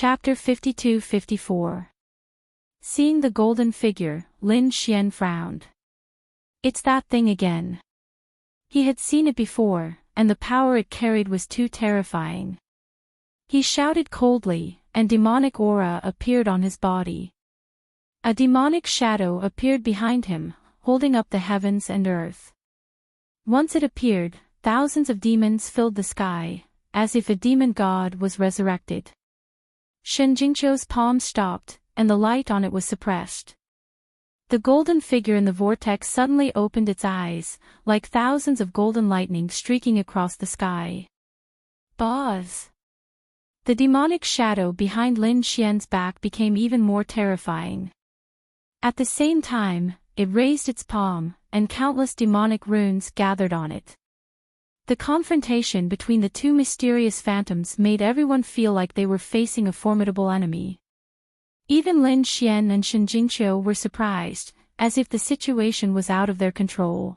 Chapter 52-54. Seeing the golden figure, Lin Xian frowned. It's that thing again. He had seen it before, and the power it carried was too terrifying. He shouted coldly, and demonic aura appeared on his body. A demonic shadow appeared behind him, holding up the heavens and earth. Once it appeared, thousands of demons filled the sky, as if a demon god was resurrected. Shen Jingqiu's palm stopped, and the light on it was suppressed. The golden figure in the vortex suddenly opened its eyes, like thousands of golden lightning streaking across the sky. Buzz! The demonic shadow behind Lin Xian's back became even more terrifying. At the same time, it raised its palm, and countless demonic runes gathered on it. The confrontation between the two mysterious phantoms made everyone feel like they were facing a formidable enemy. Even Lin Xian and Shen Jingqiu were surprised, as if the situation was out of their control.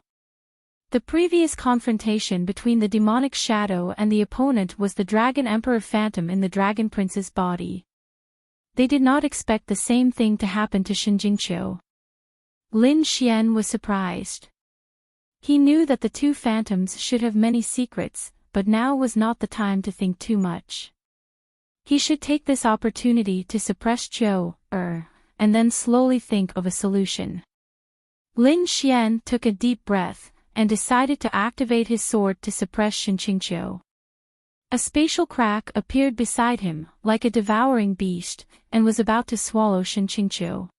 The previous confrontation between the demonic shadow and the opponent was the Dragon Emperor Phantom in the Dragon Prince's body. They did not expect the same thing to happen to Shen Jingqiu. Lin Xian was surprised. He knew that the two phantoms should have many secrets, but now was not the time to think too much. He should take this opportunity to suppress Zhou, and then slowly think of a solution. Lin Xian took a deep breath, and decided to activate his sword to suppress Shen Jingqiu. A spatial crack appeared beside him, like a devouring beast, and was about to swallow Shen Jingqiu.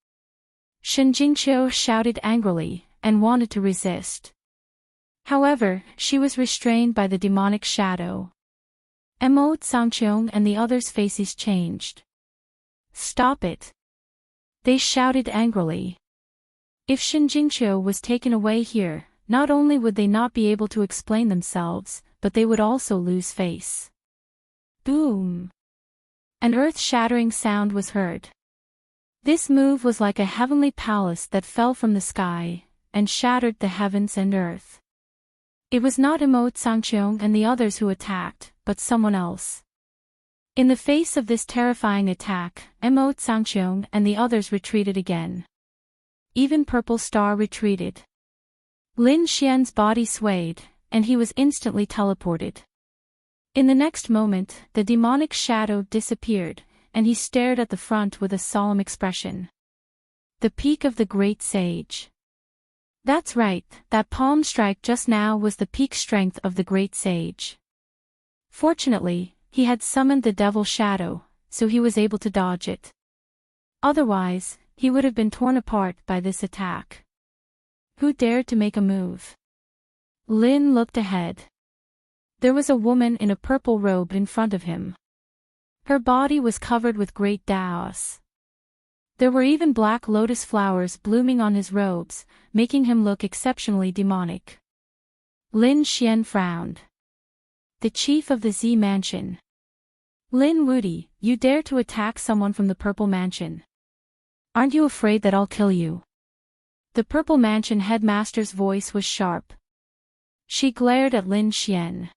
Shen Jingqiu shouted angrily, and wanted to resist. However, she was restrained by the demonic shadow. Mo Sangqiong and the others' faces changed. Stop it! They shouted angrily. If Shen Jingqiu was taken away here, not only would they not be able to explain themselves, but they would also lose face. Boom! An earth-shattering sound was heard. This move was like a heavenly palace that fell from the sky, and shattered the heavens and earth. It was not Mo Sangqiong and the others who attacked, but someone else. In the face of this terrifying attack, Mo Sangqiong and the others retreated again. Even Purple Star retreated. Lin Xian's body swayed, and he was instantly teleported. In the next moment, the demonic shadow disappeared, and he stared at the front with a solemn expression. The peak of the great sage. That's right, that palm strike just now was the peak strength of the great sage. Fortunately, he had summoned the devil shadow, so he was able to dodge it. Otherwise, he would have been torn apart by this attack. Who dared to make a move? Lin looked ahead. There was a woman in a purple robe in front of him. Her body was covered with great daos. There were even black lotus flowers blooming on his robes, making him look exceptionally demonic. Lin Xian frowned. The chief of the Z Mansion. Lin Wudi, you dare to attack someone from the Purple Mansion. Aren't you afraid that I'll kill you? The Purple Mansion headmaster's voice was sharp. She glared at Lin Xian.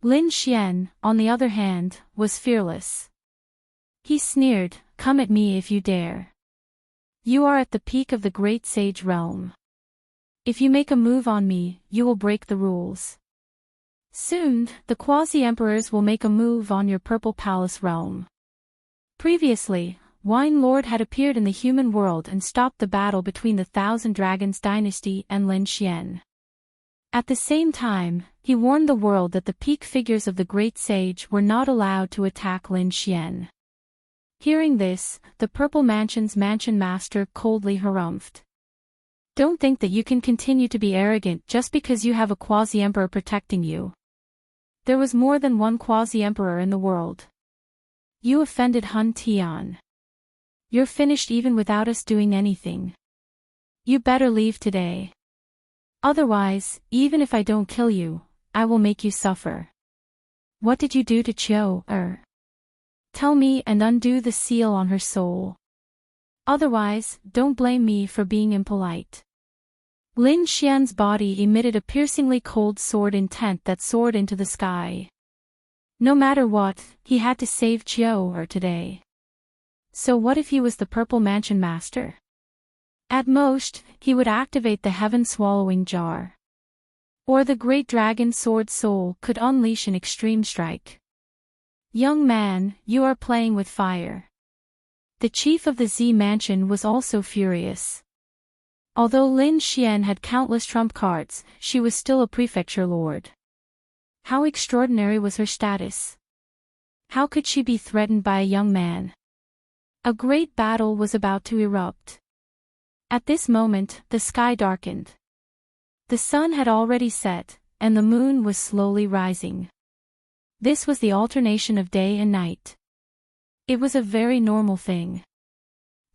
Lin Xian, on the other hand, was fearless. He sneered, "Come at me if you dare. You are at the peak of the great sage realm. If you make a move on me, you will break the rules. Soon, the quasi-emperors will make a move on your Purple Palace realm." Previously, Wine Lord had appeared in the human world and stopped the battle between the Thousand Dragons dynasty and Lin Xian. At the same time, he warned the world that the peak figures of the great sage were not allowed to attack Lin Xian. Hearing this, the Purple Mansion's mansion master coldly harumphed. Don't think that you can continue to be arrogant just because you have a quasi-emperor protecting you. There was more than one quasi-emperor in the world. You offended Hun Tian. You're finished even without us doing anything. You better leave today. Otherwise, even if I don't kill you, I will make you suffer. What did you do to Qiu? Tell me and undo the seal on her soul. Otherwise, don't blame me for being impolite. Lin Xian's body emitted a piercingly cold sword intent that soared into the sky. No matter what, he had to save Chiao today. So what if he was the Purple Mansion Master? At most, he would activate the Heaven-Swallowing Jar. Or the Great Dragon Sword Soul could unleash an extreme strike. Young man, you are playing with fire. The chief of the Z Mansion was also furious. Although Lin Xian had countless trump cards, she was still a prefecture lord. How extraordinary was her status? How could she be threatened by a young man? A great battle was about to erupt. At this moment, the sky darkened. The sun had already set, and the moon was slowly rising. This was the alternation of day and night. It was a very normal thing.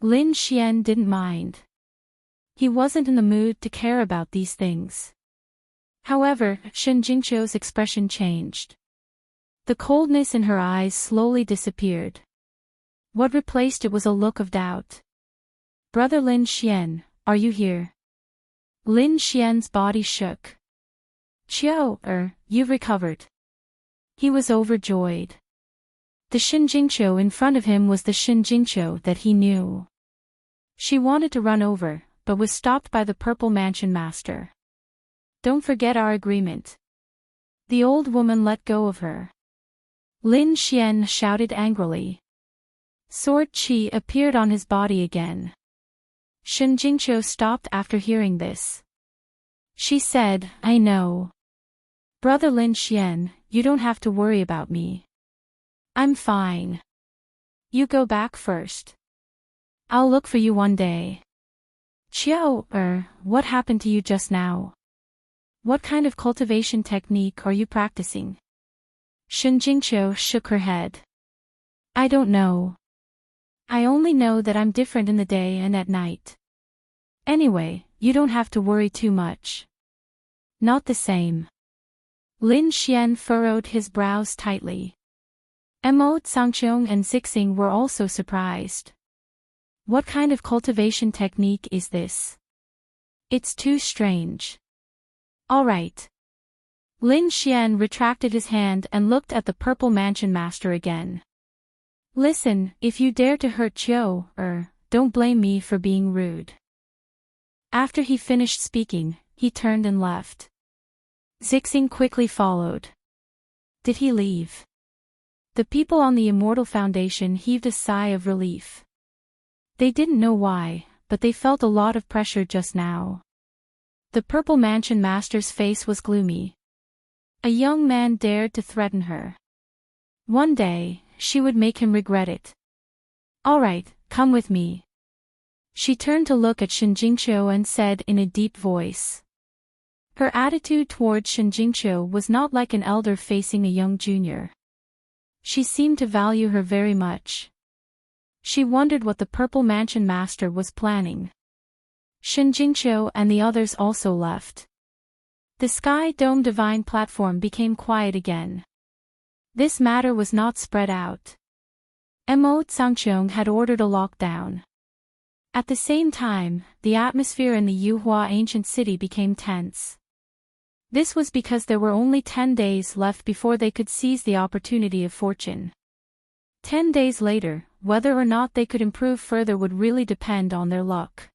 Lin Xian didn't mind. He wasn't in the mood to care about these things. However, Shen Jingqiu's expression changed. The coldness in her eyes slowly disappeared. What replaced it was a look of doubt. Brother Lin Xian, are you here? Lin Xian's body shook. Chiao, you've recovered. He was overjoyed. The Shen Jingqiu in front of him was the Shen Jingqiu that he knew. She wanted to run over, but was stopped by the Purple Mansion Master. Don't forget our agreement. The old woman let go of her. Lin Xian shouted angrily. Sword Qi appeared on his body again. Shen Jingqiu stopped after hearing this. She said, I know. Brother Lin Xian, you don't have to worry about me. I'm fine. You go back first. I'll look for you one day. Chiao, what happened to you just now? What kind of cultivation technique are you practicing? Shen Jingqiu shook her head. I don't know. I only know that I'm different in the day and at night. Anyway, you don't have to worry too much. Not the same. Lin Xian furrowed his brows tightly. Mo Tsangqiong and Zixing were also surprised. What kind of cultivation technique is this? It's too strange. All right. Lin Xian retracted his hand and looked at the Purple Mansion Master again. Listen, if you dare to hurt Chiao, don't blame me for being rude. After he finished speaking, he turned and left. Zixing quickly followed. Did he leave? The people on the Immortal Foundation heaved a sigh of relief. They didn't know why, but they felt a lot of pressure just now. The Purple Mansion Master's face was gloomy. A young man dared to threaten her. One day, she would make him regret it. All right, come with me. She turned to look at Shen Jingqiu and said in a deep voice. Her attitude toward Shen Jingqiu was not like an elder facing a young junior. She seemed to value her very much. She wondered what the Purple Mansion Master was planning. Shen Jingqiu and the others also left. The Sky Dome Divine platform became quiet again. This matter was not spread out. Mo Tsangqiong had ordered a lockdown. At the same time, the atmosphere in the Yuhua ancient city became tense. This was because there were only 10 days left before they could seize the opportunity of fortune. 10 days later, whether or not they could improve further would really depend on their luck.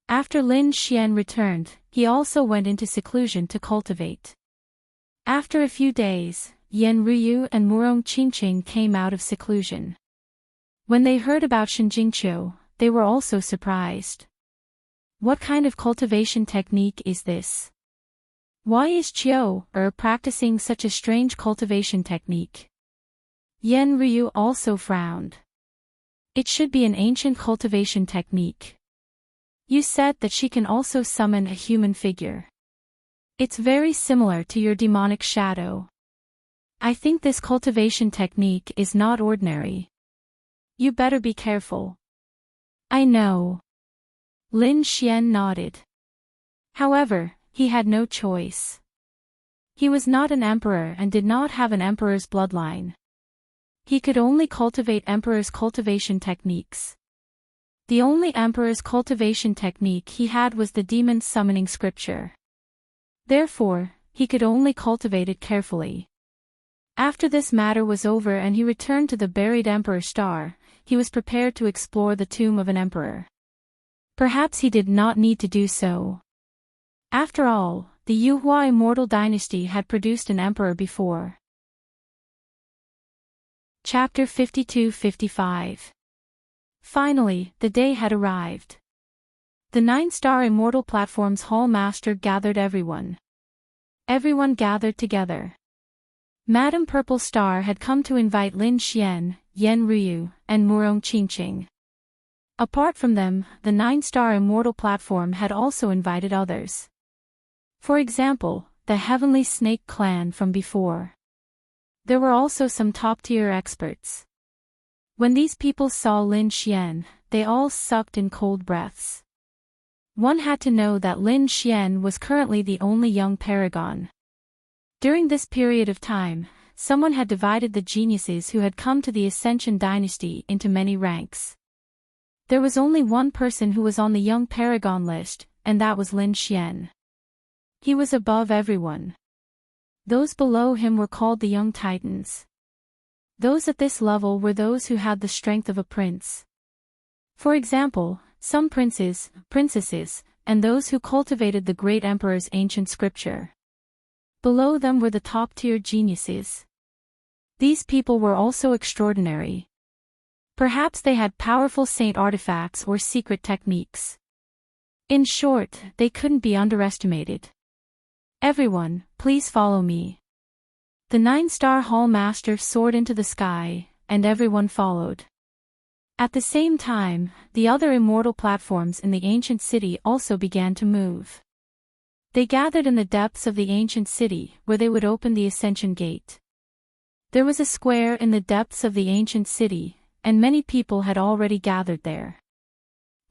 After Lin Xian returned, he also went into seclusion to cultivate. After a few days, Yan Ruyu and Murong Qingqing came out of seclusion. When they heard about Shen Jingqiu, they were also surprised. What kind of cultivation technique is this? Why is Chiao practicing such a strange cultivation technique? Yan Ruyu also frowned. It should be an ancient cultivation technique. You said that she can also summon a human figure. It's very similar to your demonic shadow. I think this cultivation technique is not ordinary. You better be careful. I know. Lin Xian nodded. However, he had no choice. He was not an emperor and did not have an emperor's bloodline. He could only cultivate emperor's cultivation techniques. The only emperor's cultivation technique he had was the demon summoning scripture. Therefore, he could only cultivate it carefully. After this matter was over and he returned to the buried Emperor Star, he was prepared to explore the tomb of an emperor. Perhaps he did not need to do so. After all, the Yuhua immortal dynasty had produced an emperor before. Chapter 52-55. Finally, the day had arrived. The 9-star immortal platform's hall master gathered everyone. Everyone gathered together. Madame Purple Star had come to invite Lin Xian, Yen Ryu, and Murong Qingqing. Apart from them, the 9-star immortal platform had also invited others. For example, the Heavenly Snake clan from before. There were also some top-tier experts. When these people saw Lin Xian, they all sucked in cold breaths. One had to know that Lin Xian was currently the only young paragon. During this period of time, someone had divided the geniuses who had come to the Ascension dynasty into many ranks. There was only one person who was on the young paragon list, and that was Lin Xian. He was above everyone. Those below him were called the young titans. Those at this level were those who had the strength of a prince. For example, some princes, princesses, and those who cultivated the great emperor's ancient scripture. Below them were the top-tier geniuses. These people were also extraordinary. Perhaps they had powerful saint artifacts or secret techniques. In short, they couldn't be underestimated. Everyone, please follow me. The 9-star hall master soared into the sky, and everyone followed. At the same time, the other immortal platforms in the ancient city also began to move. They gathered in the depths of the ancient city, where they would open the Ascension Gate. There was a square in the depths of the ancient city, and many people had already gathered there.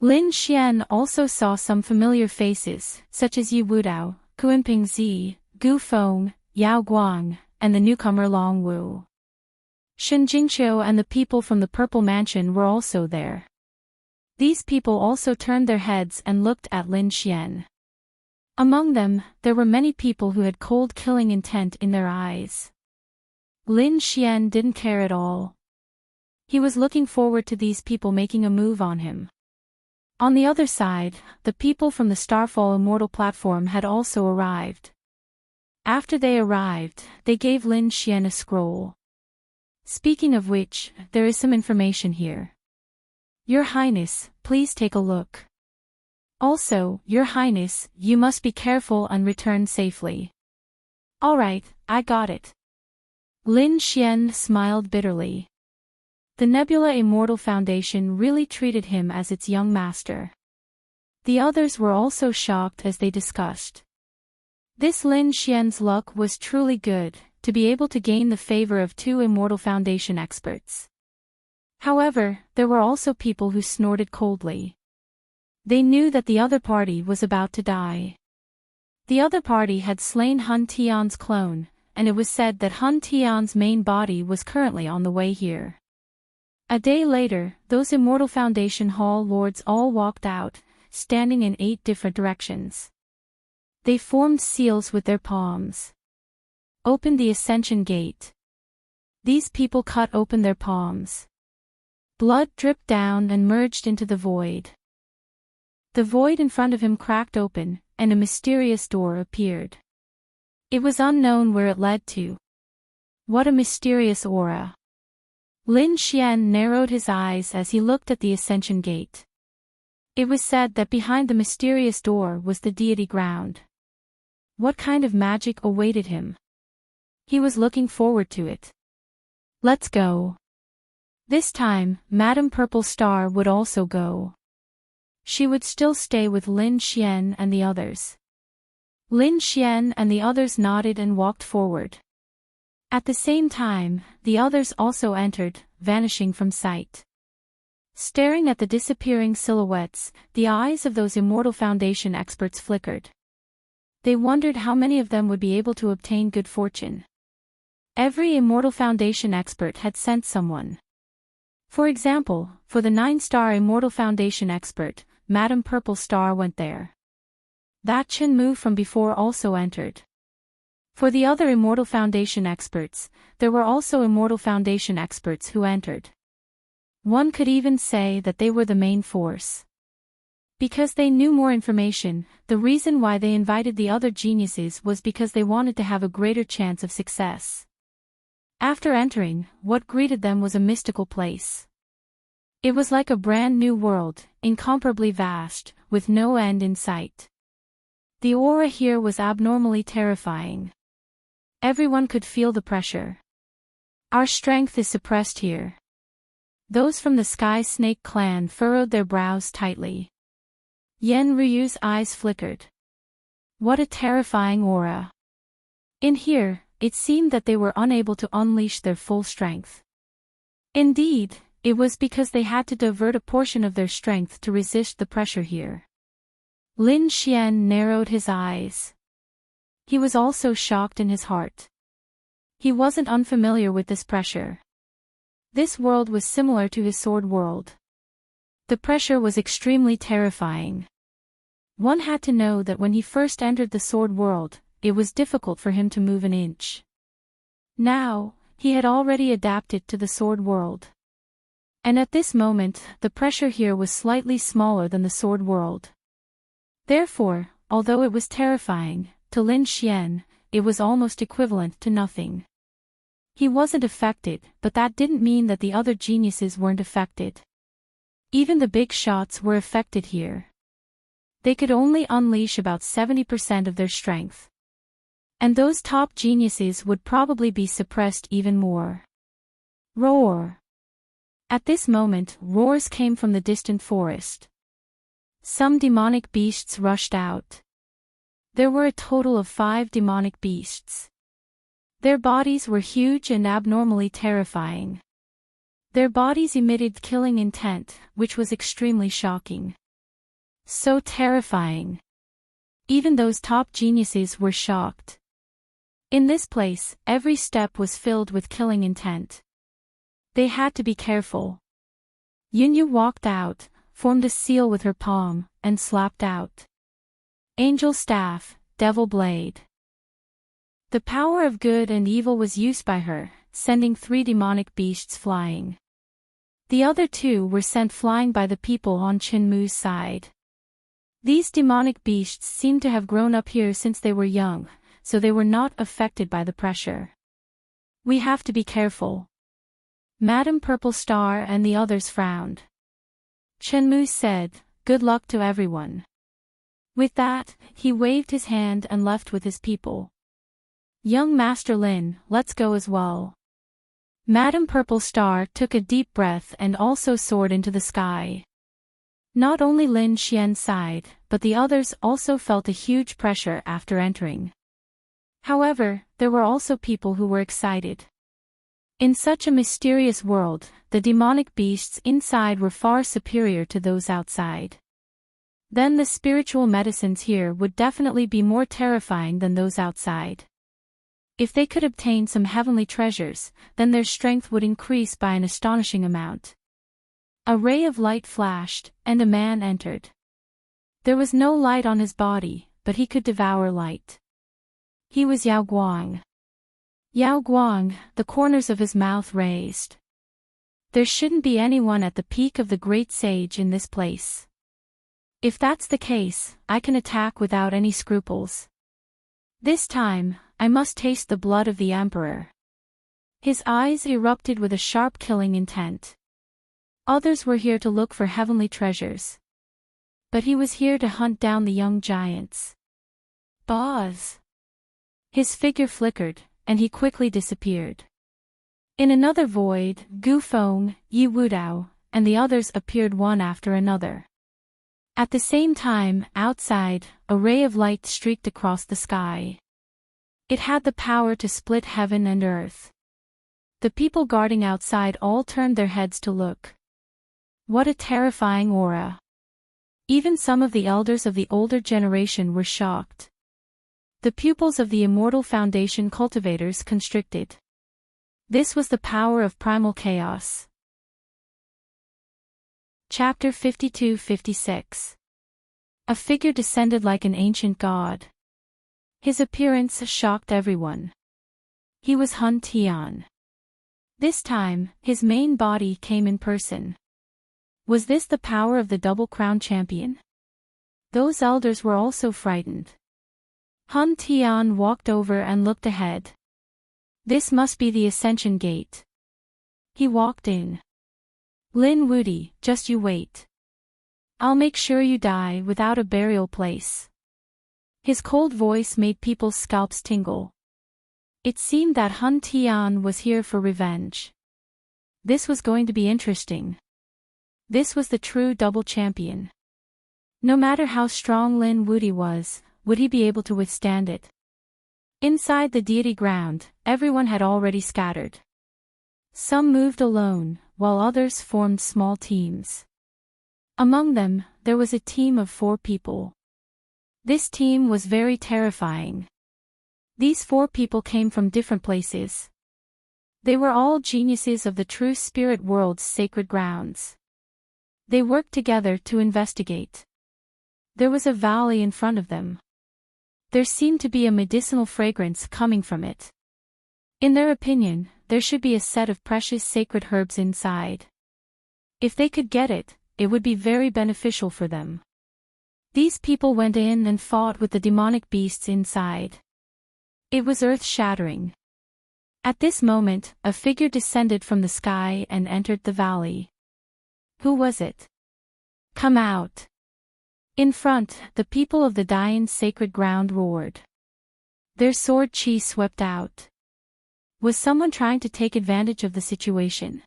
Lin Xian also saw some familiar faces, such as Yi Wudao, Kuinping Zi, Gu Feng, Yao Guang, and the newcomer Long Wu. Shen Jingqiu and the people from the Purple Mansion were also there. These people also turned their heads and looked at Lin Xian. Among them, there were many people who had cold killing intent in their eyes. Lin Xian didn't care at all. He was looking forward to these people making a move on him. On the other side, the people from the Starfall Immortal platform had also arrived. After they arrived, they gave Lin Xian a scroll. Speaking of which, there is some information here. Your Highness, please take a look. Also, Your Highness, you must be careful and return safely. Alright, I got it. Lin Xian smiled bitterly. The Nebula Immortal Foundation really treated him as its young master. The others were also shocked as they discussed. This Lin Xian's luck was truly good, to be able to gain the favor of 2 Immortal Foundation experts. However, there were also people who snorted coldly. They knew that the other party was about to die. The other party had slain Hun Tian's clone, and it was said that Hun Tian's main body was currently on the way here. A day later, those Immortal Foundation Hall lords all walked out, standing in 8 different directions. They formed seals with their palms. Opened the Ascension Gate. These people cut open their palms. Blood dripped down and merged into the void. The void in front of him cracked open, and a mysterious door appeared. It was unknown where it led to. What a mysterious aura. Lin Xian narrowed his eyes as he looked at the Ascension Gate. It was said that behind the mysterious door was the deity ground. What kind of magic awaited him? He was looking forward to it. Let's go. This time, Madame Purple Star would also go. She would still stay with Lin Xian and the others. Lin Xian and the others nodded and walked forward. At the same time, the others also entered, vanishing from sight. Staring at the disappearing silhouettes, the eyes of those Immortal Foundation experts flickered. They wondered how many of them would be able to obtain good fortune. Every Immortal Foundation expert had sent someone. For example, for the 9-star Immortal Foundation expert, Madame Purple Star went there. That Chen Mu from before also entered. For the other Immortal Foundation experts, there were also Immortal Foundation experts who entered. One could even say that they were the main force. Because they knew more information, the reason why they invited the other geniuses was because they wanted to have a greater chance of success. After entering, what greeted them was a mystical place. It was like a brand new world, incomparably vast, with no end in sight. The aura here was abnormally terrifying. Everyone could feel the pressure. Our strength is suppressed here. Those from the Sky Snake clan furrowed their brows tightly. Yen Ryu's eyes flickered. What a terrifying aura. In here, it seemed that they were unable to unleash their full strength. Indeed, it was because they had to divert a portion of their strength to resist the pressure here. Lin Xian narrowed his eyes. He was also shocked in his heart. He wasn't unfamiliar with this pressure. This world was similar to his sword world. The pressure was extremely terrifying. One had to know that when he first entered the sword world, it was difficult for him to move an inch. Now, he had already adapted to the sword world. And at this moment, the pressure here was slightly smaller than the sword world. Therefore, although it was terrifying, to Lin Xian, it was almost equivalent to nothing. He wasn't affected, but that didn't mean that the other geniuses weren't affected. Even the big shots were affected here. They could only unleash about 70% of their strength. And those top geniuses would probably be suppressed even more. Roar! At this moment, roars came from the distant forest. Some demonic beasts rushed out. There were a total of 5 demonic beasts. Their bodies were huge and abnormally terrifying. Their bodies emitted killing intent, which was extremely shocking. So terrifying. Even those top geniuses were shocked. In this place, every step was filled with killing intent. They had to be careful. Yunyu walked out, formed a seal with her palm, and slapped out. Angel Staff, Devil Blade. The power of good and evil was used by her, sending 3 demonic beasts flying. The other 2 were sent flying by the people on Chenmu's side. These demonic beasts seemed to have grown up here since they were young, so they were not affected by the pressure. We have to be careful. Madam Purple Star and the others frowned. Chenmu said, "Good luck to everyone." With that, he waved his hand and left with his people. Young Master Lin, let's go as well. Madam Purple Star took a deep breath and also soared into the sky. Not only Lin Xian sighed, but the others also felt a huge pressure after entering. However, there were also people who were excited. In such a mysterious world, the demonic beasts inside were far superior to those outside. Then the spiritual medicines here would definitely be more terrifying than those outside. If they could obtain some heavenly treasures, then their strength would increase by an astonishing amount. A ray of light flashed, and a man entered. There was no light on his body, but he could devour light. He was Yao Guang. Yao Guang, the corners of his mouth raised. There shouldn't be anyone at the peak of the great sage in this place. If that's the case, I can attack without any scruples. This time, I must taste the blood of the Emperor. His eyes erupted with a sharp killing intent. Others were here to look for heavenly treasures. But he was here to hunt down the young giants. Boz! His figure flickered, and he quickly disappeared. In another void, Gu Feng, Yi Wudao, and the others appeared one after another. At the same time, outside, a ray of light streaked across the sky. It had the power to split heaven and earth. The people guarding outside all turned their heads to look. What a terrifying aura. Even some of the elders of the older generation were shocked. The pupils of the Immortal Foundation cultivators constricted. This was the power of primal chaos. Chapter 52-56. A figure descended like an ancient god. His appearance shocked everyone. He was Hun Tian. This time, his main body came in person. Was this the power of the Double Crown champion? Those elders were also frightened. Hun Tian walked over and looked ahead. This must be the Ascension Gate. He walked in. Lin Wudi, just you wait. I'll make sure you die without a burial place. His cold voice made people's scalps tingle. It seemed that Hun Tian was here for revenge. This was going to be interesting. This was the true double champion. No matter how strong Lin Wudi was, would he be able to withstand it? Inside the deity ground, everyone had already scattered. Some moved alone, while others formed small teams. Among them, there was a team of 4 people. This team was very terrifying. These 4 people came from different places. They were all geniuses of the true spirit world's sacred grounds. They worked together to investigate. There was a valley in front of them. There seemed to be a medicinal fragrance coming from it. In their opinion, there should be a set of precious sacred herbs inside. If they could get it, it would be very beneficial for them. These people went in and fought with the demonic beasts inside. It was earth-shattering. At this moment, a figure descended from the sky and entered the valley. Who was it? Come out. In front, the people of the Dayan sacred ground roared. Their sword chi swept out. Was someone trying to take advantage of the situation?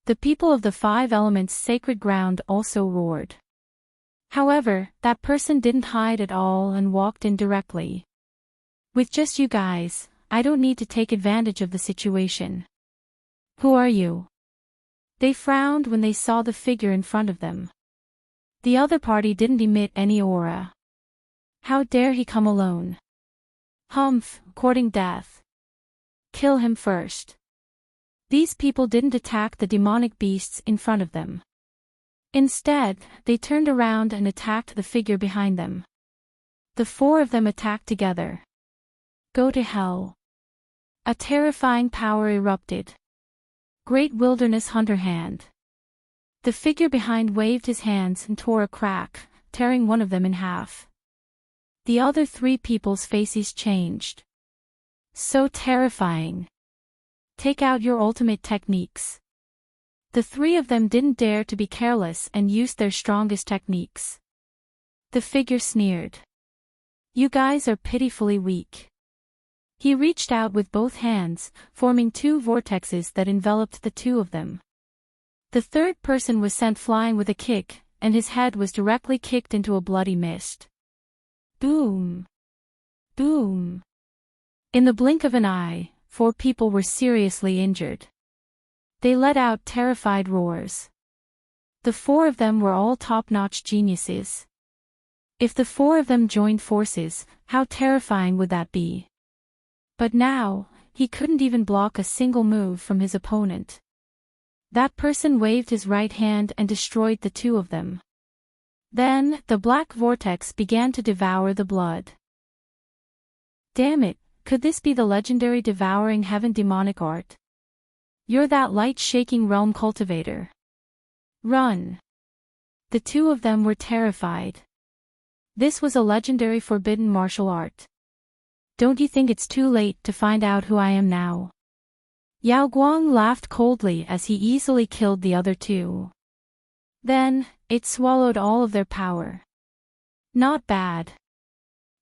The people of the 5 elements sacred ground also roared. However, that person didn't hide at all and walked in directly. With just you guys, I don't need to take advantage of the situation. Who are you? They frowned when they saw the figure in front of them. The other party didn't emit any aura. How dare he come alone? Humph, courting death. Kill him first. These people didn't attack the demonic beasts in front of them. Instead, they turned around and attacked the figure behind them. The 4 of them attacked together. Go to hell. A terrifying power erupted. Great Wilderness Hunter Hand. The figure behind waved his hands and tore a crack, tearing one of them in half. The other 3 people's faces changed. So terrifying. Take out your ultimate techniques. The 3 of them didn't dare to be careless and used their strongest techniques. The figure sneered. You guys are pitifully weak. He reached out with both hands, forming 2 vortexes that enveloped the 2 of them. The 3rd person was sent flying with a kick, and his head was directly kicked into a bloody mist. Boom! Boom! In the blink of an eye, 4 people were seriously injured. They let out terrified roars. The 4 of them were all top-notch geniuses. If the 4 of them joined forces, how terrifying would that be? But now, he couldn't even block a single move from his opponent. That person waved his right hand and destroyed the 2 of them. Then, the black vortex began to devour the blood. Damn it, could this be the legendary devouring heaven demonic art? You're that light-shaking realm cultivator. Run! The 2 of them were terrified. This was a legendary forbidden martial art. Don't you think it's too late to find out who I am now? Yao Guang laughed coldly as he easily killed the other 2. Then, it swallowed all of their power. Not bad.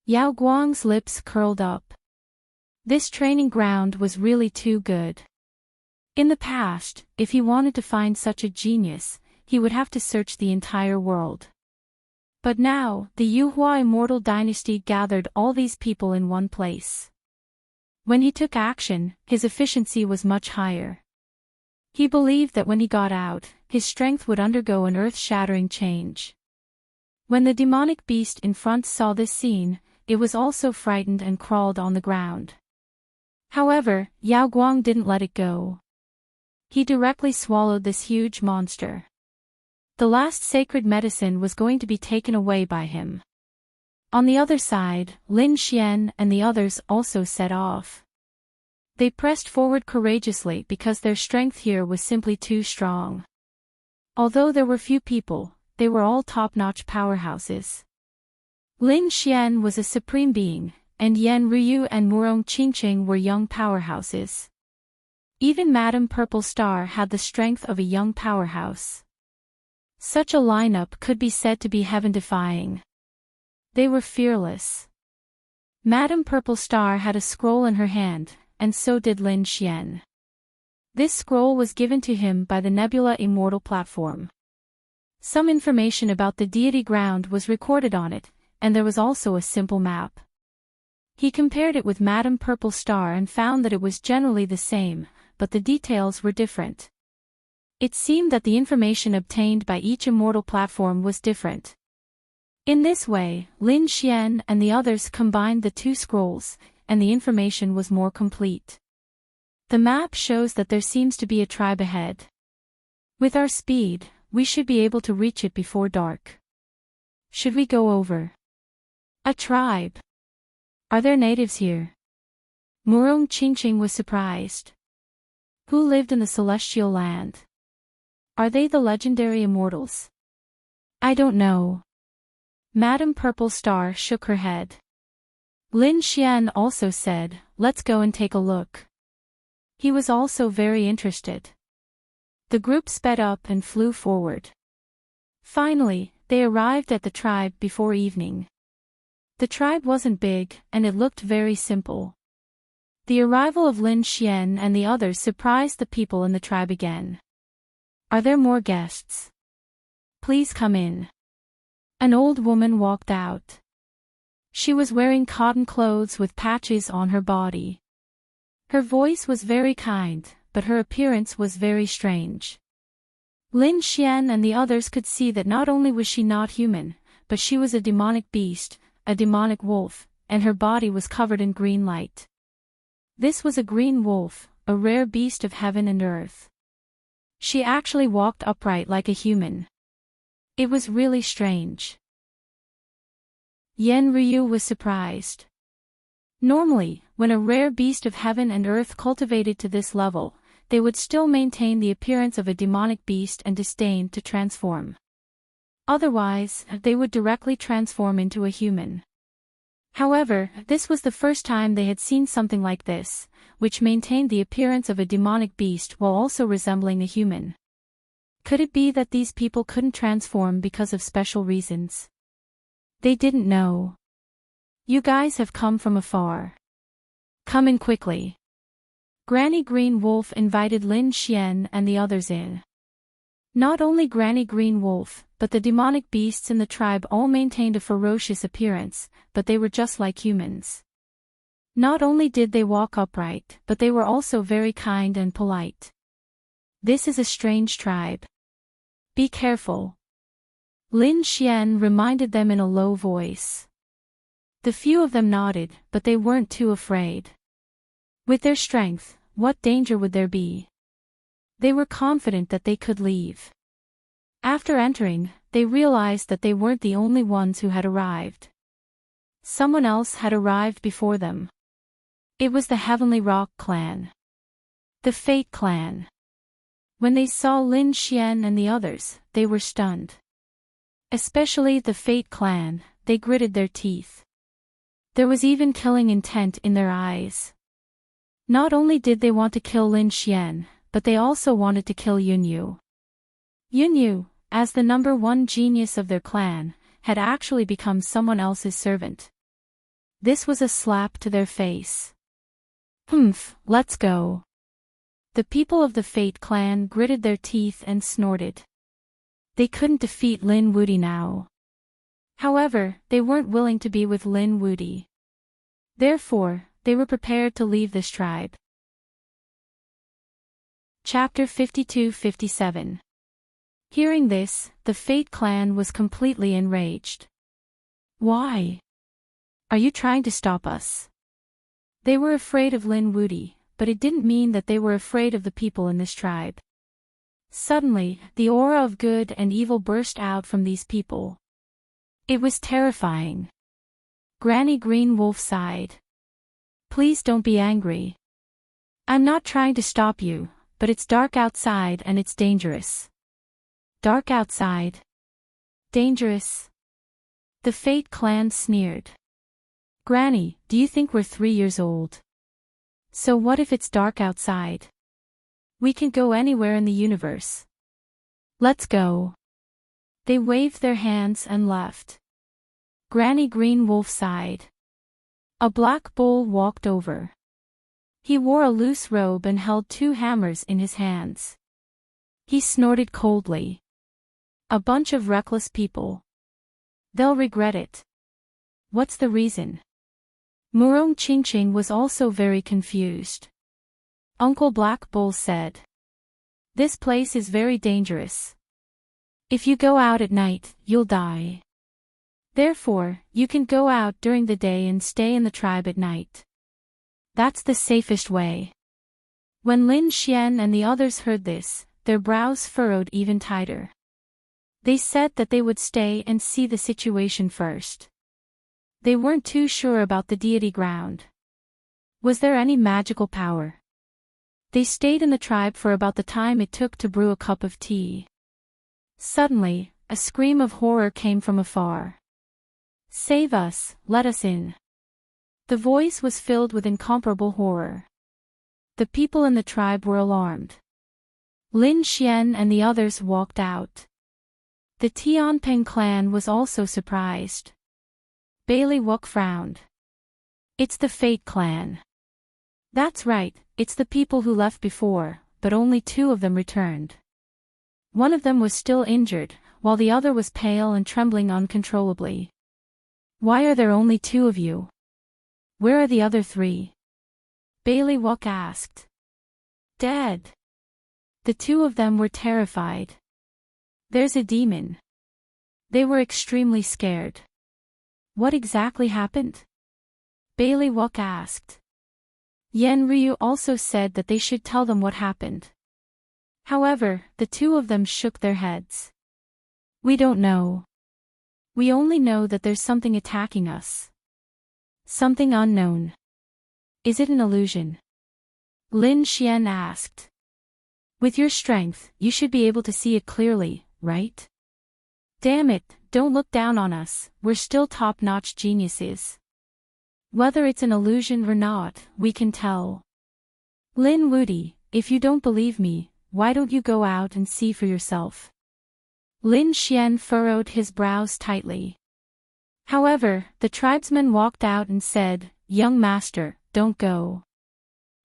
Yao Guang's lips curled up. This training ground was really too good. In the past, if he wanted to find such a genius, he would have to search the entire world. But now, the Yuhua Immortal Dynasty gathered all these people in one place. When he took action, his efficiency was much higher. He believed that when he got out, his strength would undergo an earth-shattering change. When the demonic beast in front saw this scene, it was also frightened and crawled on the ground. However, Yao Guang didn't let it go. He directly swallowed this huge monster. The last sacred medicine was going to be taken away by him. On the other side, Lin Xian and the others also set off. They pressed forward courageously because their strength here was simply too strong. Although there were few people, they were all top-notch powerhouses. Lin Xian was a supreme being, and Yan Ryu and Murong Qingqing were young powerhouses. Even Madame Purple Star had the strength of a young powerhouse. Such a lineup could be said to be heaven-defying. They were fearless. Madame Purple Star had a scroll in her hand, and so did Lin Xian. This scroll was given to him by the Nebula Immortal platform. Some information about the deity ground was recorded on it, and there was also a simple map. He compared it with Madame Purple Star and found that it was generally the same, but the details were different. It seemed that the information obtained by each immortal platform was different. In this way, Lin Xian and the others combined the two scrolls, and the information was more complete. The map shows that there seems to be a tribe ahead. With our speed, we should be able to reach it before dark. Should we go over? A tribe? Are there natives here? Murong Qingqing was surprised. Who lived in the celestial land? Are they the legendary immortals? I don't know. Madame Purple Star shook her head. Lin Xian also said, let's go and take a look. He was also very interested. The group sped up and flew forward. Finally, they arrived at the tribe before evening. The tribe wasn't big, and it looked very simple. The arrival of Lin Xian and the others surprised the people in the tribe again. Are there more guests? Please come in. An old woman walked out. She was wearing cotton clothes with patches on her body. Her voice was very kind, but her appearance was very strange. Lin Xian and the others could see that not only was she not human, but she was a demonic beast, a demonic wolf, and her body was covered in green light. This was a green wolf, a rare beast of heaven and earth. She actually walked upright like a human. It was really strange. Yan Ryu was surprised. Normally, when a rare beast of heaven and earth cultivated to this level, they would still maintain the appearance of a demonic beast and disdain to transform. Otherwise, they would directly transform into a human. However, this was the first time they had seen something like this, which maintained the appearance of a demonic beast while also resembling a human. Could it be that these people couldn't transform because of special reasons? They didn't know. You guys have come from afar. Come in quickly. Granny Green Wolf invited Lin Xian and the others in. Not only Granny Green Wolf, but the demonic beasts in the tribe all maintained a ferocious appearance, but they were just like humans. Not only did they walk upright, but they were also very kind and polite. This is a strange tribe. Be careful. Lin Xian reminded them in a low voice. The few of them nodded, but they weren't too afraid. With their strength, what danger would there be? They were confident that they could leave. After entering, they realized that they weren't the only ones who had arrived. Someone else had arrived before them. It was the Heavenly Rock clan. The Fate clan. When they saw Lin Xian and the others, they were stunned. Especially the Fate clan, they gritted their teeth. There was even killing intent in their eyes. Not only did they want to kill Lin Xian, but they also wanted to kill Yunyu. Yunyu, as the #1 genius of their clan, had actually become someone else's servant. This was a slap to their face. Let's go. The people of the Fate clan gritted their teeth and snorted. They couldn't defeat Lin Wudi now. However, they weren't willing to be with Lin Wudi. Therefore, they were prepared to leave this tribe. Chapter 52-57. Hearing this, the Fate clan was completely enraged. Why? Are you trying to stop us? They were afraid of Lin Wudi, but it didn't mean that they were afraid of the people in this tribe. Suddenly, the aura of good and evil burst out from these people. It was terrifying. Granny Green Wolf sighed. Please don't be angry. I'm not trying to stop you, but it's dark outside and it's dangerous. Dark outside. Dangerous. The Fate clan sneered. Granny, do you think we're 3 years old? So what if it's dark outside? We can go anywhere in the universe. Let's go. They waved their hands and left. Granny Green Wolf sighed. A black bull walked over. He wore a loose robe and held 2 hammers in his hands. He snorted coldly. A bunch of reckless people. They'll regret it. What's the reason? Murong Chingching was also very confused. Uncle Black Bull said. This place is very dangerous. If you go out at night, you'll die. Therefore, you can go out during the day and stay in the tribe at night. That's the safest way. When Lin Xian and the others heard this, their brows furrowed even tighter. They said that they would stay and see the situation first. They weren't too sure about the deity ground. Was there any magical power? They stayed in the tribe for about the time it took to brew a cup of tea. Suddenly, a scream of horror came from afar. Save us, let us in. The voice was filled with incomparable horror. The people in the tribe were alarmed. Lin Xian and the others walked out. The Tianping clan was also surprised. Bailey Wook frowned. It's the Fate clan. That's right, it's the people who left before, but only 2 of them returned. One of them was still injured, while the other was pale and trembling uncontrollably. Why are there only 2 of you? Where are the other 3? Bailey Wook asked. Dead. The 2 of them were terrified. There's a demon. They were extremely scared. What exactly happened? Bailey Wook asked. Yen Ryu also said that they should tell them what happened. However, the 2 of them shook their heads. We don't know. We only know that there's something attacking us. Something unknown. Is it an illusion? Lin Xian asked. With your strength, you should be able to see it clearly, right? Damn it, don't look down on us, we're still top-notch geniuses. Whether it's an illusion or not, we can tell. Lin Wudi, if you don't believe me, why don't you go out and see for yourself? Lin Xian furrowed his brows tightly. However, the tribesman walked out and said, Young master, don't go.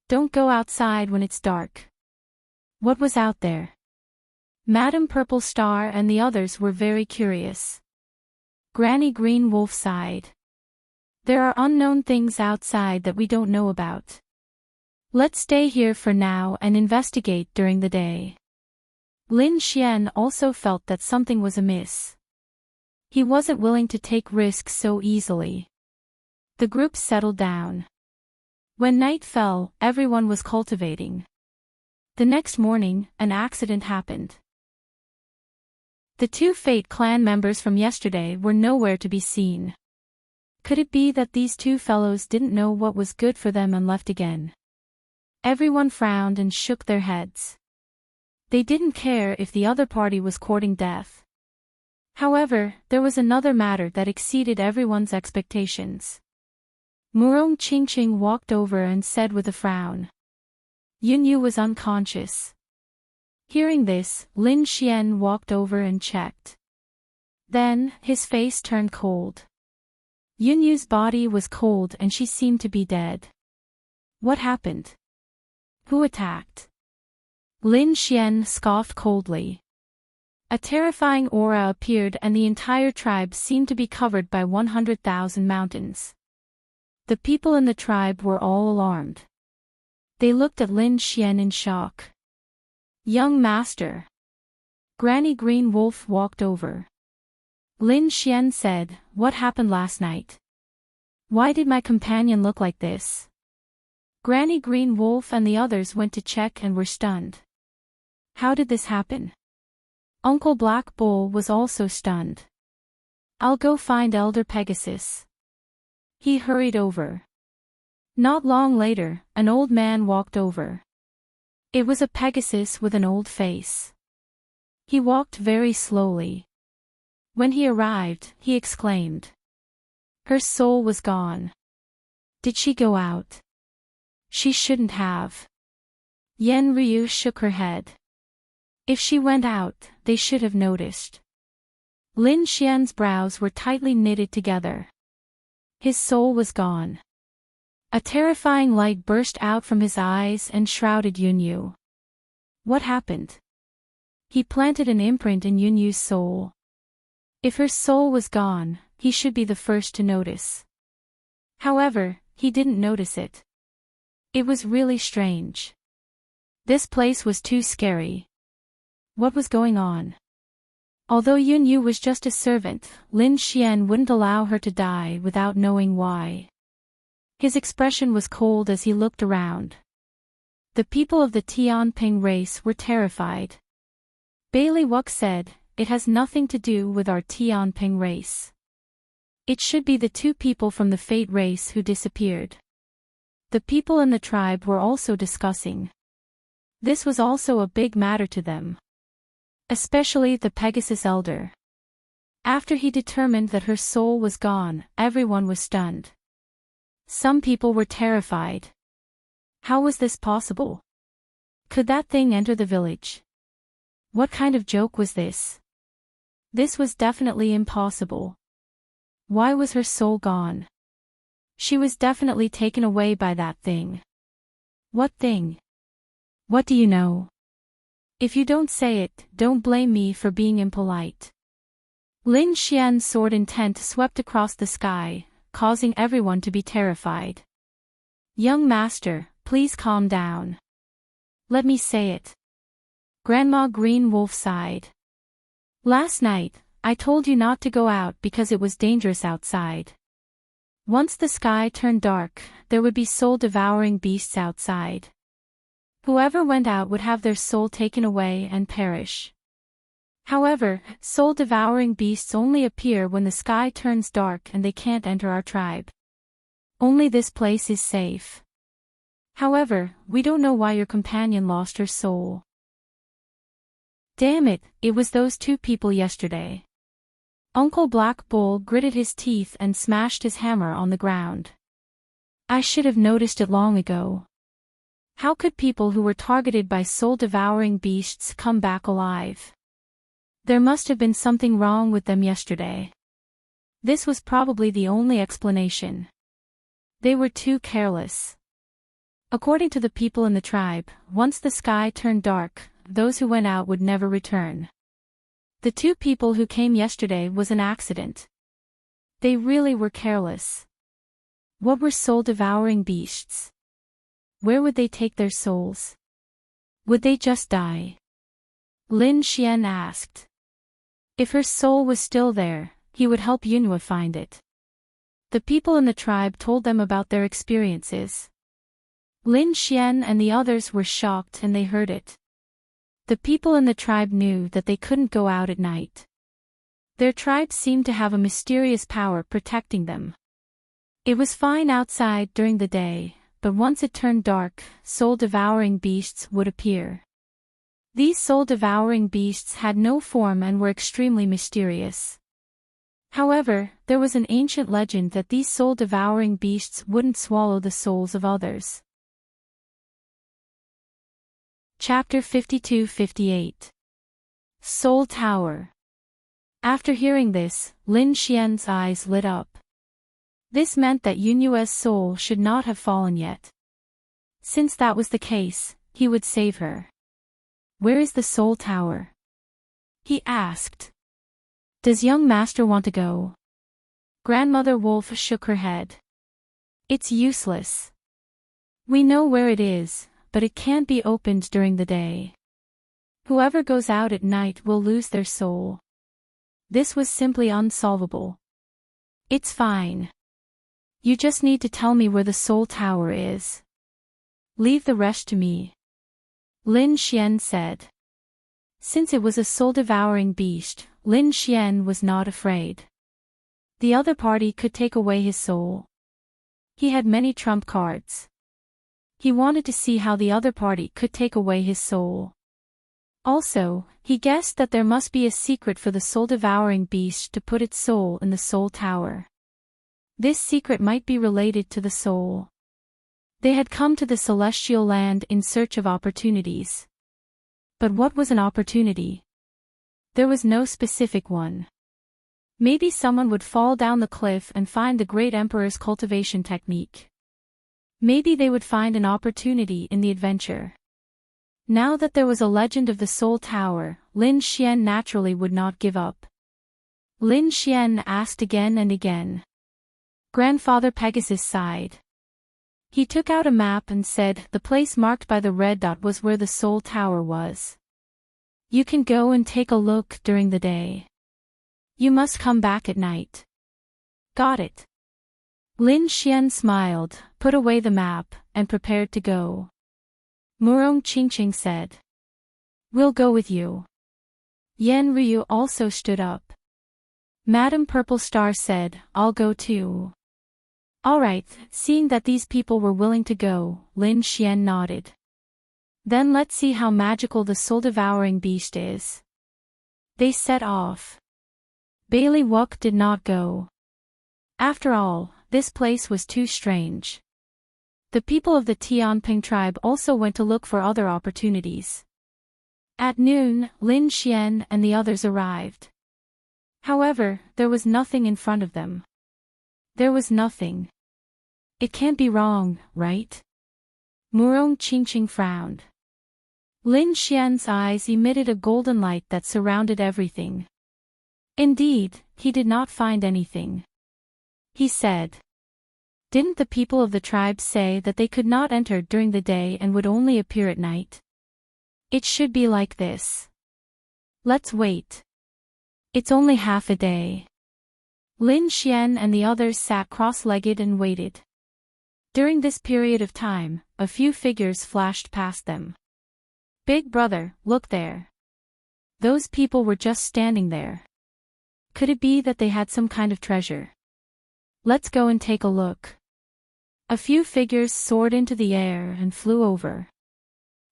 Don't go outside when it's dark. What was out there? Madam Purple Star and the others were very curious. Granny Green Wolf sighed. There are unknown things outside that we don't know about. Let's stay here for now and investigate during the day. Lin Xian also felt that something was amiss. He wasn't willing to take risks so easily. The group settled down. When night fell, everyone was cultivating. The next morning, an accident happened. The 2 Fate clan members from yesterday were nowhere to be seen. Could it be that these 2 fellows didn't know what was good for them and left again? Everyone frowned and shook their heads. They didn't care if the other party was courting death. However, there was another matter that exceeded everyone's expectations. Murong Chingching walked over and said with a frown. Yunyu was unconscious. Hearing this, Lin Xian walked over and checked. Then, his face turned cold. Yunyu's body was cold and she seemed to be dead. What happened? Who attacked? Lin Xian scoffed coldly. A terrifying aura appeared and the entire tribe seemed to be covered by 100,000 mountains. The people in the tribe were all alarmed. They looked at Lin Xian in shock. Young master. Granny Green Wolf walked over. Lin Xian said, What happened last night? Why did my companion look like this? Granny Green Wolf and the others went to check and were stunned. How did this happen? Uncle Black Bull was also stunned. I'll go find Elder Pegasus. He hurried over. Not long later, an old man walked over. It was a Pegasus with an old face. He walked very slowly. When he arrived, he exclaimed. Her soul was gone. Did she go out? She shouldn't have. Yen Ryu shook her head. If she went out, they should have noticed. Lin Xian's brows were tightly knitted together. His soul was gone. A terrifying light burst out from his eyes and shrouded Yunyu. What happened? He planted an imprint in Yunyu's soul. If her soul was gone, he should be the first to notice. However, he didn't notice it. It was really strange. This place was too scary. What was going on? Although Yunyu was just a servant, Lin Xian wouldn't allow her to die without knowing why. His expression was cold as he looked around. The people of the Tianping race were terrified. Bailey Wuk said, "It has nothing to do with our Tianping race. It should be the two people from the Fate race who disappeared." The people in the tribe were also discussing. This was also a big matter to them. Especially the Pegasus elder. After he determined that her soul was gone, everyone was stunned. Some people were terrified. How was this possible? Could that thing enter the village? What kind of joke was this? This was definitely impossible. Why was her soul gone? She was definitely taken away by that thing. What thing? What do you know? If you don't say it, don't blame me for being impolite. Lin Xian's sword intent swept across the sky, causing everyone to be terrified. Young master, please calm down. Let me say it. Grandma Green Wolf sighed. Last night, I told you not to go out because it was dangerous outside. Once the sky turned dark, there would be soul-devouring beasts outside. Whoever went out would have their soul taken away and perish. However, soul-devouring beasts only appear when the sky turns dark and they can't enter our tribe. Only this place is safe. However, we don't know why your companion lost her soul. Damn it, it was those two people yesterday. Uncle Black Bull gritted his teeth and smashed his hammer on the ground. I should have noticed it long ago. How could people who were targeted by soul-devouring beasts come back alive? There must have been something wrong with them yesterday. This was probably the only explanation. They were too careless. According to the people in the tribe, once the sky turned dark, those who went out would never return. The two people who came yesterday was an accident. They really were careless. What were soul-devouring beasts? Where would they take their souls? Would they just die? Lin Xian asked. If her soul was still there, he would help Yunhua find it. The people in the tribe told them about their experiences. Lin Xian and the others were shocked and they heard it. The people in the tribe knew that they couldn't go out at night. Their tribe seemed to have a mysterious power protecting them. It was fine outside during the day, but once it turned dark, soul-devouring beasts would appear. These soul-devouring beasts had no form and were extremely mysterious. However, there was an ancient legend that these soul-devouring beasts wouldn't swallow the souls of others. Chapter 52-58 Soul Tower. After hearing this, Lin Xian's eyes lit up. This meant that Yunyue's soul should not have fallen yet. Since that was the case, he would save her. Where is the Soul Tower? He asked. Does young master want to go? Grandmother Wolf shook her head. It's useless. We know where it is, but it can't be opened during the day. Whoever goes out at night will lose their soul. This was simply unsolvable. It's fine. You just need to tell me where the Soul Tower is. Leave the rest to me. Lin Xian said. Since it was a soul-devouring beast, Lin Xian was not afraid. The other party could take away his soul. He had many trump cards. He wanted to see how the other party could take away his soul. Also, he guessed that there must be a secret for the soul-devouring beast to put its soul in the soul tower. This secret might be related to the soul. They had come to the celestial land in search of opportunities. But what was an opportunity? There was no specific one. Maybe someone would fall down the cliff and find the great emperor's cultivation technique. Maybe they would find an opportunity in the adventure. Now that there was a legend of the Soul Tower, Lin Xian naturally would not give up. Lin Xian asked again and again. Grandfather Pegasus sighed. He took out a map and said the place marked by the red dot was where the Soul Tower was. You can go and take a look during the day. You must come back at night. Got it. Lin Xian smiled, put away the map, and prepared to go. Murong Qingqing said. We'll go with you. Yan Ryu also stood up. Madam Purple Star said, I'll go too. Alright, seeing that these people were willing to go, Lin Xian nodded. Then let's see how magical the soul-devouring beast is. They set off. Bailey Wuk did not go. After all, this place was too strange. The people of the Tianping tribe also went to look for other opportunities. At noon, Lin Xian and the others arrived. However, there was nothing in front of them. There was nothing. It can't be wrong, right? Murong Qingqing frowned. Lin Xian's eyes emitted a golden light that surrounded everything. Indeed, he did not find anything. He said. Didn't the people of the tribe say that they could not enter during the day and would only appear at night? It should be like this. Let's wait. It's only half a day. Lin Xian and the others sat cross-legged and waited. During this period of time, a few figures flashed past them. Big brother, look there. Those people were just standing there. Could it be that they had some kind of treasure? Let's go and take a look. A few figures soared into the air and flew over.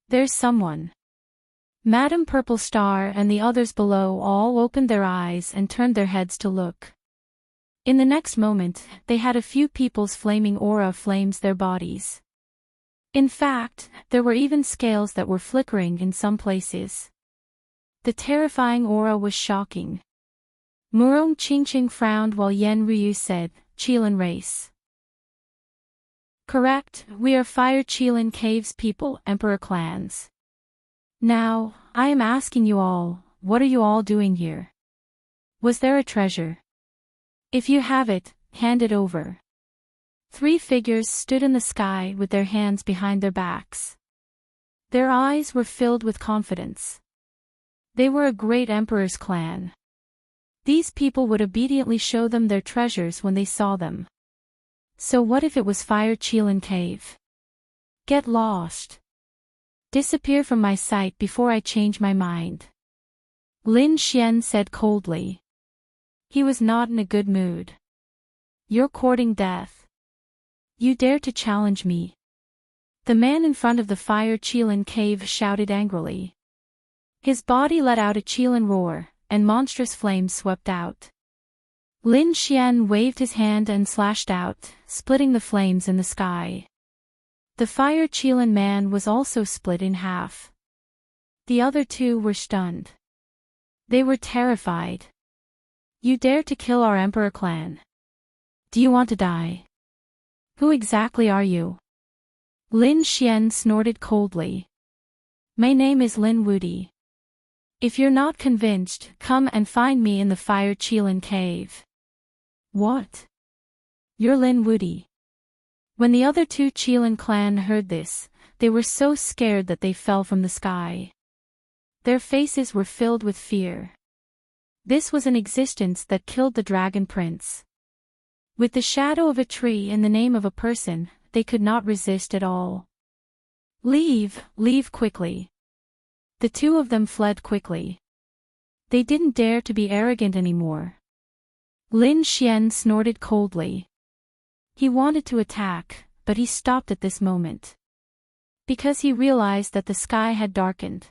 There's someone. Madam Purple Star and the others below all opened their eyes and turned their heads to look. In the next moment, they had a few people's flaming aura flames their bodies. In fact, there were even scales that were flickering in some places. The terrifying aura was shocking. Murong Qingqing frowned while Yan Ryu said, Qilin race. Correct, we are Fire Qilin Caves people, Emperor clans. Now, I am asking you all, what are you all doing here? Was there a treasure? If you have it, hand it over. 3 figures stood in the sky with their hands behind their backs. Their eyes were filled with confidence. They were a great emperor's clan. These people would obediently show them their treasures when they saw them. So what if it was Fire Qilin Cave? Get lost. Disappear from my sight before I change my mind. Lin Xian said coldly. He was not in a good mood. You're courting death. You dare to challenge me? The man in front of the Fire Qilin Cave shouted angrily. His body let out a Qilin roar, and monstrous flames swept out. Lin Xian waved his hand and slashed out, splitting the flames in the sky. The Fire Qilin man was also split in half. The other 2 were stunned. They were terrified. You dare to kill our Emperor clan? Do you want to die? Who exactly are you? Lin Xian snorted coldly. My name is Lin Wudi. If you're not convinced, come and find me in the Fire Qilin Cave. What? You're Lin Wudi. When the other 2 Qilin clan heard this, they were so scared that they fell from the sky. Their faces were filled with fear. This was an existence that killed the Dragon Prince. With the shadow of a tree in the name of a person, they could not resist at all. Leave quickly. The 2 of them fled quickly. They didn't dare to be arrogant anymore. Lin Xian snorted coldly. He wanted to attack, but he stopped at this moment. Because he realized that the sky had darkened.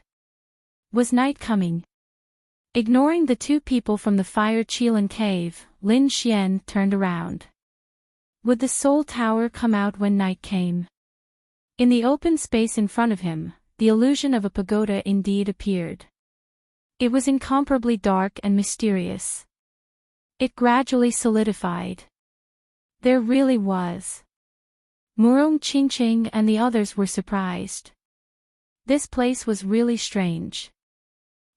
Was night coming? Ignoring the two people from the Fire Qilan cave, Lin Xian turned around. Would the Soul Tower come out when night came? In the open space in front of him, the illusion of a pagoda indeed appeared. It was incomparably dark and mysterious. It gradually solidified. There really was. Murong Qingqing and the others were surprised. This place was really strange.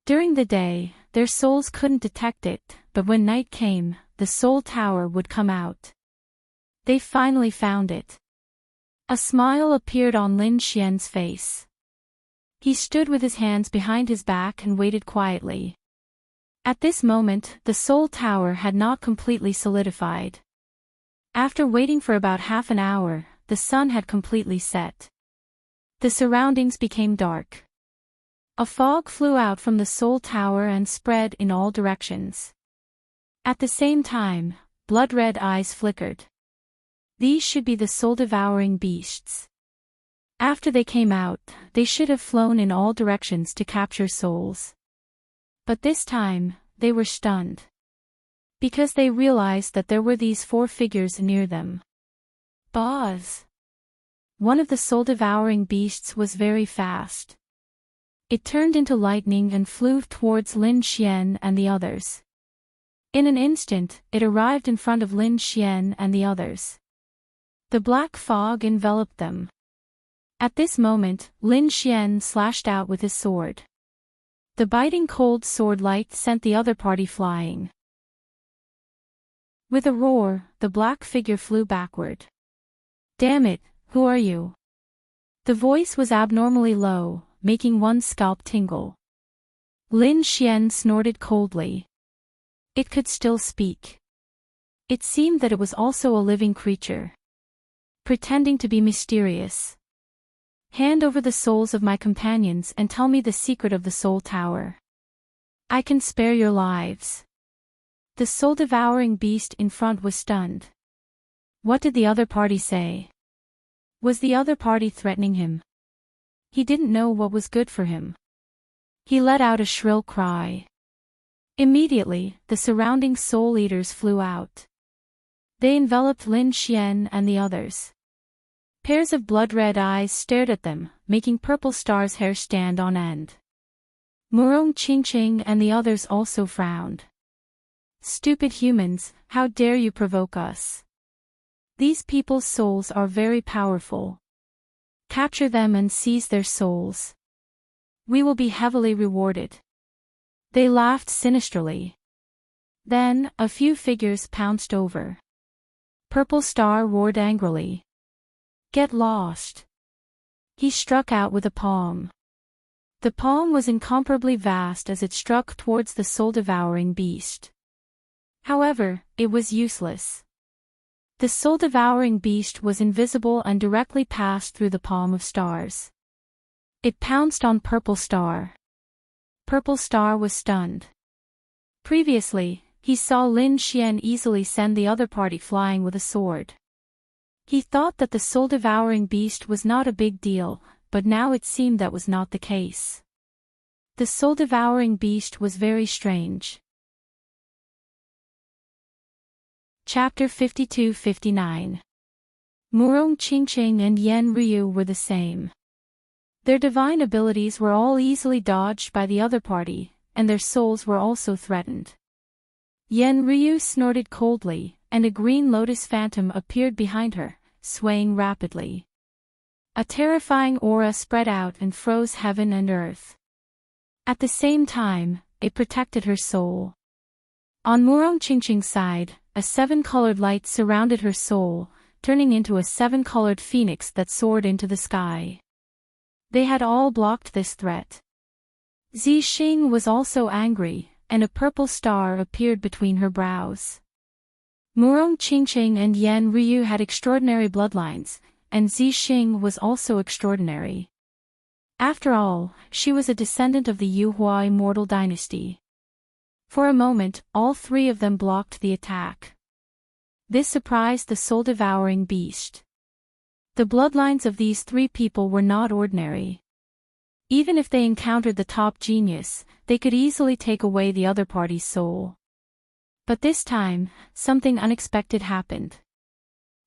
During the day, their souls couldn't detect it, but when night came, the Soul Tower would come out. They finally found it. A smile appeared on Lin Xian's face. He stood with his hands behind his back and waited quietly. At this moment, the Soul Tower had not completely solidified. After waiting for about half an hour, the sun had completely set. The surroundings became dark. A fog flew out from the Soul Tower and spread in all directions. At the same time, blood-red eyes flickered. These should be the soul-devouring beasts. After they came out, they should have flown in all directions to capture souls. But this time, they were stunned. Because they realized that there were these four figures near them. Boz. One of the soul-devouring beasts was very fast. It turned into lightning and flew towards Lin Xian and the others. In an instant, it arrived in front of Lin Xian and the others. The black fog enveloped them. At this moment, Lin Xian slashed out with his sword. The biting cold sword light sent the other party flying. With a roar, the black figure flew backward. Damn it, who are you? The voice was abnormally low, making one's scalp tingle. Lin Xian snorted coldly. It could still speak. It seemed that it was also a living creature. Pretending to be mysterious. Hand over the souls of my companions and tell me the secret of the Soul Tower. I can spare your lives. The soul-devouring beast in front was stunned. What did the other party say? Was the other party threatening him? He didn't know what was good for him. He let out a shrill cry. Immediately, the surrounding soul eaters flew out. They enveloped Lin Xian and the others. Pairs of blood-red eyes stared at them, making Purple Star's hair stand on end. Murong Qingqing and the others also frowned. Stupid humans, how dare you provoke us? These people's souls are very powerful. Capture them and seize their souls. We will be heavily rewarded. They laughed sinisterly. Then, a few figures pounced over. Purple Star roared angrily. Get lost. He struck out with a palm. The palm was incomparably vast as it struck towards the soul-devouring beast. However, it was useless. The soul-devouring beast was invisible and directly passed through the palm of stars. It pounced on Purple Star. Purple Star was stunned. Previously, he saw Lin Xian easily send the other party flying with a sword. He thought that the soul-devouring beast was not a big deal, but now it seemed that was not the case. The soul-devouring beast was very strange. Chapter 52-59. Murong Qingqing and Yan Ryu were the same. Their divine abilities were all easily dodged by the other party, and their souls were also threatened. Yan Ryu snorted coldly, and a green lotus phantom appeared behind her, swaying rapidly. A terrifying aura spread out and froze heaven and earth. At the same time, it protected her soul. On Murong Qingqing's side, a seven-colored light surrounded her soul, turning into a seven-colored phoenix that soared into the sky. They had all blocked this threat. Zixing was also angry, and a purple star appeared between her brows. Murong Qingqing and Yan Ryu had extraordinary bloodlines, and Zixing was also extraordinary. After all, she was a descendant of the Yuhua immortal dynasty. For a moment, all three of them blocked the attack. This surprised the soul-devouring beast. The bloodlines of these three people were not ordinary. Even if they encountered the top genius, they could easily take away the other party's soul. But this time, something unexpected happened.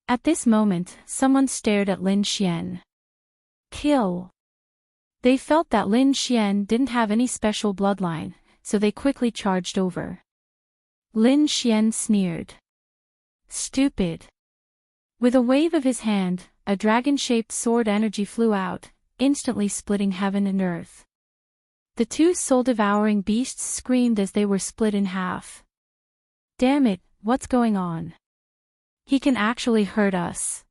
At this moment, someone stared at Lin Xian. Kill. They felt that Lin Xian didn't have any special bloodline, so they quickly charged over. Lin Xian sneered. Stupid. With a wave of his hand, a dragon-shaped sword energy flew out, instantly splitting heaven and earth. The two soul-devouring beasts screamed as they were split in half. Damn it, what's going on? He can actually hurt us.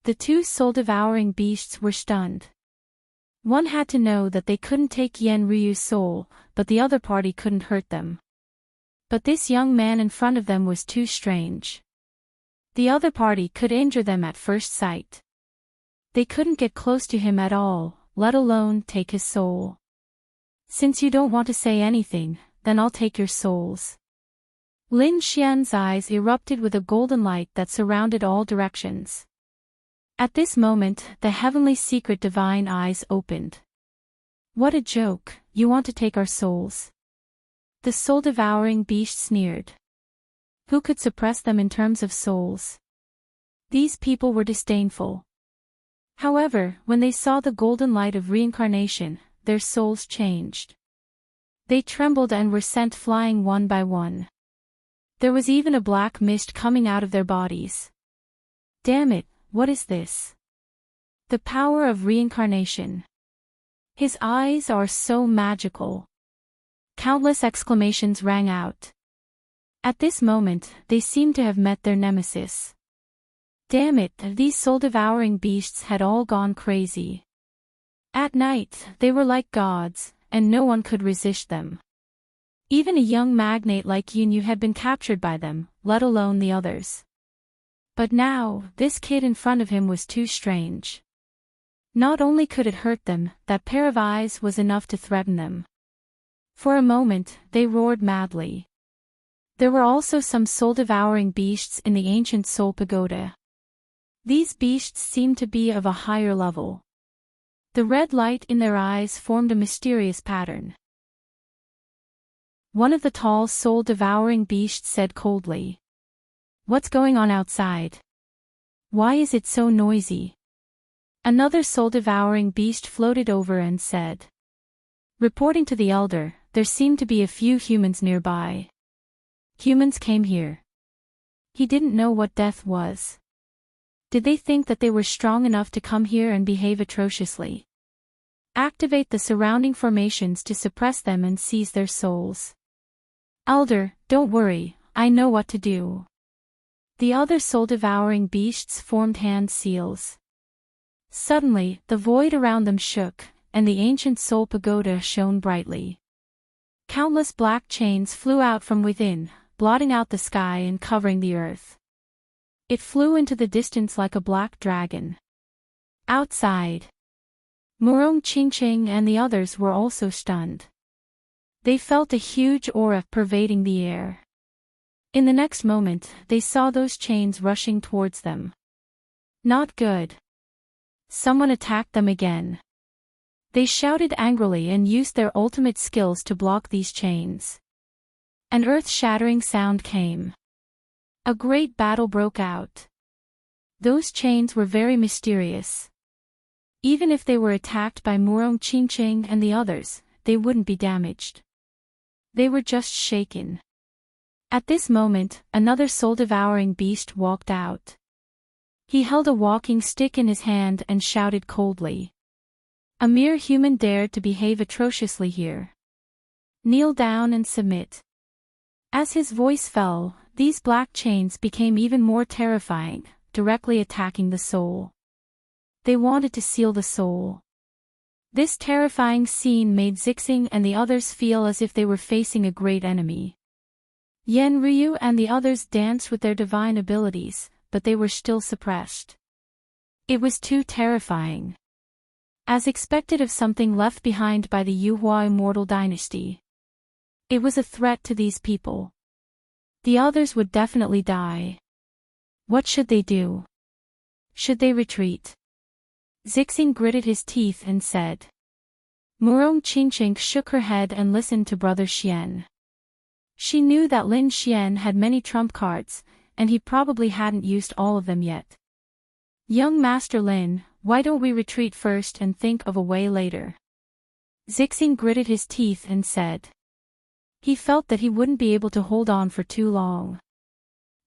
The two soul-devouring beasts were stunned. One had to know that they couldn't take Yen Ryu's soul, but the other party couldn't hurt them. But this young man in front of them was too strange. The other party could injure them at first sight. They couldn't get close to him at all, let alone take his soul. Since you don't want to say anything, then I'll take your souls. Lin Xian's eyes erupted with a golden light that surrounded all directions. At this moment, the heavenly secret divine eyes opened. What a joke, you want to take our souls? The soul-devouring beast sneered. Who could suppress them in terms of souls? These people were disdainful. However, when they saw the golden light of reincarnation, their souls changed. They trembled and were sent flying one by one. There was even a black mist coming out of their bodies. Damn it, what is this? The power of reincarnation. His eyes are so magical. Countless exclamations rang out. At this moment, they seemed to have met their nemesis. Damn it, these soul-devouring beasts had all gone crazy. At night, they were like gods, and no one could resist them. Even a young magnate like Yunyu had been captured by them, let alone the others. But now, this kid in front of him was too strange. Not only could it hurt them, that pair of eyes was enough to threaten them. For a moment, they roared madly. There were also some soul-devouring beasts in the ancient Soul Pagoda. These beasts seemed to be of a higher level. The red light in their eyes formed a mysterious pattern. One of the tall soul-devouring beasts said coldly. What's going on outside? Why is it so noisy? Another soul-devouring beast floated over and said. Reporting to the elder, there seemed to be a few humans nearby. Humans came here. He didn't know what death was. Did they think that they were strong enough to come here and behave atrociously? Activate the surrounding formations to suppress them and seize their souls. Elder, don't worry, I know what to do. The other soul-devouring beasts formed hand seals. Suddenly, the void around them shook, and the ancient Soul Pagoda shone brightly. Countless black chains flew out from within, blotting out the sky and covering the earth. It flew into the distance like a black dragon. Outside, Murong Qingqing and the others were also stunned. They felt a huge aura pervading the air. In the next moment, they saw those chains rushing towards them. Not good. Someone attacked them again. They shouted angrily and used their ultimate skills to block these chains. An earth-shattering sound came. A great battle broke out. Those chains were very mysterious. Even if they were attacked by Murong Qingqing and the others, they wouldn't be damaged. They were just shaken. At this moment, another soul-devouring beast walked out. He held a walking stick in his hand and shouted coldly. A mere human dared to behave atrociously here. Kneel down and submit. As his voice fell, these black chains became even more terrifying, directly attacking the soul. They wanted to seal the soul. This terrifying scene made Zixing and the others feel as if they were facing a great enemy. Yen Ryu and the others danced with their divine abilities, but they were still suppressed. It was too terrifying. As expected of something left behind by the Yuhua immortal dynasty. It was a threat to these people. The others would definitely die. What should they do? Should they retreat? Zixing gritted his teeth and said. Murong Qingqing shook her head and listened to Brother Xian. She knew that Lin Xian had many trump cards, and he probably hadn't used all of them yet. Young Master Lin, why don't we retreat first and think of a way later? Zixing gritted his teeth and said. He felt that he wouldn't be able to hold on for too long.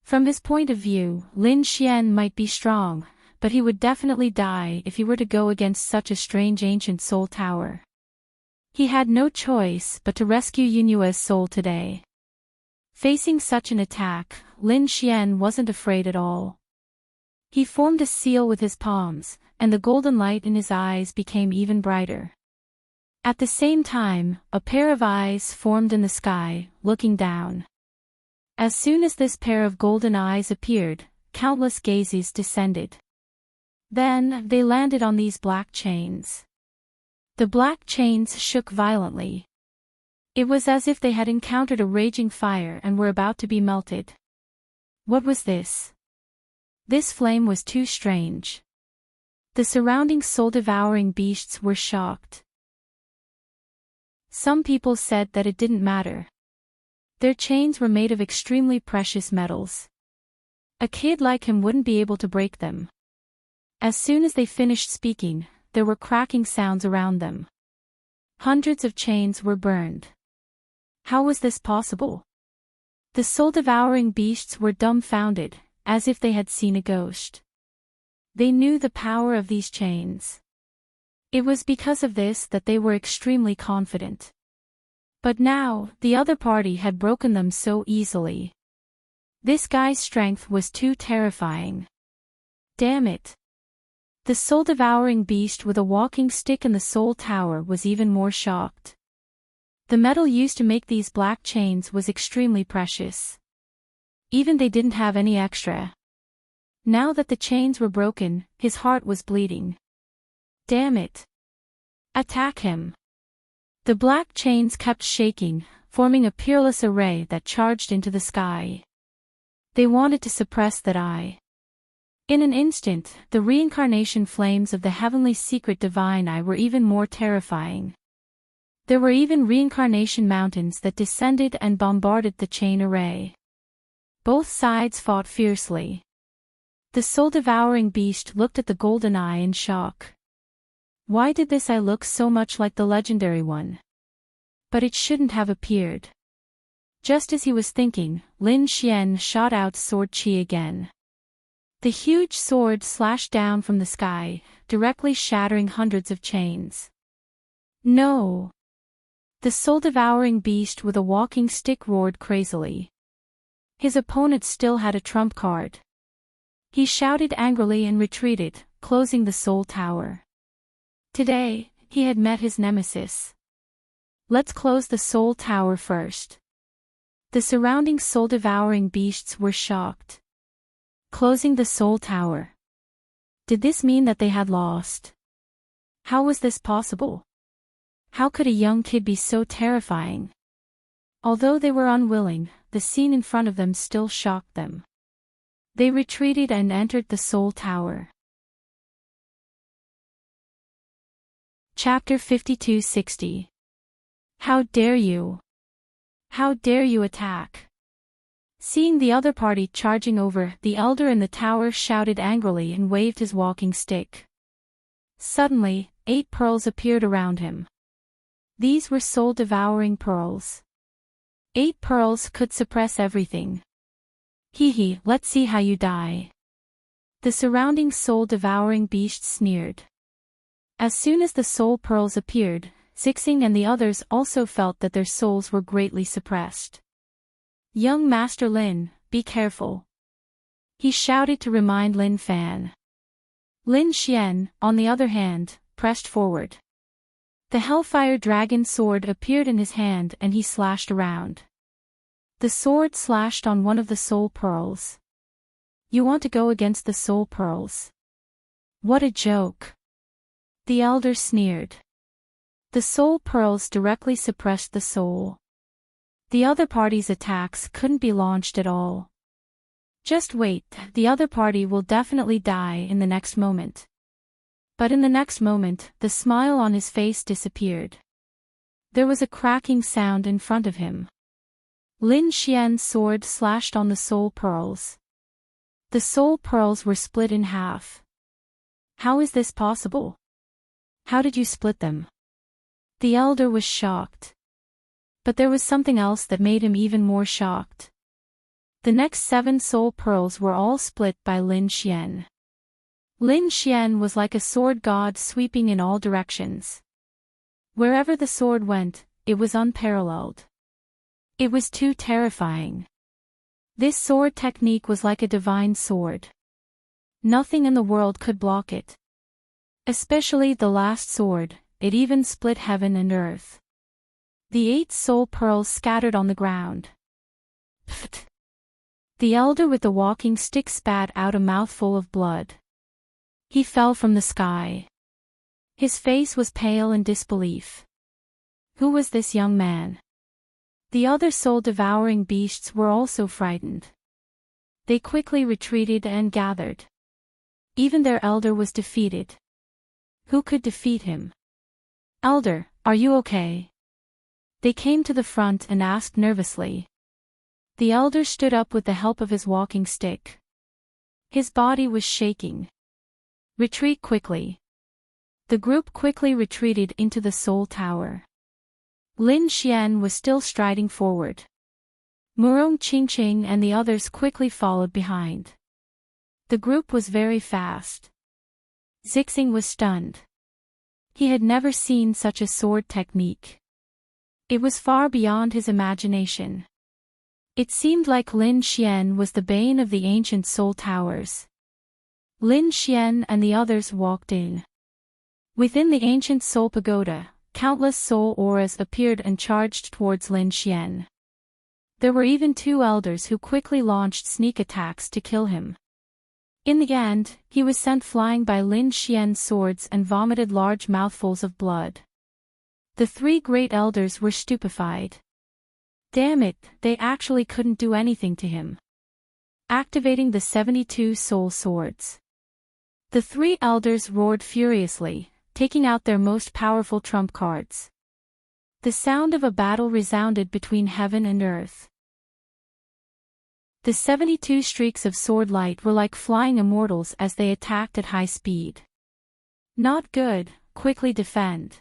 From his point of view, Lin Xian might be strong, but he would definitely die if he were to go against such a strange ancient soul tower. He had no choice but to rescue Yunyua's soul today. Facing such an attack, Lin Xian wasn't afraid at all. He formed a seal with his palms, and the golden light in his eyes became even brighter. At the same time, a pair of eyes formed in the sky, looking down. As soon as this pair of golden eyes appeared, countless gazes descended. Then, they landed on these black chains. The black chains shook violently. It was as if they had encountered a raging fire and were about to be melted. What was this? This flame was too strange. The surrounding soul-devouring beasts were shocked. Some people said that it didn't matter. Their chains were made of extremely precious metals. A kid like him wouldn't be able to break them. As soon as they finished speaking, there were cracking sounds around them. Hundreds of chains were burned. How was this possible? The soul-devouring beasts were dumbfounded, as if they had seen a ghost. They knew the power of these chains. It was because of this that they were extremely confident. But now, the other party had broken them so easily. This guy's strength was too terrifying. Damn it. The soul-devouring beast with a walking stick in the soul tower was even more shocked. The metal used to make these black chains was extremely precious. Even they didn't have any extra. Now that the chains were broken, his heart was bleeding. Damn it. Attack him. The black chains kept shaking, forming a peerless array that charged into the sky. They wanted to suppress that eye. In an instant, the reincarnation flames of the heavenly secret divine eye were even more terrifying. There were even reincarnation mountains that descended and bombarded the chain array. Both sides fought fiercely. The soul-devouring beast looked at the golden eye in shock. Why did this eye look so much like the legendary one? But it shouldn't have appeared. Just as he was thinking, Lin Xian shot out sword qi again. The huge sword slashed down from the sky, directly shattering hundreds of chains. No! The soul-devouring beast with a walking stick roared crazily. His opponent still had a trump card. He shouted angrily and retreated, closing the soul tower. Today, he had met his nemesis. Let's close the soul tower first. The surrounding soul-devouring beasts were shocked. Closing the soul tower. Did this mean that they had lost? How was this possible? How could a young kid be so terrifying? Although they were unwilling, the scene in front of them still shocked them. They retreated and entered the soul tower. Chapter 5260. How dare you? How dare you attack? Seeing the other party charging over, the elder in the tower shouted angrily and waved his walking stick. Suddenly, 8 pearls appeared around him. These were soul-devouring pearls. 8 pearls could suppress everything. Hee, let's see how you die. The surrounding soul-devouring beast sneered. As soon as the soul pearls appeared, Zixing and the others also felt that their souls were greatly suppressed. Young Master Lin, be careful. He shouted to remind Lin Fan. Lin Xian, on the other hand, pressed forward. The Hellfire Dragon sword appeared in his hand and he slashed around. The sword slashed on one of the soul pearls. You want to go against the soul pearls? What a joke. The elder sneered. The soul pearls directly suppressed the soul. The other party's attacks couldn't be launched at all. Just wait, the other party will definitely die in the next moment. But in the next moment, the smile on his face disappeared. There was a cracking sound in front of him. Lin Xian's sword slashed on the soul pearls. The soul pearls were split in half. How is this possible? How did you split them? The elder was shocked. But there was something else that made him even more shocked. The next 7 soul pearls were all split by Lin Xian. Lin Xian was like a sword god sweeping in all directions. Wherever the sword went, it was unparalleled. It was too terrifying. This sword technique was like a divine sword. Nothing in the world could block it. Especially the last sword, it even split heaven and earth. The 8 soul pearls scattered on the ground. Pfft! The elder with the walking stick spat out a mouthful of blood. He fell from the sky. His face was pale in disbelief. Who was this young man? The other soul-devouring beasts were also frightened. They quickly retreated and gathered. Even their elder was defeated. Who could defeat him? Elder, are you okay? They came to the front and asked nervously. The elder stood up with the help of his walking stick. His body was shaking. Retreat quickly. The group quickly retreated into the soul tower. Lin Xian was still striding forward. Murong Qingqing and the others quickly followed behind. The group was very fast. Zixing was stunned. He had never seen such a sword technique. It was far beyond his imagination. It seemed like Lin Xian was the bane of the ancient soul towers. Lin Xian and the others walked in. Within the ancient soul pagoda, countless soul auras appeared and charged towards Lin Xian. There were even 2 elders who quickly launched sneak attacks to kill him. In the end, he was sent flying by Lin Xian's swords and vomited large mouthfuls of blood. The 3 great elders were stupefied. Damn it, they actually couldn't do anything to him. Activating the 72 soul swords. The 3 elders roared furiously, taking out their most powerful trump cards. The sound of a battle resounded between heaven and earth. The 72 streaks of sword light were like flying immortals as they attacked at high speed. Not good, quickly defend.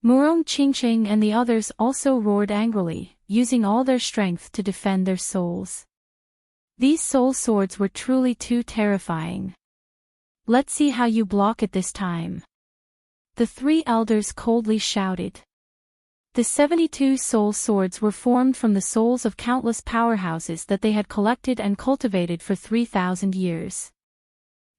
Murong Qingqing and the others also roared angrily, using all their strength to defend their souls. These soul swords were truly too terrifying. Let's see how you block it this time. The 3 elders coldly shouted. The 72 soul swords were formed from the souls of countless powerhouses that they had collected and cultivated for 3,000 years.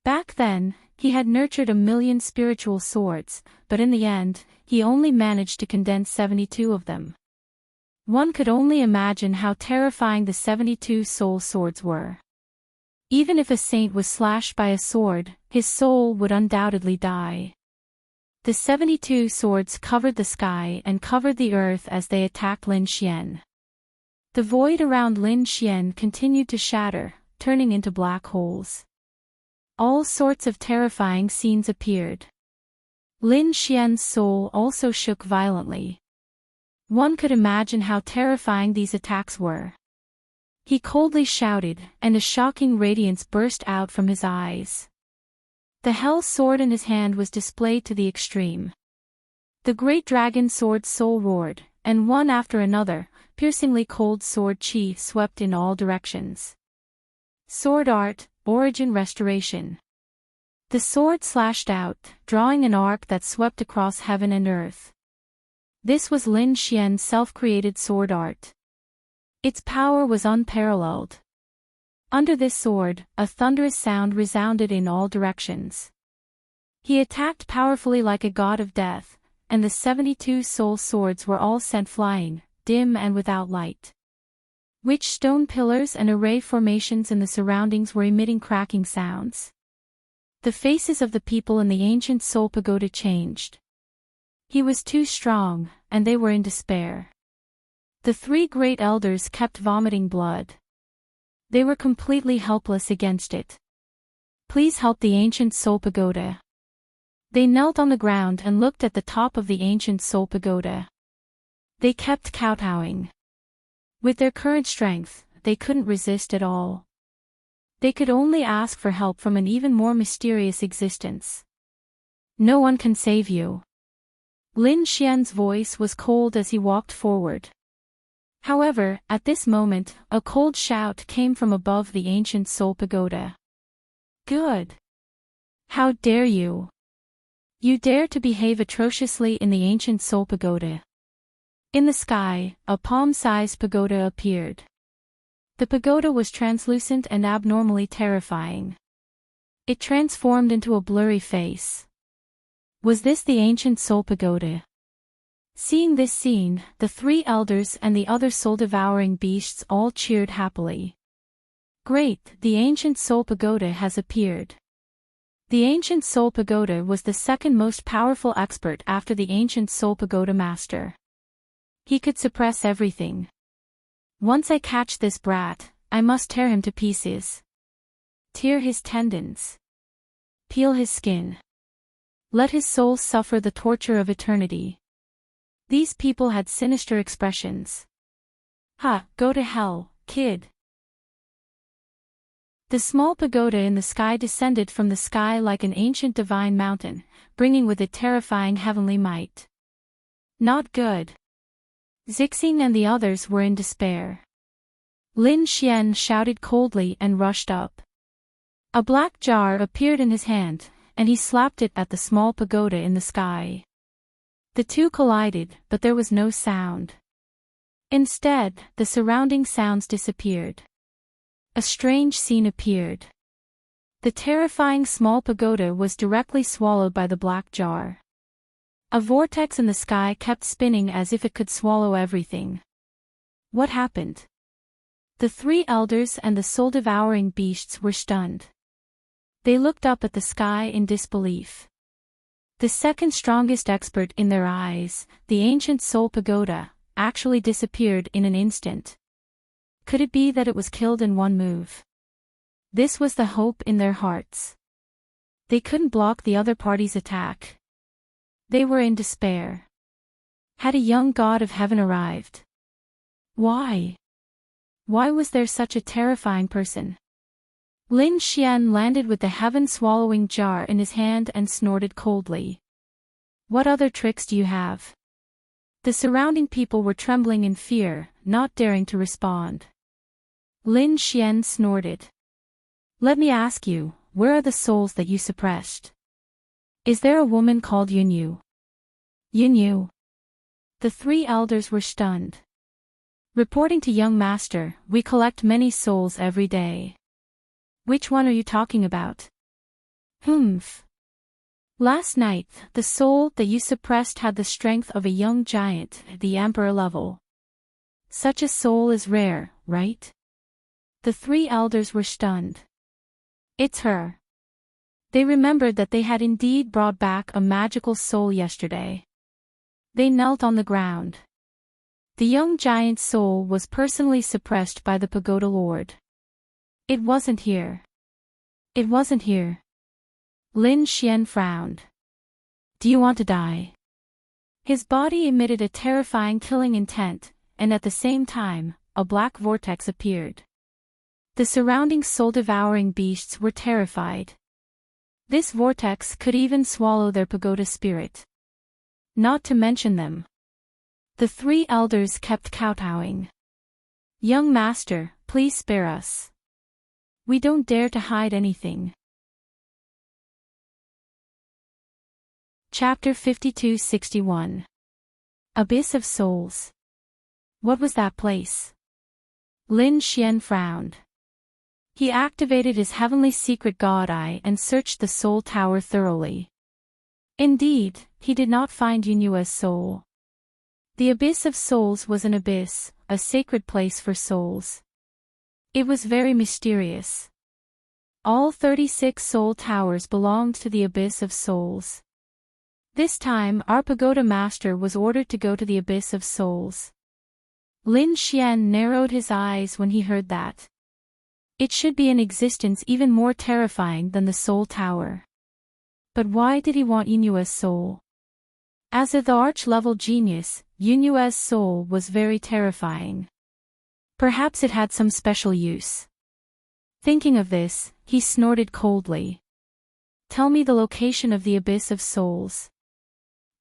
Back then, he had nurtured 1,000,000 spiritual swords, but in the end, he only managed to condense 72 of them. One could only imagine how terrifying the 72 soul swords were. Even if a saint was slashed by a sword, his soul would undoubtedly die. The 72 swords covered the sky and covered the earth as they attacked Lin Xian. The void around Lin Xian continued to shatter, turning into black holes. All sorts of terrifying scenes appeared. Lin Xian's soul also shook violently. One could imagine how terrifying these attacks were. He coldly shouted, and a shocking radiance burst out from his eyes. The hell sword in his hand was displayed to the extreme. The great dragon sword soul roared, and one after another, piercingly cold sword chi swept in all directions. Sword art, origin restoration. The sword slashed out, drawing an arc that swept across heaven and earth. This was Lin Xian's self-created sword art. Its power was unparalleled. Under this sword, a thunderous sound resounded in all directions. He attacked powerfully like a god of death, and the 72 soul swords were all sent flying, dim and without light. Witch stone pillars and array formations in the surroundings were emitting cracking sounds. The faces of the people in the ancient soul pagoda changed. He was too strong, and they were in despair. The 3 great elders kept vomiting blood. They were completely helpless against it. Please help the ancient soul pagoda. They knelt on the ground and looked at the top of the ancient soul pagoda. They kept kowtowing. With their current strength, they couldn't resist at all. They could only ask for help from an even more mysterious existence. No one can save you. Lin Xian's voice was cold as he walked forward. However, at this moment, a cold shout came from above the ancient soul pagoda. Good. How dare you? You dare to behave atrociously in the ancient soul pagoda. In the sky, a palm-sized pagoda appeared. The pagoda was translucent and abnormally terrifying. It transformed into a blurry face. Was this the ancient soul pagoda? Seeing this scene, the three elders and the other soul-devouring beasts all cheered happily. Great, the ancient soul pagoda has appeared. The ancient soul pagoda was the second most powerful expert after the ancient soul pagoda master. He could suppress everything. Once I catch this brat, I must tear him to pieces. Tear his tendons. Peel his skin. Let his soul suffer the torture of eternity. These people had sinister expressions. Ha, go to hell, kid. The small pagoda in the sky descended from the sky like an ancient divine mountain, bringing with it terrifying heavenly might. Not good. Zixing and the others were in despair. Lin Xian shouted coldly and rushed up. A black jar appeared in his hand, and he slapped it at the small pagoda in the sky. The two collided, but there was no sound. Instead, the surrounding sounds disappeared. A strange scene appeared. The terrifying small pagoda was directly swallowed by the black jar. A vortex in the sky kept spinning as if it could swallow everything. What happened? The three elders and the soul-devouring beasts were stunned. They looked up at the sky in disbelief. The second strongest expert in their eyes, the ancient soul pagoda, actually disappeared in an instant. Could it be that it was killed in one move? This was the hope in their hearts. They couldn't block the other party's attack. They were in despair. Had a young god of heaven arrived? Why? Why was there such a terrifying person? Lin Xian landed with the heaven-swallowing jar in his hand and snorted coldly. What other tricks do you have? The surrounding people were trembling in fear, not daring to respond. Lin Xian snorted. Let me ask you, where are the souls that you suppressed? Is there a woman called Yunyu? Yunyu? The three elders were stunned. Reporting to young master, we collect many souls every day. Which one are you talking about? Humph. Last night, the soul that you suppressed had the strength of a young giant at the emperor level. Such a soul is rare, right? The three elders were stunned. It's her. They remembered that they had indeed brought back a magical soul yesterday. They knelt on the ground. The young giant's soul was personally suppressed by the pagoda lord. It wasn't here. It wasn't here. Lin Xian frowned. Do you want to die? His body emitted a terrifying killing intent, and at the same time, a black vortex appeared. The surrounding soul-devouring beasts were terrified. This vortex could even swallow their pagoda spirit. Not to mention them. The three elders kept kowtowing. Young master, please spare us. We don't dare to hide anything. Chapter 52-61. Abyss of Souls. What was that place? Lin Xian frowned. He activated his heavenly secret god eye and searched the soul tower thoroughly. Indeed, he did not find Yunua's soul. The Abyss of Souls was an abyss, a sacred place for souls. It was very mysterious. All 36 soul towers belonged to the Abyss of Souls. This time our pagoda master was ordered to go to the Abyss of Souls. Lin Xian narrowed his eyes when he heard that. It should be an existence even more terrifying than the Soul Tower. But why did he want Yunua's soul? As the arch-level genius, Yunua's soul was very terrifying. Perhaps it had some special use. Thinking of this, he snorted coldly. Tell me the location of the Abyss of Souls.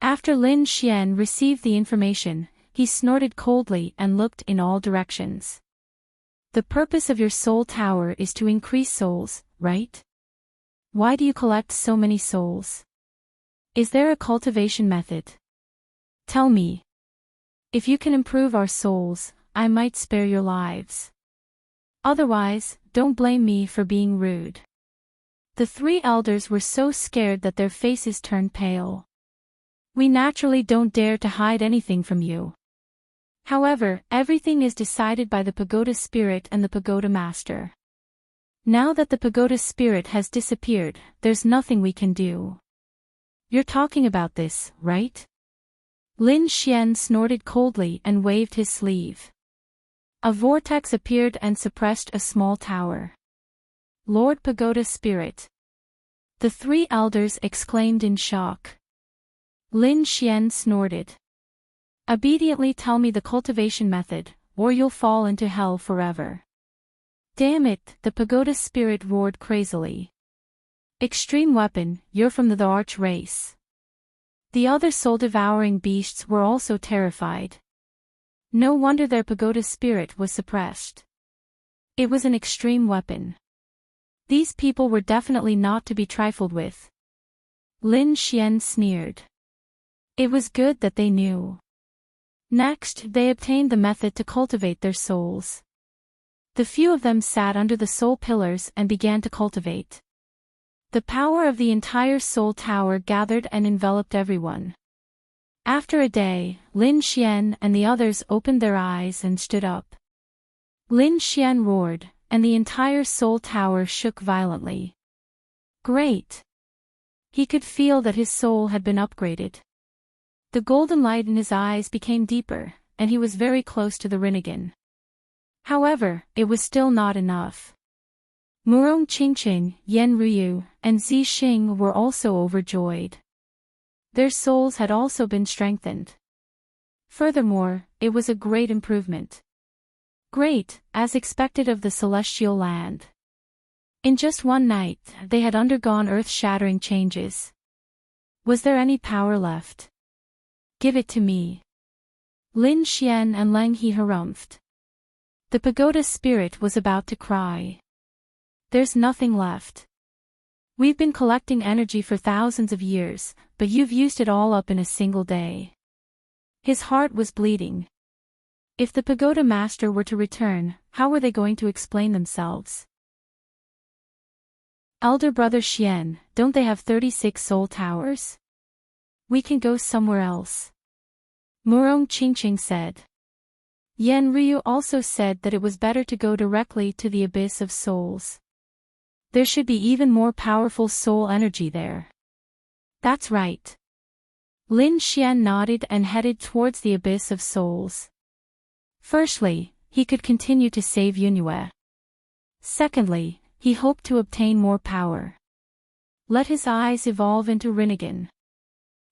After Lin Xian received the information, he snorted coldly and looked in all directions. The purpose of your soul tower is to increase souls, right? Why do you collect so many souls? Is there a cultivation method? Tell me. If you can improve our souls, I might spare your lives. Otherwise, don't blame me for being rude. The three elders were so scared that their faces turned pale. We naturally don't dare to hide anything from you. However, everything is decided by the pagoda spirit and the pagoda master. Now that the pagoda spirit has disappeared, there's nothing we can do. You're talking about this, right? Lin Xian snorted coldly and waved his sleeve. A vortex appeared and suppressed a small tower. Lord Pagoda Spirit. The three elders exclaimed in shock. Lin Xian snorted. Obediently tell me the cultivation method, or you'll fall into hell forever. Damn it, the pagoda spirit roared crazily. Extreme weapon, you're from the arch race. The other soul-devouring beasts were also terrified. No wonder their pagoda spirit was suppressed. It was an extreme weapon. These people were definitely not to be trifled with. Lin Xian sneered. It was good that they knew. Next, they obtained the method to cultivate their souls. The few of them sat under the soul pillars and began to cultivate. The power of the entire soul tower gathered and enveloped everyone. After a day, Lin Xian and the others opened their eyes and stood up. Lin Xian roared, and the entire soul tower shook violently. Great! He could feel that his soul had been upgraded. The golden light in his eyes became deeper, and he was very close to the Rinnegan. However, it was still not enough. Murong Qingqing, Yan Ruyu, and Zi Xing were also overjoyed. Their souls had also been strengthened. Furthermore, it was a great improvement. Great, as expected of the celestial land. In just one night, they had undergone earth-shattering changes. Was there any power left? Give it to me. Lin Xian and Leng He harumphed. The pagoda spirit was about to cry. There's nothing left. We've been collecting energy for thousands of years, but you've used it all up in a single day. His heart was bleeding. If the pagoda master were to return, how were they going to explain themselves? Elder brother Xian, don't they have 36 soul towers? We can go somewhere else. Murong Qingqing said. Yan Ryu also said that it was better to go directly to the Abyss of Souls. There should be even more powerful soul energy there. That's right. Lin Xian nodded and headed towards the Abyss of Souls. Firstly, he could continue to save Yunue. Secondly, he hoped to obtain more power. Let his eyes evolve into Rinnegan.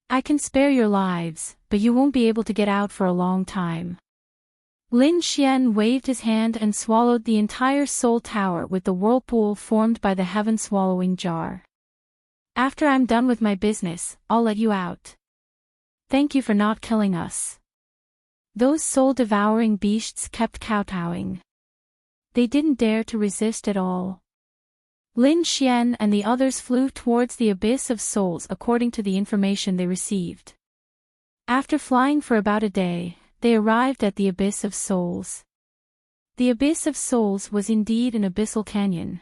I can spare your lives, but you won't be able to get out for a long time. Lin Xian waved his hand and swallowed the entire soul tower with the whirlpool formed by the heaven-swallowing jar. After I'm done with my business, I'll let you out. Thank you for not killing us. Those soul-devouring beasts kept kowtowing. They didn't dare to resist at all. Lin Xian and the others flew towards the Abyss of Souls according to the information they received. After flying for about a day, they arrived at the Abyss of Souls. The Abyss of Souls was indeed an abyssal canyon.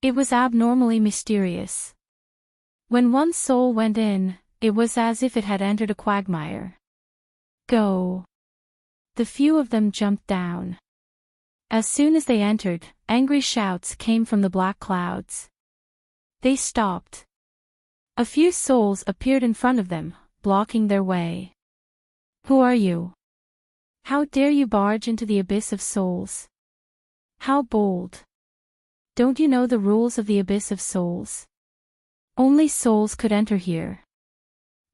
It was abnormally mysterious. When one soul went in, it was as if it had entered a quagmire. Go! The few of them jumped down. As soon as they entered, angry shouts came from the black clouds. They stopped. A few souls appeared in front of them, blocking their way. Who are you? How dare you barge into the Abyss of Souls? How bold! Don't you know the rules of the Abyss of Souls? Only souls could enter here.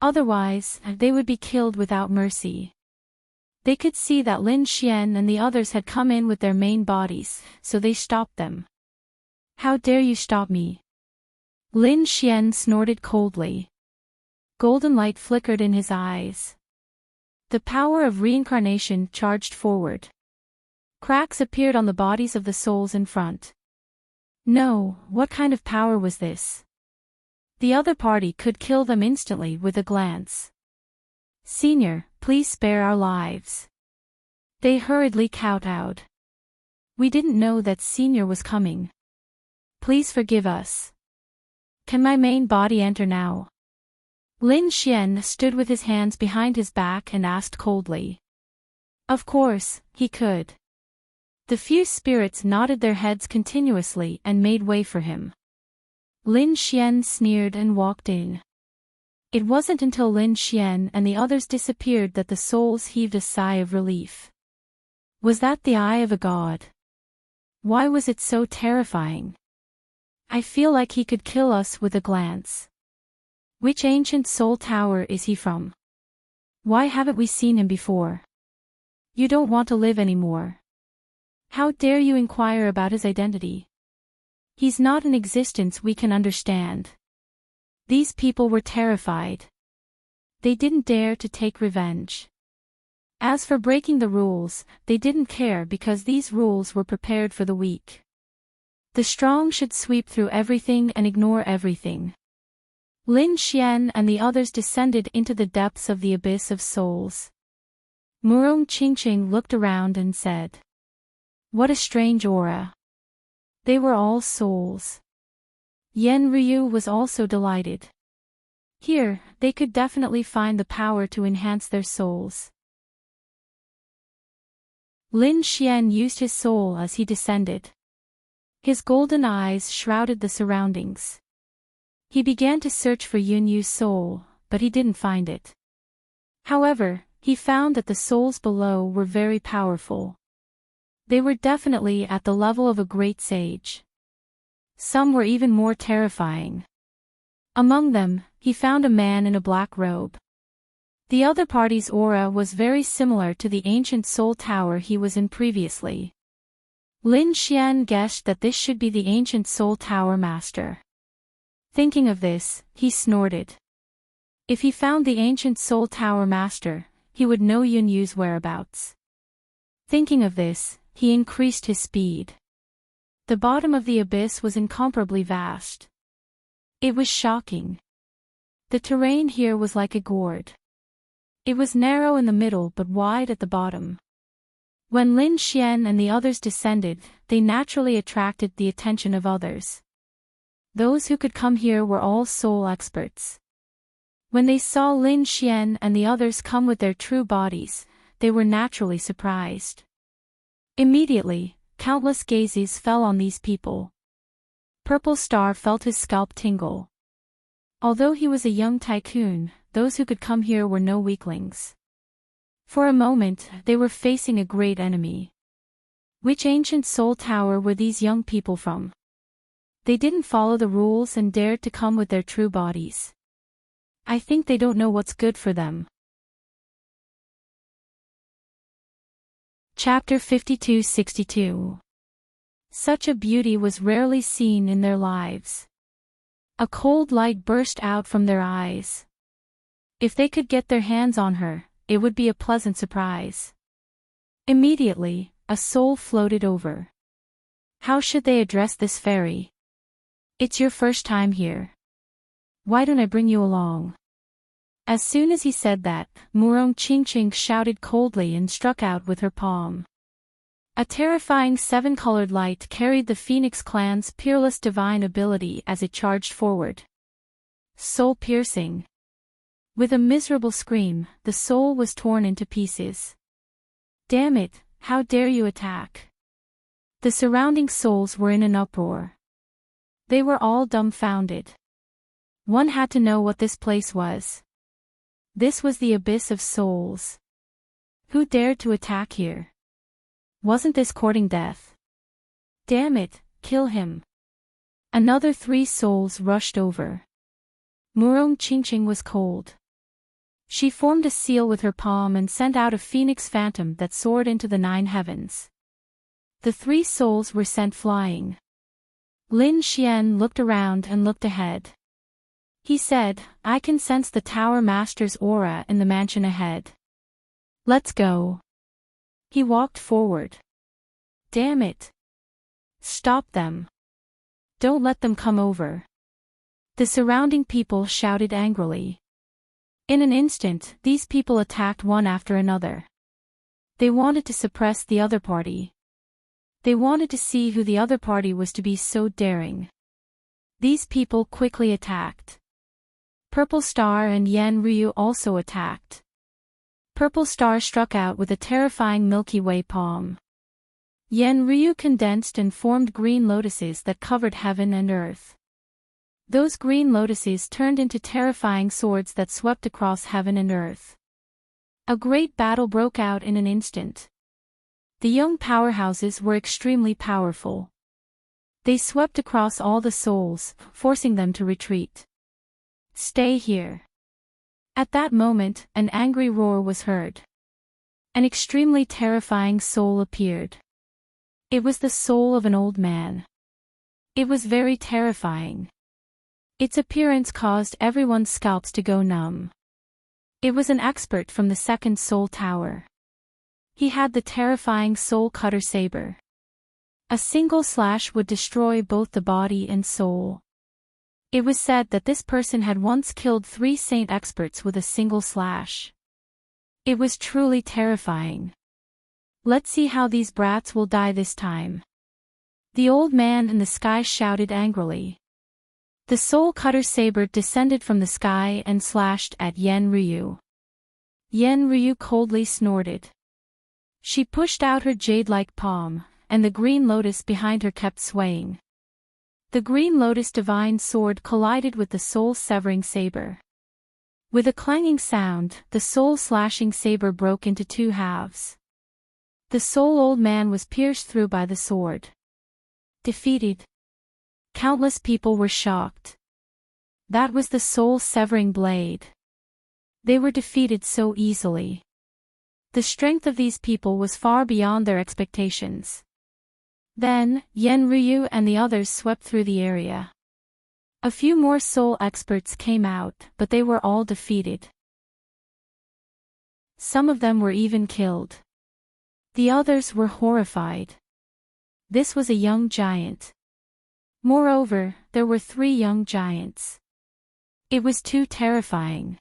Otherwise, they would be killed without mercy. They could see that Lin Xian and the others had come in with their main bodies, so they stopped them. How dare you stop me? Lin Xian snorted coldly. Golden light flickered in his eyes. The power of reincarnation charged forward. Cracks appeared on the bodies of the souls in front. No, what kind of power was this? The other party could kill them instantly with a glance. Senior, please spare our lives. They hurriedly kowtowed. We didn't know that Senior was coming. Please forgive us. Can my main body enter now? Lin Xian stood with his hands behind his back and asked coldly. Of course, he could. The few spirits nodded their heads continuously and made way for him. Lin Xian sneered and walked in. It wasn't until Lin Xian and the others disappeared that the souls heaved a sigh of relief. Was that the eye of a god? Why was it so terrifying? I feel like he could kill us with a glance. Which ancient soul tower is he from? Why haven't we seen him before? You don't want to live anymore. How dare you inquire about his identity? He's not an existence we can understand. These people were terrified. They didn't dare to take revenge. As for breaking the rules, they didn't care because these rules were prepared for the weak. The strong should sweep through everything and ignore everything. Lin Xian and the others descended into the depths of the Abyss of Souls. Murong Qingqing looked around and said, what a strange aura. They were all souls. Yen Ryu was also delighted. Here, they could definitely find the power to enhance their souls. Lin Xian used his soul as he descended. His golden eyes shrouded the surroundings. He began to search for Yun Yu's soul, but he didn't find it. However, he found that the souls below were very powerful. They were definitely at the level of a great sage. Some were even more terrifying. Among them, he found a man in a black robe. The other party's aura was very similar to the ancient soul tower he was in previously. Lin Xian guessed that this should be the ancient soul tower master. Thinking of this, he snorted. If he found the ancient soul tower master, he would know Yun Yu's whereabouts. Thinking of this, he increased his speed. The bottom of the abyss was incomparably vast. It was shocking. The terrain here was like a gourd. It was narrow in the middle but wide at the bottom. When Lin Xian and the others descended, they naturally attracted the attention of others. Those who could come here were all soul experts. When they saw Lin Xian and the others come with their true bodies, they were naturally surprised. Immediately, countless gazes fell on these people. Purple Star felt his scalp tingle. Although he was a young tycoon, those who could come here were no weaklings. For a moment, they were facing a great enemy. Which ancient soul tower were these young people from? They didn't follow the rules and dared to come with their true bodies. I think they don't know what's good for them. Chapter 52-62. Such a beauty was rarely seen in their lives. A cold light burst out from their eyes. If they could get their hands on her, it would be a pleasant surprise. Immediately, a soul floated over. How should they address this fairy? It's your first time here. Why don't I bring you along? As soon as he said that, Murong Qingqing shouted coldly and struck out with her palm. A terrifying seven-colored light carried the Phoenix clan's peerless divine ability as it charged forward. Soul-piercing. With a miserable scream, the soul was torn into pieces. Damn it, how dare you attack? The surrounding souls were in an uproar. They were all dumbfounded. One had to know what this place was. This was the Abyss of Souls. Who dared to attack here? Wasn't this courting death? Damn it, kill him. Another 3 souls rushed over. Murong Qingqing was cold. She formed a seal with her palm and sent out a phoenix phantom that soared into the 9 heavens. The 3 souls were sent flying. Lin Xian looked around and looked ahead. He said, "I can sense the Tower Master's aura in the mansion ahead. Let's go." He walked forward. "Damn it. Stop them. Don't let them come over." The surrounding people shouted angrily. In an instant, these people attacked one after another. They wanted to suppress the other party. They wanted to see who the other party was to be so daring. These people quickly attacked. Purple Star and Yan Ryu also attacked. Purple Star struck out with a terrifying Milky Way palm. Yan Ryu condensed and formed green lotuses that covered heaven and earth. Those green lotuses turned into terrifying swords that swept across heaven and earth. A great battle broke out in an instant. The young powerhouses were extremely powerful. They swept across all the souls, forcing them to retreat. "Stay here." At that moment, an angry roar was heard. An extremely terrifying soul appeared. It was the soul of an old man. It was very terrifying. Its appearance caused everyone's scalps to go numb. It was an expert from the 2nd Soul Tower. He had the terrifying Soul Cutter Saber. A single slash would destroy both the body and soul. It was said that this person had once killed 3 saint experts with a single slash. It was truly terrifying. "Let's see how these brats will die this time." The old man in the sky shouted angrily. The Soul Cutter Saber descended from the sky and slashed at Yan Ryu. Yan Ryu coldly snorted. She pushed out her jade-like palm, and the green lotus behind her kept swaying. The green lotus divine sword collided with the soul-severing saber. With a clanging sound, the soul-slashing saber broke into 2 halves. The soul old man was pierced through by the sword. Defeated. Countless people were shocked. That was the soul-severing blade. They were defeated so easily. The strength of these people was far beyond their expectations. Then, Yan Ryu and the others swept through the area. A few more soul experts came out, but they were all defeated. Some of them were even killed. The others were horrified. This was a young giant. Moreover, there were 3 young giants. It was too terrifying.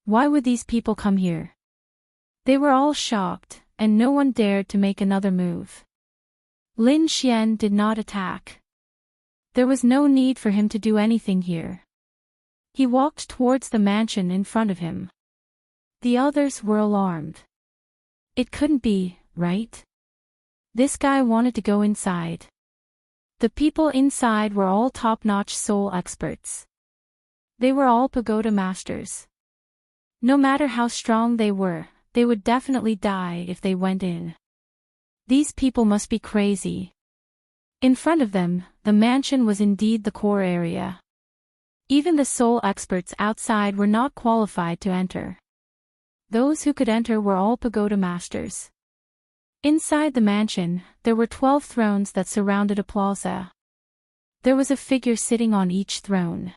Why would these people come here? They were all shocked, and no one dared to make another move. Lin Xian did not attack. There was no need for him to do anything here. He walked towards the mansion in front of him. The others were alarmed. It couldn't be, right? This guy wanted to go inside. The people inside were all top-notch soul experts. They were all pagoda masters. No matter how strong they were, they would definitely die if they went in. These people must be crazy. In front of them, the mansion was indeed the core area. Even the soul experts outside were not qualified to enter. Those who could enter were all pagoda masters. Inside the mansion, there were 12 thrones that surrounded a plaza. There was a figure sitting on each throne.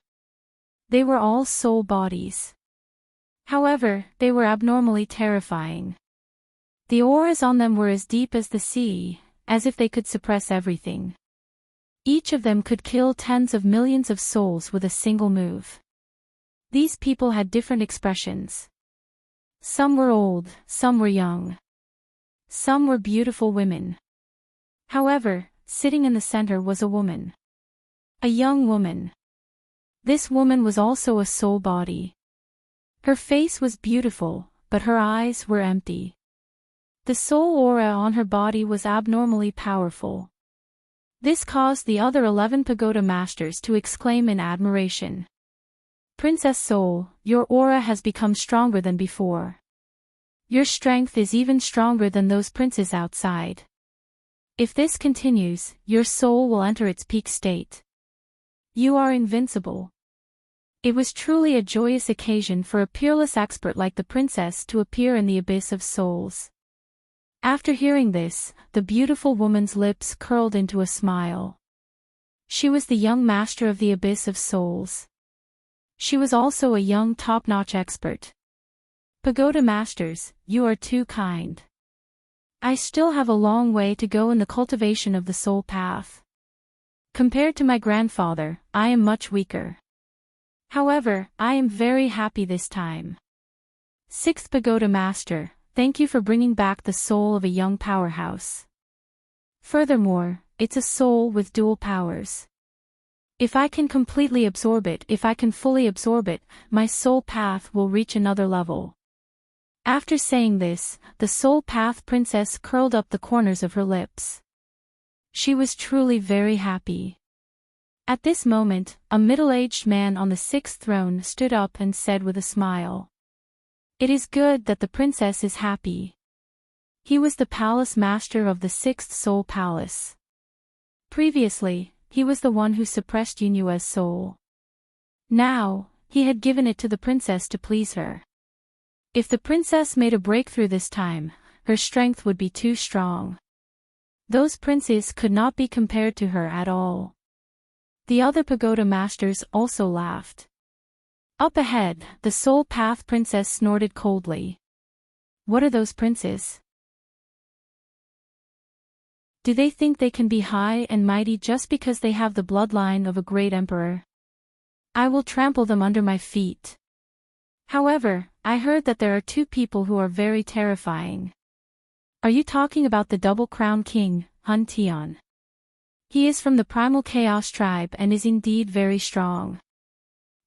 They were all soul bodies. However, they were abnormally terrifying. The auras on them were as deep as the sea, as if they could suppress everything. Each of them could kill tens of millions of souls with a single move. These people had different expressions. Some were old, some were young. Some were beautiful women. However, sitting in the center was a woman. A young woman. This woman was also a soul body. Her face was beautiful, but her eyes were empty. The soul aura on her body was abnormally powerful. This caused the other 11 pagoda masters to exclaim in admiration. "Princess Soul, your aura has become stronger than before. Your strength is even stronger than those princes outside. If this continues, your soul will enter its peak state." You are invincible. It was truly a joyous occasion for a peerless expert like the princess to appear in the abyss of souls. After hearing this, the beautiful woman's lips curled into a smile. She was the young master of the abyss of souls. She was also a young top-notch expert. Pagoda Masters, you are too kind. I still have a long way to go in the cultivation of the soul path. Compared to my grandfather, I am much weaker. However, I am very happy this time. Sixth Pagoda Master, thank you for bringing back the soul of a young powerhouse. Furthermore, it's a soul with dual powers. If I can fully absorb it, my soul path will reach another level. After saying this, the soul path princess curled up the corners of her lips. She was truly very happy. At this moment, a middle-aged man on the sixth throne stood up and said with a smile. It is good that the princess is happy. He was the palace master of the sixth soul palace. Previously, he was the one who suppressed Yunua's soul. Now, he had given it to the princess to please her. If the princess made a breakthrough this time, her strength would be too strong. Those princes could not be compared to her at all. The other pagoda masters also laughed. Up ahead, the soul path princess snorted coldly. What are those princes? Do they think they can be high and mighty just because they have the bloodline of a great emperor? I will trample them under my feet. However, I heard that there are two people who are very terrifying. Are you talking about the Double Crown King, Hun Tian? He is from the Primal Chaos tribe and is indeed very strong.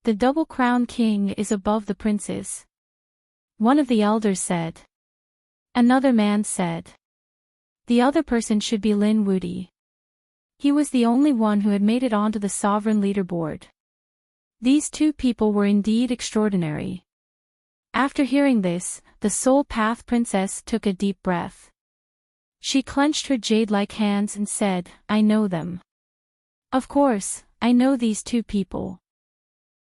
The Double Crown King is above the princes. One of the elders said. Another man said. The other person should be Lin Wudi. He was the only one who had made it onto the sovereign leaderboard. These two people were indeed extraordinary. After hearing this, the Soul Path Princess took a deep breath. She clenched her jade-like hands and said, I know them. Of course, I know these two people.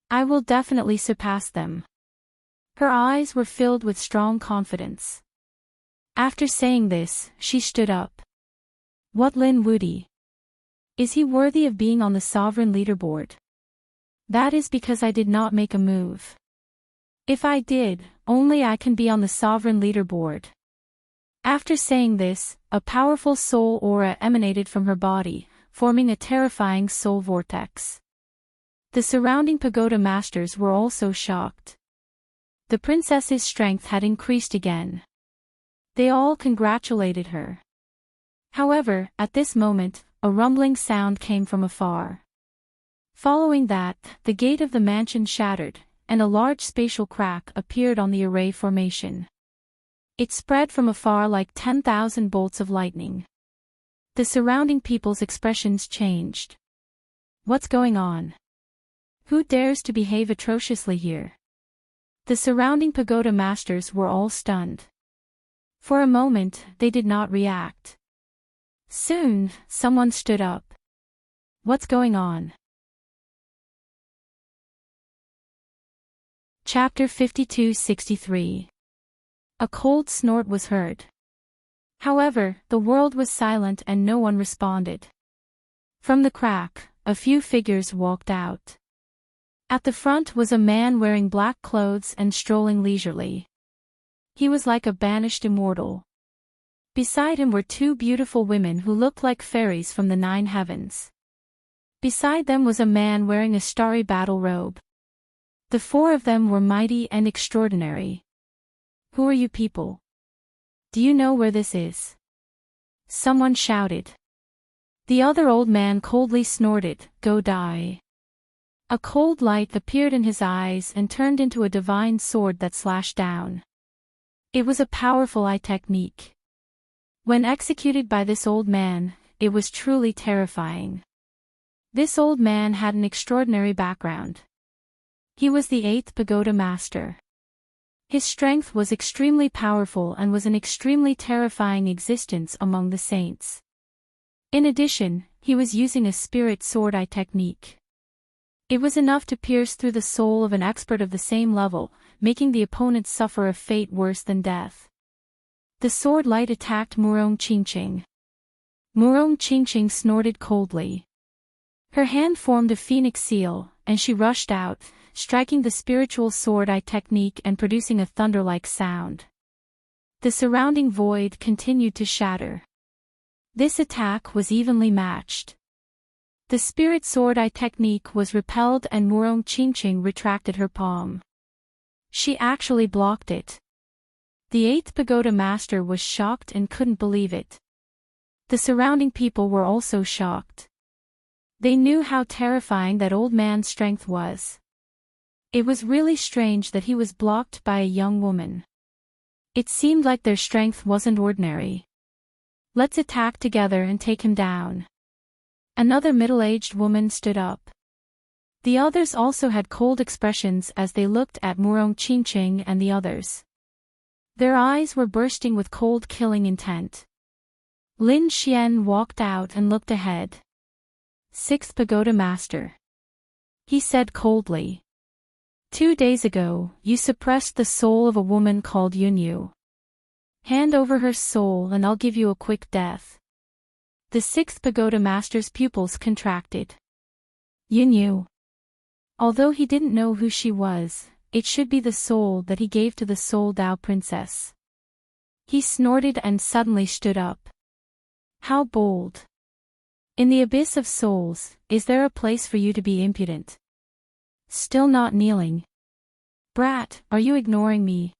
I will definitely surpass them. Her eyes were filled with strong confidence. After saying this, she stood up. What Lin Wudi? Is he worthy of being on the sovereign leaderboard? That is because I did not make a move. If I did, only I can be on the sovereign leaderboard. After saying this, a powerful soul aura emanated from her body, forming a terrifying soul vortex. The surrounding pagoda masters were also shocked. The princess's strength had increased again. They all congratulated her. However, at this moment, a rumbling sound came from afar. Following that, the gate of the mansion shattered, and a large spatial crack appeared on the array formation. It spread from afar like 10,000 bolts of lightning. The surrounding people's expressions changed. What's going on? Who dares to behave atrociously here? The surrounding pagoda masters were all stunned. For a moment, they did not react. Soon, someone stood up. What's going on? Chapter 52-63. A cold snort was heard. However, the world was silent and no one responded. From the crack, a few figures walked out. At the front was a man wearing black clothes and strolling leisurely. He was like a banished immortal. Beside him were two beautiful women who looked like fairies from the 9 heavens. Beside them was a man wearing a starry battle robe. The 4 of them were mighty and extraordinary. Who are you people? Do you know where this is? Someone shouted. The other old man coldly snorted, Go die. A cold light appeared in his eyes and turned into a divine sword that slashed down. It was a powerful eye technique. When executed by this old man, it was truly terrifying. This old man had an extraordinary background. He was the 8th pagoda master. His strength was extremely powerful and was an extremely terrifying existence among the saints. In addition, he was using a spirit sword eye technique. It was enough to pierce through the soul of an expert of the same level, making the opponent suffer a fate worse than death. The sword light attacked Murong Qingqing. Murong Qingqing snorted coldly. Her hand formed a phoenix seal, and she rushed out, striking the spiritual sword eye technique and producing a thunder-like sound. The surrounding void continued to shatter. This attack was evenly matched. The spirit sword eye technique was repelled and Murong Qingqing retracted her palm. She actually blocked it. The 8th Pagoda Master was shocked and couldn't believe it. The surrounding people were also shocked. They knew how terrifying that old man's strength was. It was really strange that he was blocked by a young woman. It seemed like their strength wasn't ordinary. Let's attack together and take him down. Another middle-aged woman stood up. The others also had cold expressions as they looked at Murong Qingqing and the others. Their eyes were bursting with cold killing intent. Lin Xian walked out and looked ahead. 6th Pagoda Master. He said coldly. 2 days ago, you suppressed the soul of a woman called Yunyu. Hand over her soul and I'll give you a quick death. The 6th Pagoda Master's pupils contracted. Yunyu. Although he didn't know who she was, it should be the soul that he gave to the Soul Dao Princess. He snorted and suddenly stood up. How bold. In the abyss of souls, is there a place for you to be impudent? Still not kneeling. Brat, are you ignoring me?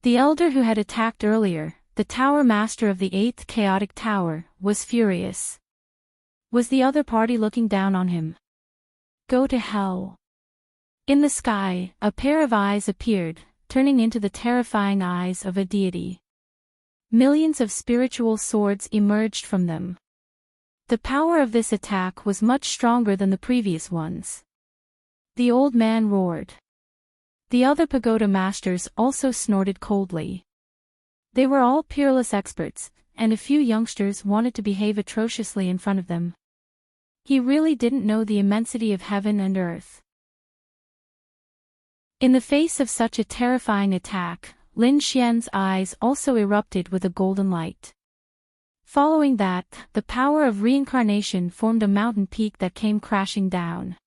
The elder who had attacked earlier, the tower master of the 8th chaotic tower, was furious. Was the other party looking down on him? Go to hell. In the sky, a pair of eyes appeared, turning into the terrifying eyes of a deity. Millions of spiritual swords emerged from them. The power of this attack was much stronger than the previous ones. The old man roared. The other pagoda masters also snorted coldly. They were all peerless experts, and a few youngsters wanted to behave atrociously in front of them. He really didn't know the immensity of heaven and earth. In the face of such a terrifying attack, Lin Xian's eyes also erupted with a golden light. Following that, the power of reincarnation formed a mountain peak that came crashing down.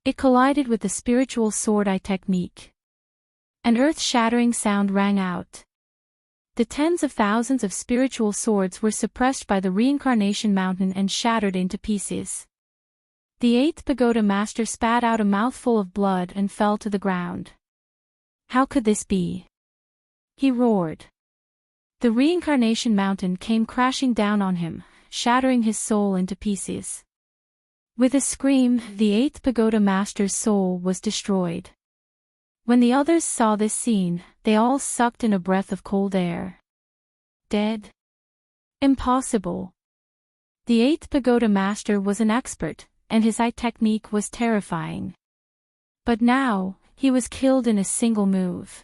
It collided with the spiritual sword eye technique. An earth-shattering sound rang out. The tens of thousands of spiritual swords were suppressed by the reincarnation mountain and shattered into pieces. The 8th pagoda master spat out a mouthful of blood and fell to the ground. How could this be? He roared. The reincarnation mountain came crashing down on him, shattering his soul into pieces. With a scream, the 8th pagoda master's soul was destroyed. When the others saw this scene, they all sucked in a breath of cold air. Dead? Impossible. The 8th pagoda master was an expert, and his eye technique was terrifying. But now, he was killed in a single move.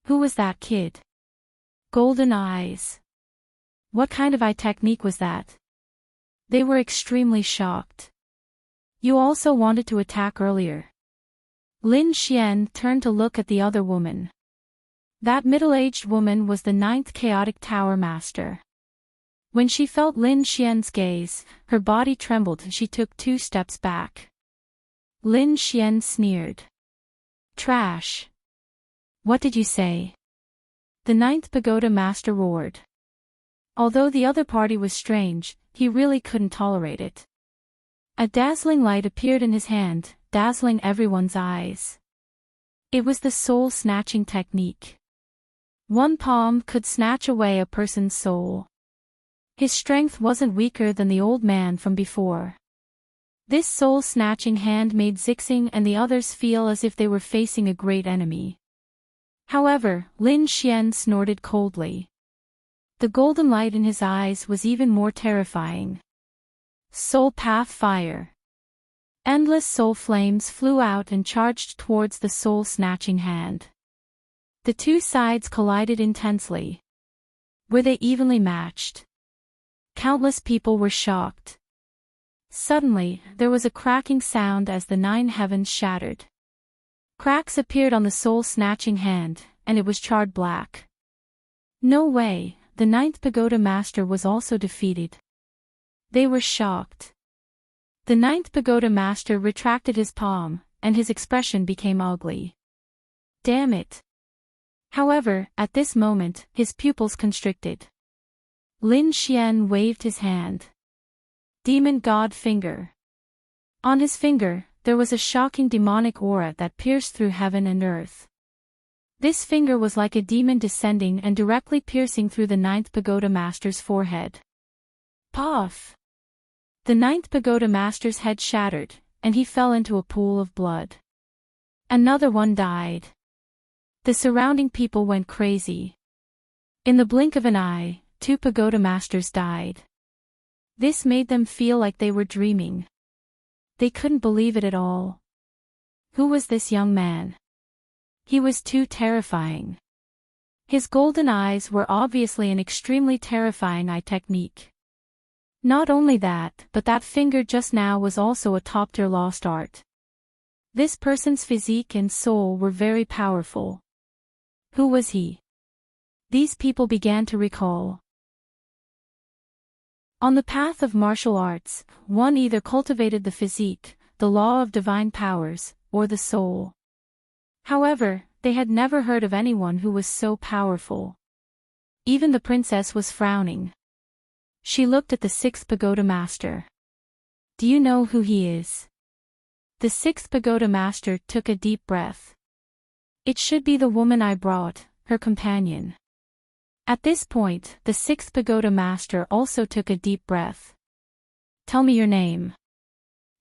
Who was that kid? Golden eyes. What kind of eye technique was that? They were extremely shocked. You also wanted to attack earlier. Lin Xian turned to look at the other woman. That middle-aged woman was the 9th chaotic tower master. When she felt Lin Xian's gaze, her body trembled and she took 2 steps back. Lin Xian sneered. Trash. What did you say? The 9th pagoda master roared. Although the other party was strange, he really couldn't tolerate it. A dazzling light appeared in his hand, dazzling everyone's eyes. It was the soul-snatching technique. One palm could snatch away a person's soul. His strength wasn't weaker than the old man from before. This soul-snatching hand made Zixing and the others feel as if they were facing a great enemy. However, Lin Xian snorted coldly. The golden light in his eyes was even more terrifying. Soul Path Fire. Endless soul flames flew out and charged towards the soul-snatching hand. The 2 sides collided intensely. Were they evenly matched? Countless people were shocked. Suddenly, there was a cracking sound as the 9 heavens shattered. Cracks appeared on the soul-snatching hand, and it was charred black. No way, the 9th Pagoda Master was also defeated. They were shocked. The 9th Pagoda Master retracted his palm, and his expression became ugly. Damn it. However, at this moment, his pupils constricted. Lin Xian waved his hand. Demon God Finger. On his finger, there was a shocking demonic aura that pierced through heaven and earth. This finger was like a demon descending and directly piercing through the 9th Pagoda Master's forehead. Puff! The 9th Pagoda Master's head shattered, and he fell into a pool of blood. Another one died. The surrounding people went crazy. In the blink of an eye, 2 Pagoda Masters died. This made them feel like they were dreaming. They couldn't believe it at all. Who was this young man? He was too terrifying. His golden eyes were obviously an extremely terrifying eye technique. Not only that, but that finger just now was also a top-tier lost art. This person's physique and soul were very powerful. Who was he? These people began to recall. On the path of martial arts, one either cultivated the physique, the law of divine powers, or the soul. However, they had never heard of anyone who was so powerful. Even the princess was frowning. She looked at the 6th Pagoda Master. Do you know who he is? The 6th Pagoda Master took a deep breath. It should be the woman I brought, her companion. At this point, the 6th Pagoda Master also took a deep breath. Tell me your name.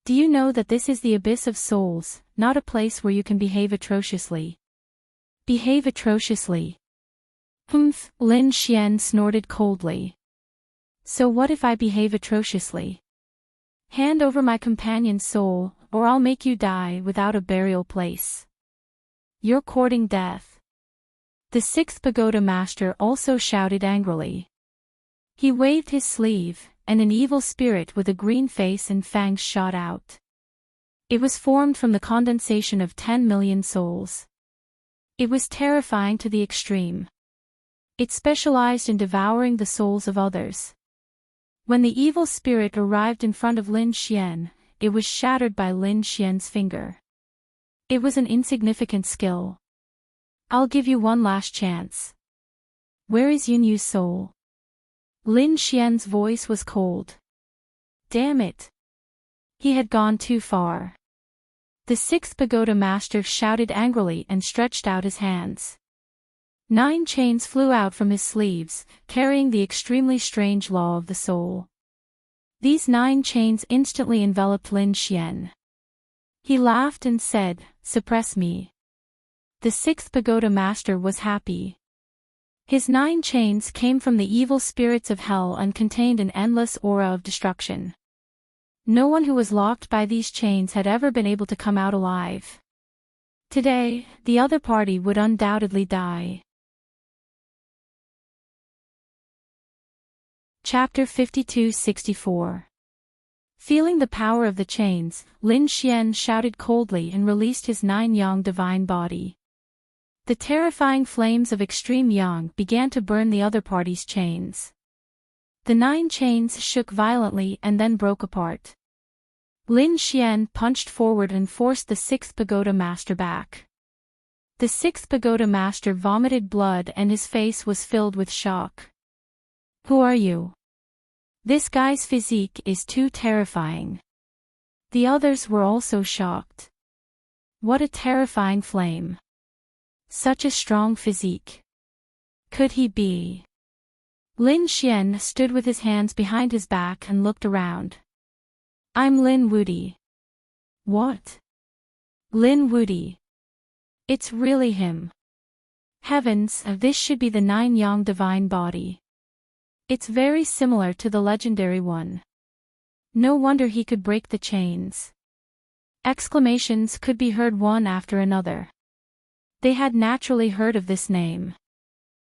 Do you know that this is the abyss of souls, not a place where you can behave atrociously? Behave atrociously? Humph, Lin Xian snorted coldly. So what if I behave atrociously? Hand over my companion's soul, or I'll make you die without a burial place. You're courting death. The 6th Pagoda Master also shouted angrily. He waved his sleeve, and an evil spirit with a green face and fangs shot out. It was formed from the condensation of 10 million souls. It was terrifying to the extreme. It specialized in devouring the souls of others. When the evil spirit arrived in front of Lin Xian, it was shattered by Lin Xian's finger. It was an insignificant skill. I'll give you one last chance. Where is Yun Yu's soul? Lin Xian's voice was cold. Damn it. He had gone too far. The 6th Pagoda Master shouted angrily and stretched out his hands. 9 chains flew out from his sleeves, carrying the extremely strange law of the soul. These 9 chains instantly enveloped Lin Xian. He laughed and said, "Suppress me." The 6th Pagoda Master was happy. His 9 chains came from the evil spirits of hell and contained an endless aura of destruction. No one who was locked by these chains had ever been able to come out alive. Today, the other party would undoubtedly die. Chapter 52-64. Feeling the power of the chains, Lin Xian shouted coldly and released his 9 yang divine body. The terrifying flames of extreme yang began to burn the other party's chains. The 9 chains shook violently and then broke apart. Lin Xian punched forward and forced the 6th Pagoda Master back. The 6th Pagoda Master vomited blood and his face was filled with shock. Who are you? This guy's physique is too terrifying. The others were also shocked. What a terrifying flame. Such a strong physique. Could he be? Lin Xian stood with his hands behind his back and looked around. I'm Lin Wudi. What? Lin Wudi. It's really him. Heavens, this should be the 9 yang divine body. It's very similar to the legendary one. No wonder he could break the chains. Exclamations could be heard one after another. They had naturally heard of this name.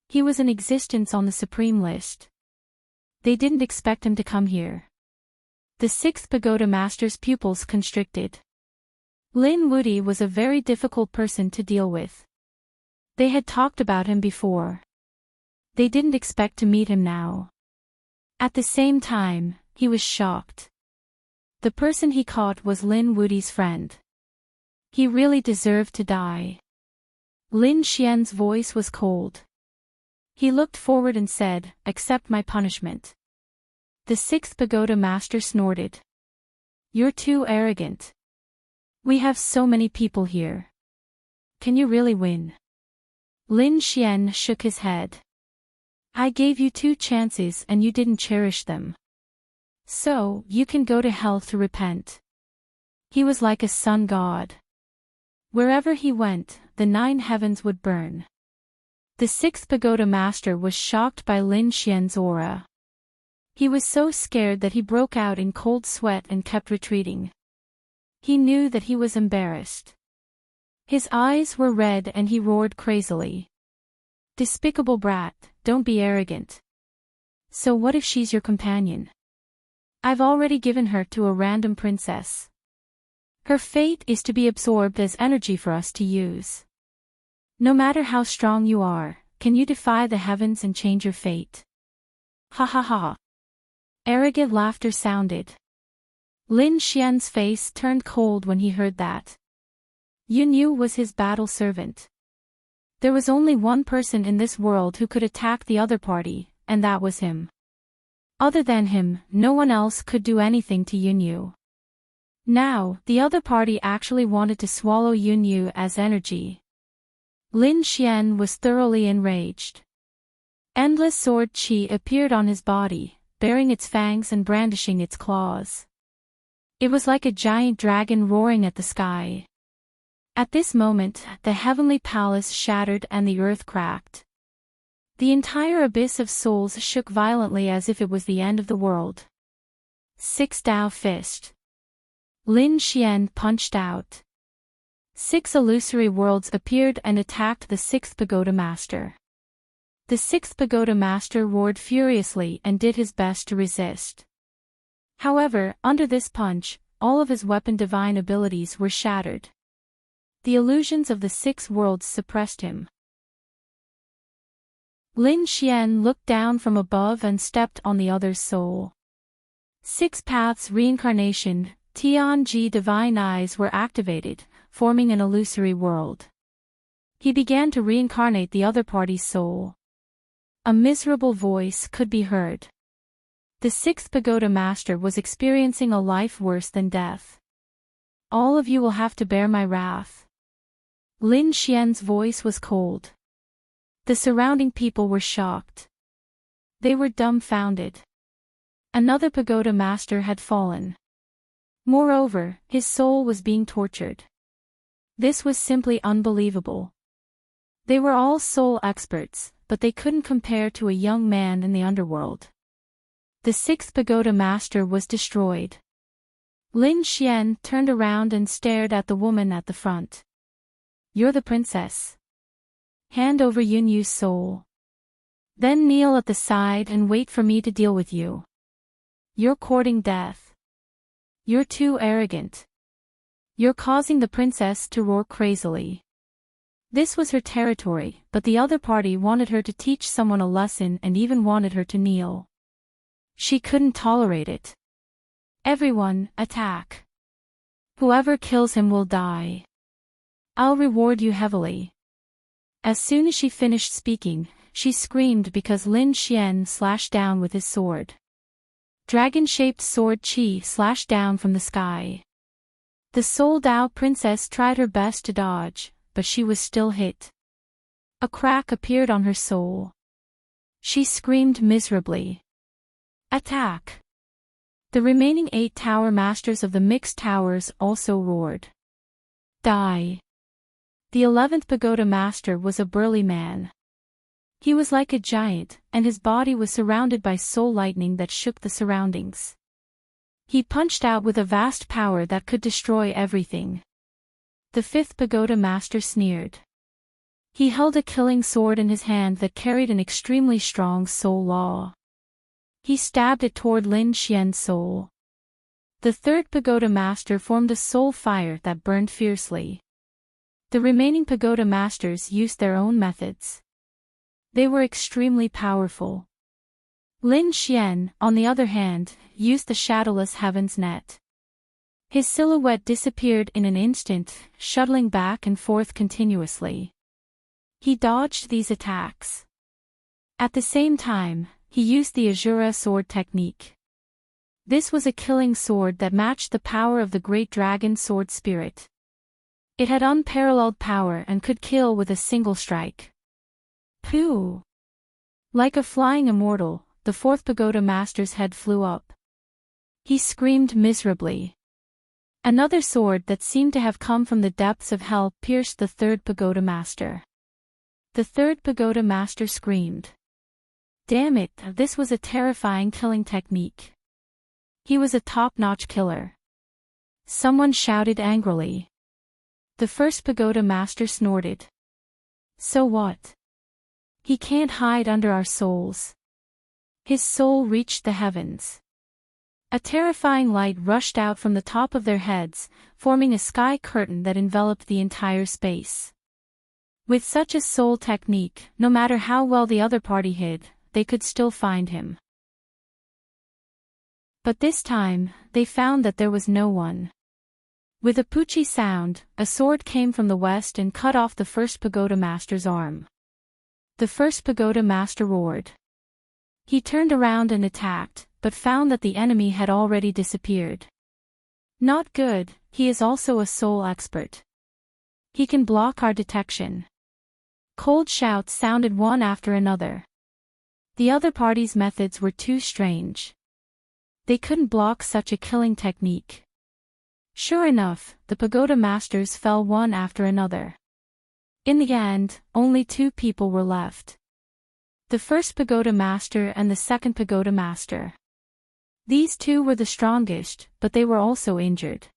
He was in existence on the Supreme list. They didn't expect him to come here. The sixth pagoda master's pupils constricted. Lin Wuti was a very difficult person to deal with. They had talked about him before. They didn't expect to meet him now. At the same time, he was shocked. The person he caught was Lin Wuti's friend. He really deserved to die. Lin Xian's voice was cold. He looked forward and said, "Accept my punishment." The sixth pagoda master snorted. "You're too arrogant. We have so many people here. Can you really win?" Lin Xian shook his head. "I gave you 2 chances and you didn't cherish them. So, you can go to hell to repent." He was like a sun god. Wherever he went, the 9 heavens would burn. The sixth pagoda master was shocked by Lin Xian's aura. He was so scared that he broke out in cold sweat and kept retreating. He knew that he was embarrassed. His eyes were red and he roared crazily. "Despicable brat, don't be arrogant. So what if she's your companion? I've already given her to a random princess. Her fate is to be absorbed as energy for us to use. No matter how strong you are, can you defy the heavens and change your fate?" Ha ha ha. Arrogant laughter sounded. Lin Xian's face turned cold when he heard that. Yun Yu was his battle servant. There was only one person in this world who could attack the other party, and that was him. Other than him, no one else could do anything to Yun Yu. Now, the other party actually wanted to swallow Yun Yu as energy. Lin Xian was thoroughly enraged. Endless sword qi appeared on his body, baring its fangs and brandishing its claws. It was like a giant dragon roaring at the sky. At this moment, the heavenly palace shattered and the earth cracked. The entire abyss of souls shook violently as if it was the end of the world. 6 Dao Fist. Lin Xian punched out. 6 illusory worlds appeared and attacked the sixth pagoda master. The sixth pagoda master roared furiously and did his best to resist. However, under this punch, all of his weapon divine abilities were shattered. The illusions of the 6 worlds suppressed him. Lin Xian looked down from above and stepped on the other's soul. 6 paths reincarnation, Tianji divine eyes were activated, forming an illusory world. He began to reincarnate the other party's soul. A miserable voice could be heard. The sixth pagoda master was experiencing a life worse than death. "All of you will have to bear my wrath." Lin Xian's voice was cold. The surrounding people were shocked. They were dumbfounded. Another pagoda master had fallen. Moreover, his soul was being tortured. This was simply unbelievable. They were all soul experts, but they couldn't compare to a young man in the underworld. The sixth pagoda master was destroyed. Lin Xian turned around and stared at the woman at the front. "You're the princess. Hand over Yun Yu's soul. Then kneel at the side and wait for me to deal with you. You're courting death. You're too arrogant. You're causing the princess to roar crazily." This was her territory, but the other party wanted her to teach someone a lesson and even wanted her to kneel. She couldn't tolerate it. "Everyone, attack. Whoever kills him will die. I'll reward you heavily." As soon as she finished speaking, she screamed because Lin Xian slashed down with his sword. Dragon-shaped sword qi slashed down from the sky. The Soul Dao princess tried her best to dodge, but she was still hit. A crack appeared on her soul. She screamed miserably. "Attack!" The remaining 8 tower masters of the mixed towers also roared. "Die!" The 11th pagoda master was a burly man. He was like a giant, and his body was surrounded by soul lightning that shook the surroundings. He punched out with a vast power that could destroy everything. The 5th pagoda master sneered. He held a killing sword in his hand that carried an extremely strong soul law. He stabbed it toward Lin Xian's soul. The third pagoda master formed a soul fire that burned fiercely. The remaining pagoda masters used their own methods. They were extremely powerful. Lin Xian, on the other hand, used the shadowless heaven's net. His silhouette disappeared in an instant, shuttling back and forth continuously. He dodged these attacks. At the same time, he used the Azura sword technique. This was a killing sword that matched the power of the great dragon sword spirit. It had unparalleled power and could kill with a single strike. Pooh! Like a flying immortal, the fourth pagoda master's head flew up. He screamed miserably. Another sword that seemed to have come from the depths of hell pierced the third pagoda master. The third pagoda master screamed. Damn it, this was a terrifying killing technique. He was a top-notch killer. Someone shouted angrily. The first pagoda master snorted. So what? He can't hide under our souls. His soul reached the heavens. A terrifying light rushed out from the top of their heads, forming a sky curtain that enveloped the entire space. With such a soul technique, no matter how well the other party hid, they could still find him. But this time, they found that there was no one. With a poochie sound, a sword came from the west and cut off the first pagoda master's arm. The first pagoda master roared. He turned around and attacked, but found that the enemy had already disappeared. Not good, he is also a soul expert. He can block our detection. Cold shouts sounded one after another. The other party's methods were too strange. They couldn't block such a killing technique. Sure enough, the pagoda masters fell one after another. In the end, only 2 people were left. The first pagoda master and the second pagoda master. These 2 were the strongest, but they were also injured.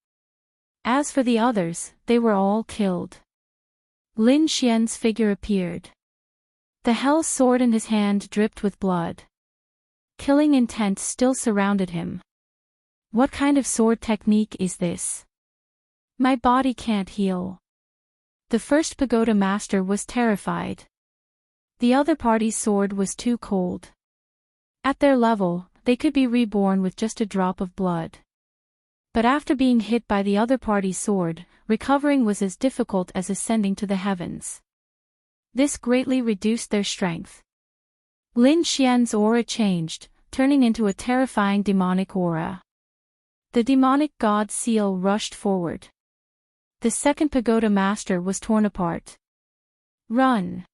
As for the others, they were all killed. Lin Xian's figure appeared. The hell sword in his hand dripped with blood. Killing intent still surrounded him. What kind of sword technique is this? My body can't heal. The first pagoda master was terrified. The other party's sword was too cold. At their level, they could be reborn with just a drop of blood. But after being hit by the other party's sword, recovering was as difficult as ascending to the heavens. This greatly reduced their strength. Lin Xian's aura changed, turning into a terrifying demonic aura. The demonic god seal rushed forward. The second pagoda master was torn apart. Run!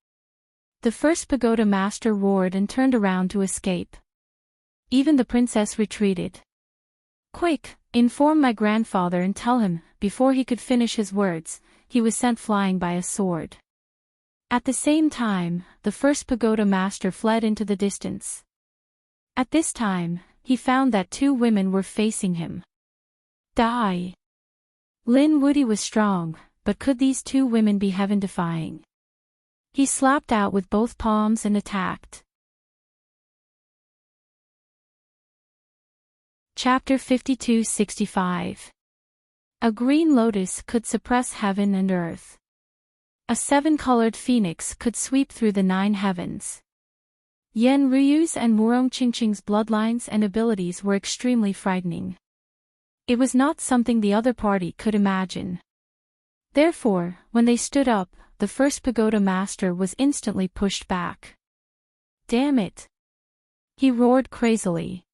The first pagoda master roared and turned around to escape. Even the princess retreated. Quick, inform my grandfather and tell him, before he could finish his words, he was sent flying by a sword. At the same time, the first pagoda master fled into the distance. At this time, he found that 2 women were facing him. Die! Lin Wuti was strong, but could these 2 women be heaven-defying? He slapped out with both palms and attacked. Chapter 52-65. A green lotus could suppress heaven and earth. A 7-colored phoenix could sweep through the 9 heavens. Yan Ruyu's and Murong Qingqing's bloodlines and abilities were extremely frightening. It was not something the other party could imagine. Therefore, when they stood up, the first pagoda master was instantly pushed back. Damn it! He roared crazily.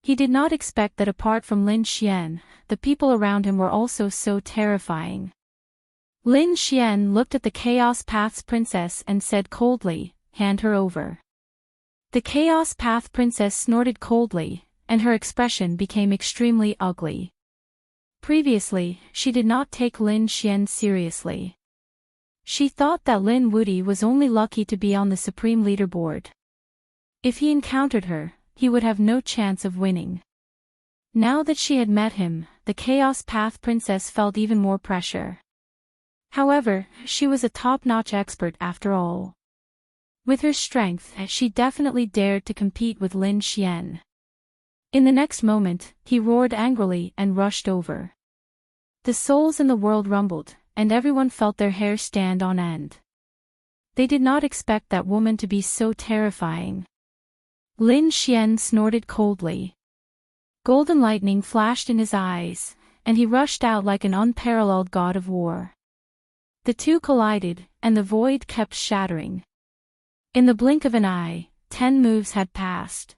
He did not expect that apart from Lin Xian, the people around him were also so terrifying. Lin Xian looked at the Chaos Path's princess and said coldly, "Hand her over." The Chaos Path princess snorted coldly, and her expression became extremely ugly. Previously, she did not take Lin Xian seriously. She thought that Lin Wuti was only lucky to be on the supreme leaderboard. If he encountered her, he would have no chance of winning. Now that she had met him, the Chaos Path princess felt even more pressure. However, she was a top-notch expert after all. With her strength, she definitely dared to compete with Lin Xian. In the next moment, he roared angrily and rushed over. The souls in the world rumbled, and everyone felt their hair stand on end. They did not expect that woman to be so terrifying. Lin Xian snorted coldly. Golden lightning flashed in his eyes, and he rushed out like an unparalleled god of war. The two collided, and the void kept shattering. In the blink of an eye, 10 moves had passed.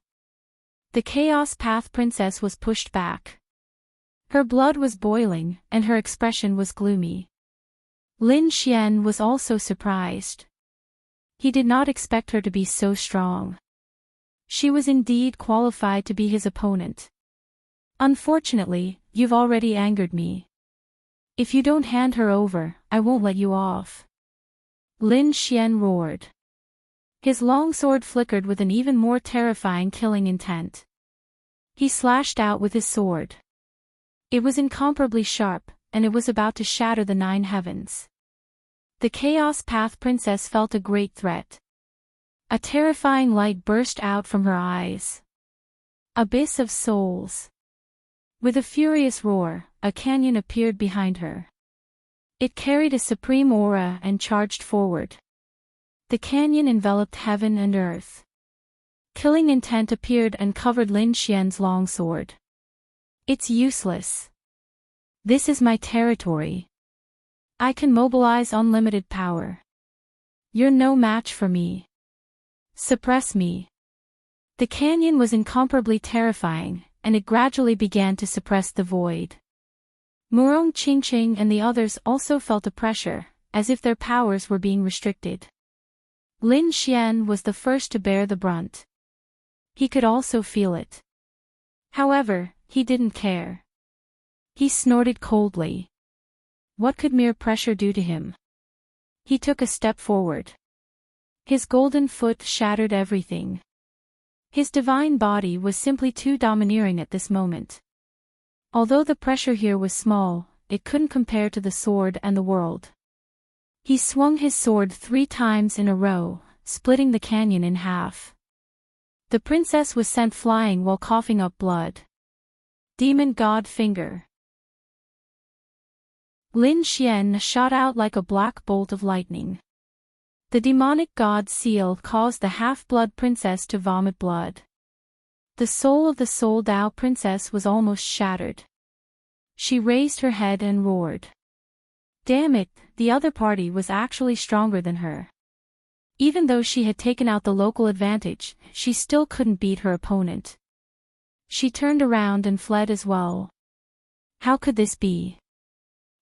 The Chaos Path Princess was pushed back. Her blood was boiling, and her expression was gloomy. Lin Xian was also surprised. He did not expect her to be so strong. She was indeed qualified to be his opponent. Unfortunately, you've already angered me. If you don't hand her over, I won't let you off. Lin Xian roared. His long sword flickered with an even more terrifying killing intent. He slashed out with his sword. It was incomparably sharp, and it was about to shatter the 9 heavens. The Chaos Path Princess felt a great threat. A terrifying light burst out from her eyes. Abyss of Souls. With a furious roar, a canyon appeared behind her. It carried a supreme aura and charged forward. The canyon enveloped heaven and earth. Killing intent appeared and covered Lin Xian's long sword. It's useless. This is my territory. I can mobilize unlimited power. You're no match for me. Suppress me. The canyon was incomparably terrifying, and it gradually began to suppress the void. Murong Qingqing and the others also felt the pressure, as if their powers were being restricted. Lin Xian was the first to bear the brunt. He could also feel it. However, he didn't care. He snorted coldly. What could mere pressure do to him? He took a step forward. His golden foot shattered everything. His divine body was simply too domineering at this moment. Although the pressure here was small, it couldn't compare to the sword and the world. He swung his sword 3 times in a row, splitting the canyon in half. The princess was sent flying while coughing up blood. Demon God Finger. Lin Xian shot out like a black bolt of lightning. The demonic god seal caused the half-blood princess to vomit blood. The soul of the Soul Dao princess was almost shattered. She raised her head and roared. Damn it, the other party was actually stronger than her. Even though she had taken out the local advantage, she still couldn't beat her opponent. She turned around and fled as well. How could this be?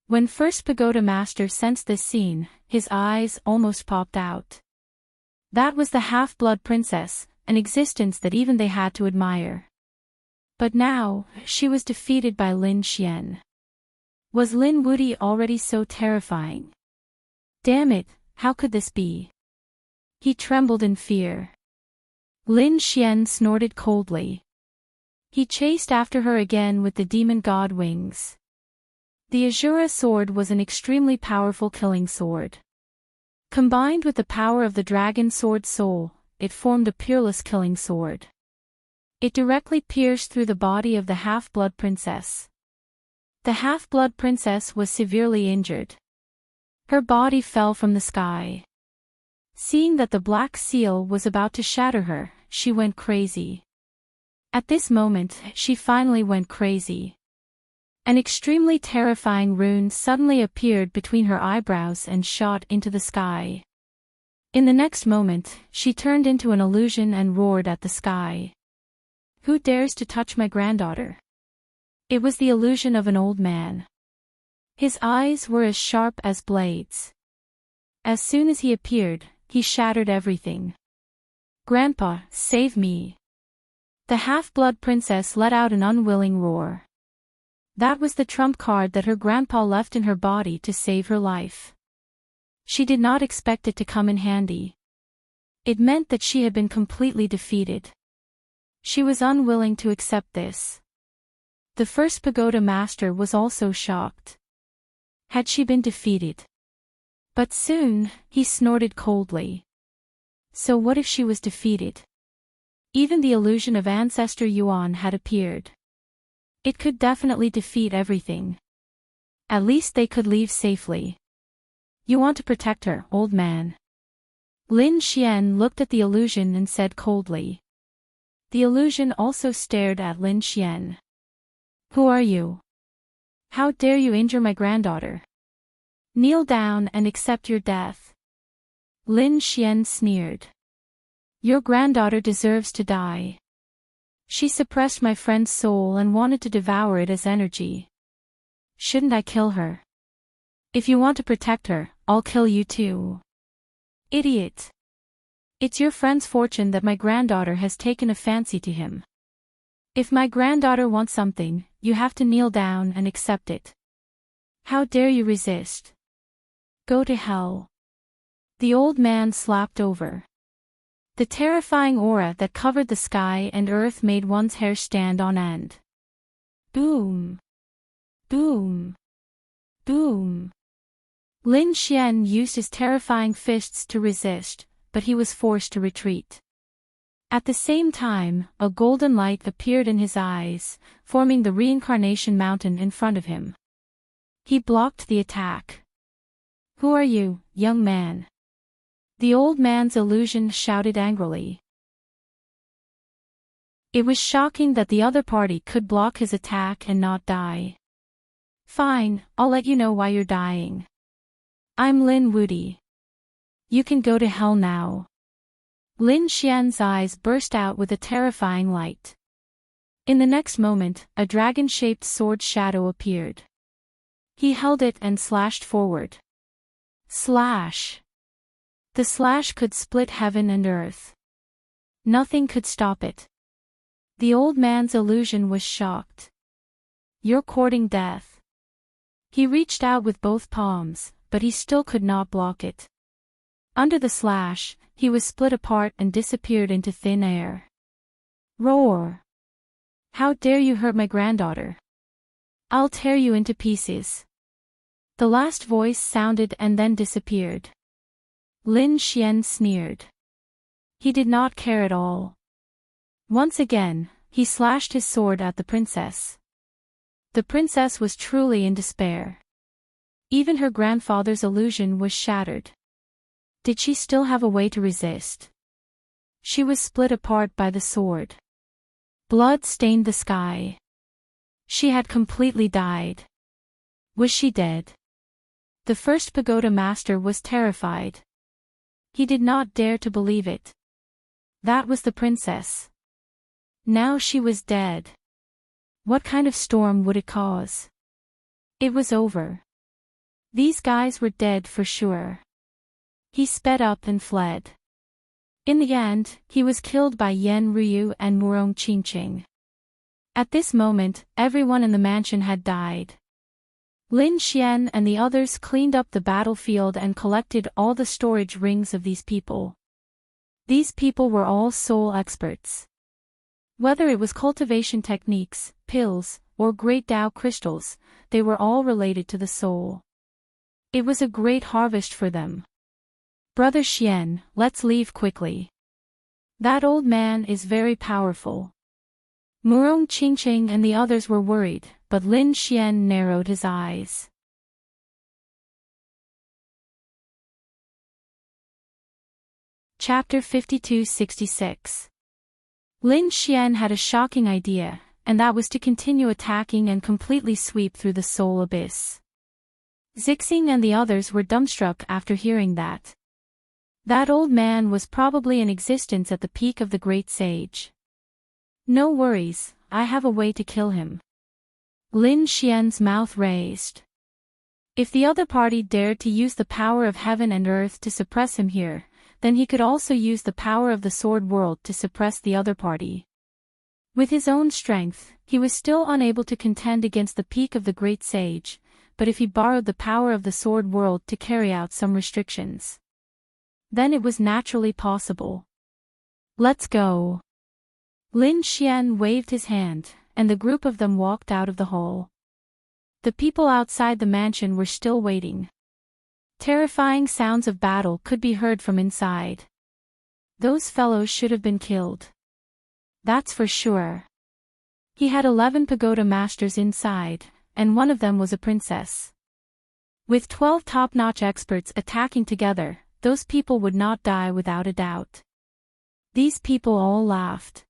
When First Pagoda Master sensed this scene, his eyes almost popped out. That was the half-blood princess, an existence that even they had to admire. But now, she was defeated by Lin Xian. Was Lin Wuti already so terrifying? Damn it, how could this be? He trembled in fear. Lin Xian snorted coldly. He chased after her again with the demon god wings. The Azura sword was an extremely powerful killing sword. Combined with the power of the dragon sword soul, it formed a peerless killing sword. It directly pierced through the body of the half-blood princess. The half-blood princess was severely injured. Her body fell from the sky. Seeing that the black seal was about to shatter her, she went crazy. At this moment, she finally went crazy. An extremely terrifying rune suddenly appeared between her eyebrows and shot into the sky. In the next moment, she turned into an illusion and roared at the sky. Who dares to touch my granddaughter? It was the illusion of an old man. His eyes were as sharp as blades. As soon as he appeared, he shattered everything. Grandpa, save me. The half-blood princess let out an unwilling roar. That was the trump card that her grandpa left in her body to save her life. She did not expect it to come in handy. It meant that she had been completely defeated. She was unwilling to accept this. The First Pagoda Master was also shocked. Had she been defeated? But soon, he snorted coldly. So what if she was defeated? Even the illusion of Ancestor Yuan had appeared. It could definitely defeat everything. At least they could leave safely. You want to protect her, old man. Lin Xian looked at the illusion and said coldly. The illusion also stared at Lin Xian. Who are you? How dare you injure my granddaughter? Kneel down and accept your death. Lin Xian sneered. Your granddaughter deserves to die. She suppressed my friend's soul and wanted to devour it as energy. Shouldn't I kill her? If you want to protect her, I'll kill you too. Idiot. It's your friend's fortune that my granddaughter has taken a fancy to him. If my granddaughter wants something, you have to kneel down and accept it. How dare you resist? Go to hell. The old man slapped over. The terrifying aura that covered the sky and earth made one's hair stand on end. Boom. Boom. Boom. Lin Xian used his terrifying fists to resist, but he was forced to retreat. At the same time, a golden light appeared in his eyes, forming the reincarnation mountain in front of him. He blocked the attack. Who are you, young man? The old man's illusion shouted angrily. It was shocking that the other party could block his attack and not die. Fine, I'll let you know why you're dying. I'm Lin Wudi. You can go to hell now. Lin Xian's eyes burst out with a terrifying light. In the next moment, a dragon-shaped sword shadow appeared. He held it and slashed forward. Slash! The slash could split heaven and earth. Nothing could stop it. The old man's illusion was shocked. You're courting death. He reached out with both palms, but he still could not block it. Under the slash, he was split apart and disappeared into thin air. Roar! How dare you hurt my granddaughter? I'll tear you into pieces. The last voice sounded and then disappeared. Lin Xian sneered. He did not care at all. Once again, he slashed his sword at the princess. The princess was truly in despair. Even her grandfather's illusion was shattered. Did she still have a way to resist? She was split apart by the sword. Blood stained the sky. She had completely died. Was she dead? The first pagoda master was terrified. He did not dare to believe it. That was the princess. Now she was dead. What kind of storm would it cause? It was over. These guys were dead for sure. He sped up and fled. In the end, he was killed by Yan Ruyu and Murong Qingqing. At this moment, everyone in the mansion had died. Lin Xian and the others cleaned up the battlefield and collected all the storage rings of these people. These people were all soul experts. Whether it was cultivation techniques, pills, or great Tao crystals, they were all related to the soul. It was a great harvest for them. Brother Xian, let's leave quickly. That old man is very powerful. Murong Qingqing and the others were worried, but Lin Xian narrowed his eyes. Chapter 52-66. Lin Xian had a shocking idea, and that was to continue attacking and completely sweep through the soul abyss. Zixing and the others were dumbstruck after hearing that. That old man was probably in existence at the peak of the great sage. No worries, I have a way to kill him. Lin Xian's mouth raised. If the other party dared to use the power of heaven and earth to suppress him here, then he could also use the power of the sword world to suppress the other party. With his own strength, he was still unable to contend against the peak of the great sage, but if he borrowed the power of the sword world to carry out some restrictions, then it was naturally possible. Let's go. Lin Xian waved his hand, and the group of them walked out of the hall. The people outside the mansion were still waiting. Terrifying sounds of battle could be heard from inside. Those fellows should have been killed. That's for sure. He had 11 pagoda masters inside, and one of them was a princess. With 12 top-notch experts attacking together, those people would not die without a doubt. These people all laughed.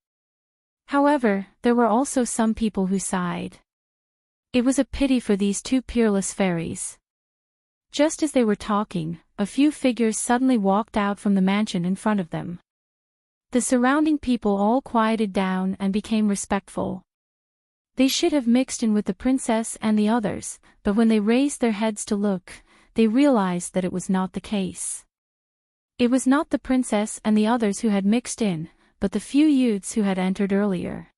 However, there were also some people who sighed. It was a pity for these two peerless fairies. Just as they were talking, a few figures suddenly walked out from the mansion in front of them. The surrounding people all quieted down and became respectful. They should have mixed in with the princess and the others, but when they raised their heads to look, they realized that it was not the case. It was not the princess and the others who had mixed in, but the few youths who had entered earlier.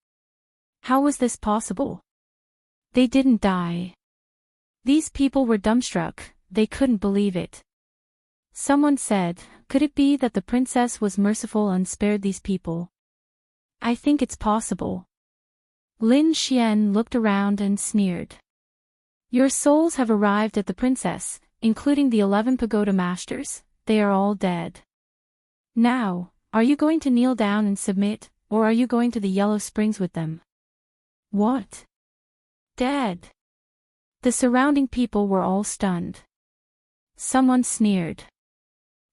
How was this possible? They didn't die. These people were dumbstruck, they couldn't believe it. Someone said, could it be that the princess was merciful and spared these people? I think it's possible. Lin Xian looked around and sneered. Your souls have arrived at the princess, including the 11 pagoda masters, they are all dead. Now, are you going to kneel down and submit, or are you going to the Yellow Springs with them? What? Dead? The surrounding people were all stunned. Someone sneered.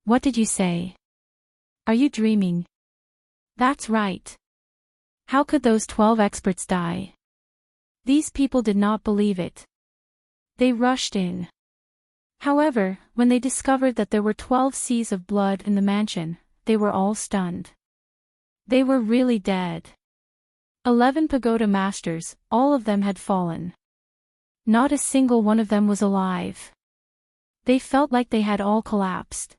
What did you say? Are you dreaming? That's right. How could those 12 experts die? These people did not believe it. They rushed in. However, when they discovered that there were 12 seas of blood in the mansion, they were all stunned. They were really dead. 11 pagoda masters, all of them had fallen. Not a single one of them was alive. They felt like they had all collapsed.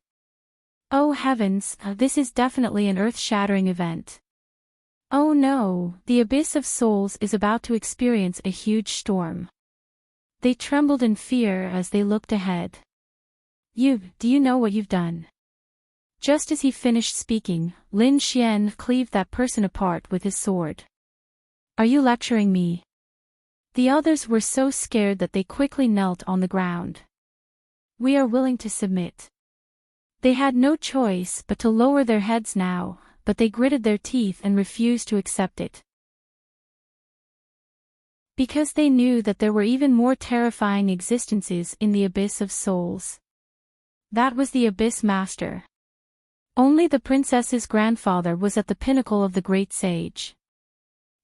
Oh heavens, this is definitely an earth-shattering event. Oh no, the Abyss of Souls is about to experience a huge storm. They trembled in fear as they looked ahead. Do you know what you've done? Just as he finished speaking, Lin Xian cleaved that person apart with his sword. Are you lecturing me? The others were so scared that they quickly knelt on the ground. We are willing to submit. They had no choice but to lower their heads now, but they gritted their teeth and refused to accept it. Because they knew that there were even more terrifying existences in the Abyss of Souls. That was the Abyss Master. Only the princess's grandfather was at the pinnacle of the great sage.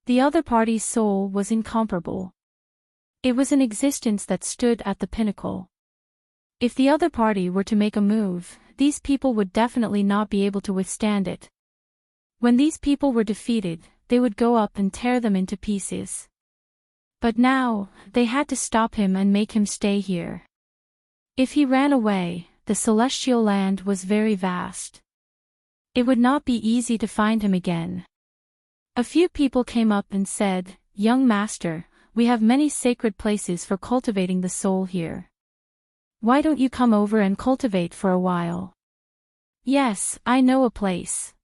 The other party's soul was incomparable. It was an existence that stood at the pinnacle. If the other party were to make a move, these people would definitely not be able to withstand it. When these people were defeated, they would go up and tear them into pieces. But now, they had to stop him and make him stay here. If he ran away, the celestial land was very vast. It would not be easy to find him again. A few people came up and said, Young master, we have many sacred places for cultivating the soul here. Why don't you come over and cultivate for a while? Yes, I know a place.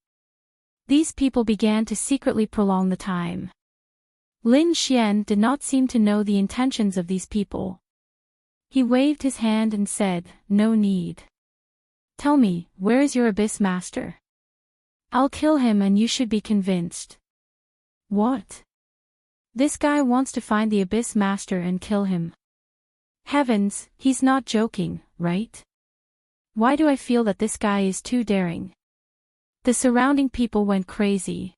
These people began to secretly prolong the time. Lin Xian did not seem to know the intentions of these people. He waved his hand and said, No need. Tell me, where is your Abyss Master? I'll kill him and you should be convinced. What? This guy wants to find the Abyss Master and kill him. Heavens, he's not joking, right? Why do I feel that this guy is too daring? The surrounding people went crazy.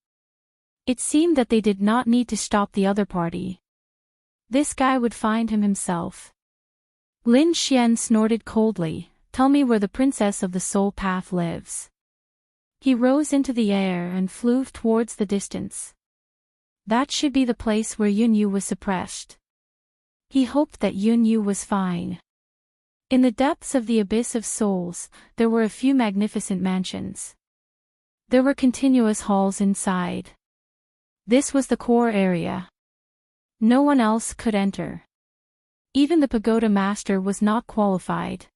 It seemed that they did not need to stop the other party. This guy would find him himself. Lin Xian snorted coldly, Tell me where the princess of the soul path lives. He rose into the air and flew towards the distance. That should be the place where Yunyu was suppressed. He hoped that Yunyu was fine. In the depths of the Abyss of Souls, there were a few magnificent mansions. There were continuous halls inside. This was the core area. No one else could enter. Even the pagoda master was not qualified.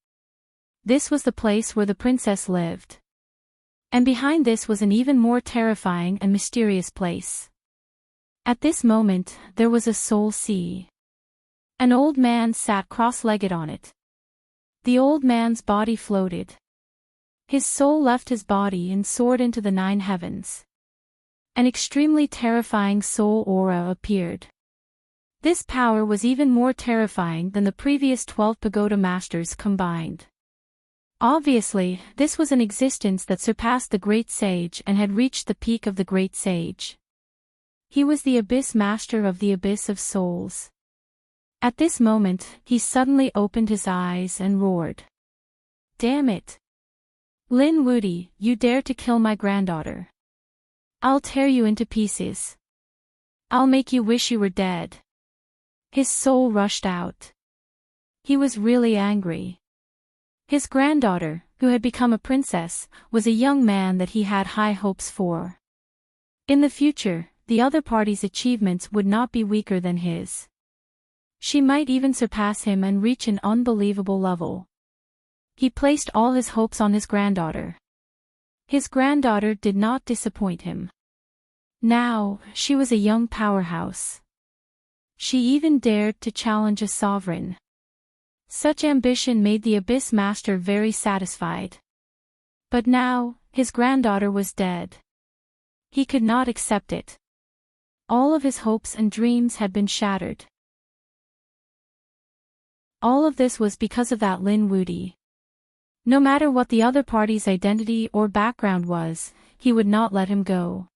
This was the place where the princess lived. And behind this was an even more terrifying and mysterious place. At this moment, there was a soul sea. An old man sat cross-legged on it. The old man's body floated. His soul left his body and soared into the 9 heavens. An extremely terrifying soul aura appeared. This power was even more terrifying than the previous 12 pagoda masters combined. Obviously, this was an existence that surpassed the Great Sage and had reached the peak of the Great Sage. He was the Abyss Master of the Abyss of Souls. At this moment, he suddenly opened his eyes and roared. Damn it! Lin Wudy, you dare to kill my granddaughter. I'll tear you into pieces. I'll make you wish you were dead. His soul rushed out. He was really angry. His granddaughter, who had become a princess, was a young man that he had high hopes for. In the future, the other party's achievements would not be weaker than his. She might even surpass him and reach an unbelievable level. He placed all his hopes on his granddaughter. His granddaughter did not disappoint him. Now, she was a young powerhouse. She even dared to challenge a sovereign. Such ambition made the Abyss Master very satisfied. But now, his granddaughter was dead. He could not accept it. All of his hopes and dreams had been shattered. All of this was because of that Lin Wudy. No matter what the other party's identity or background was, he would not let him go.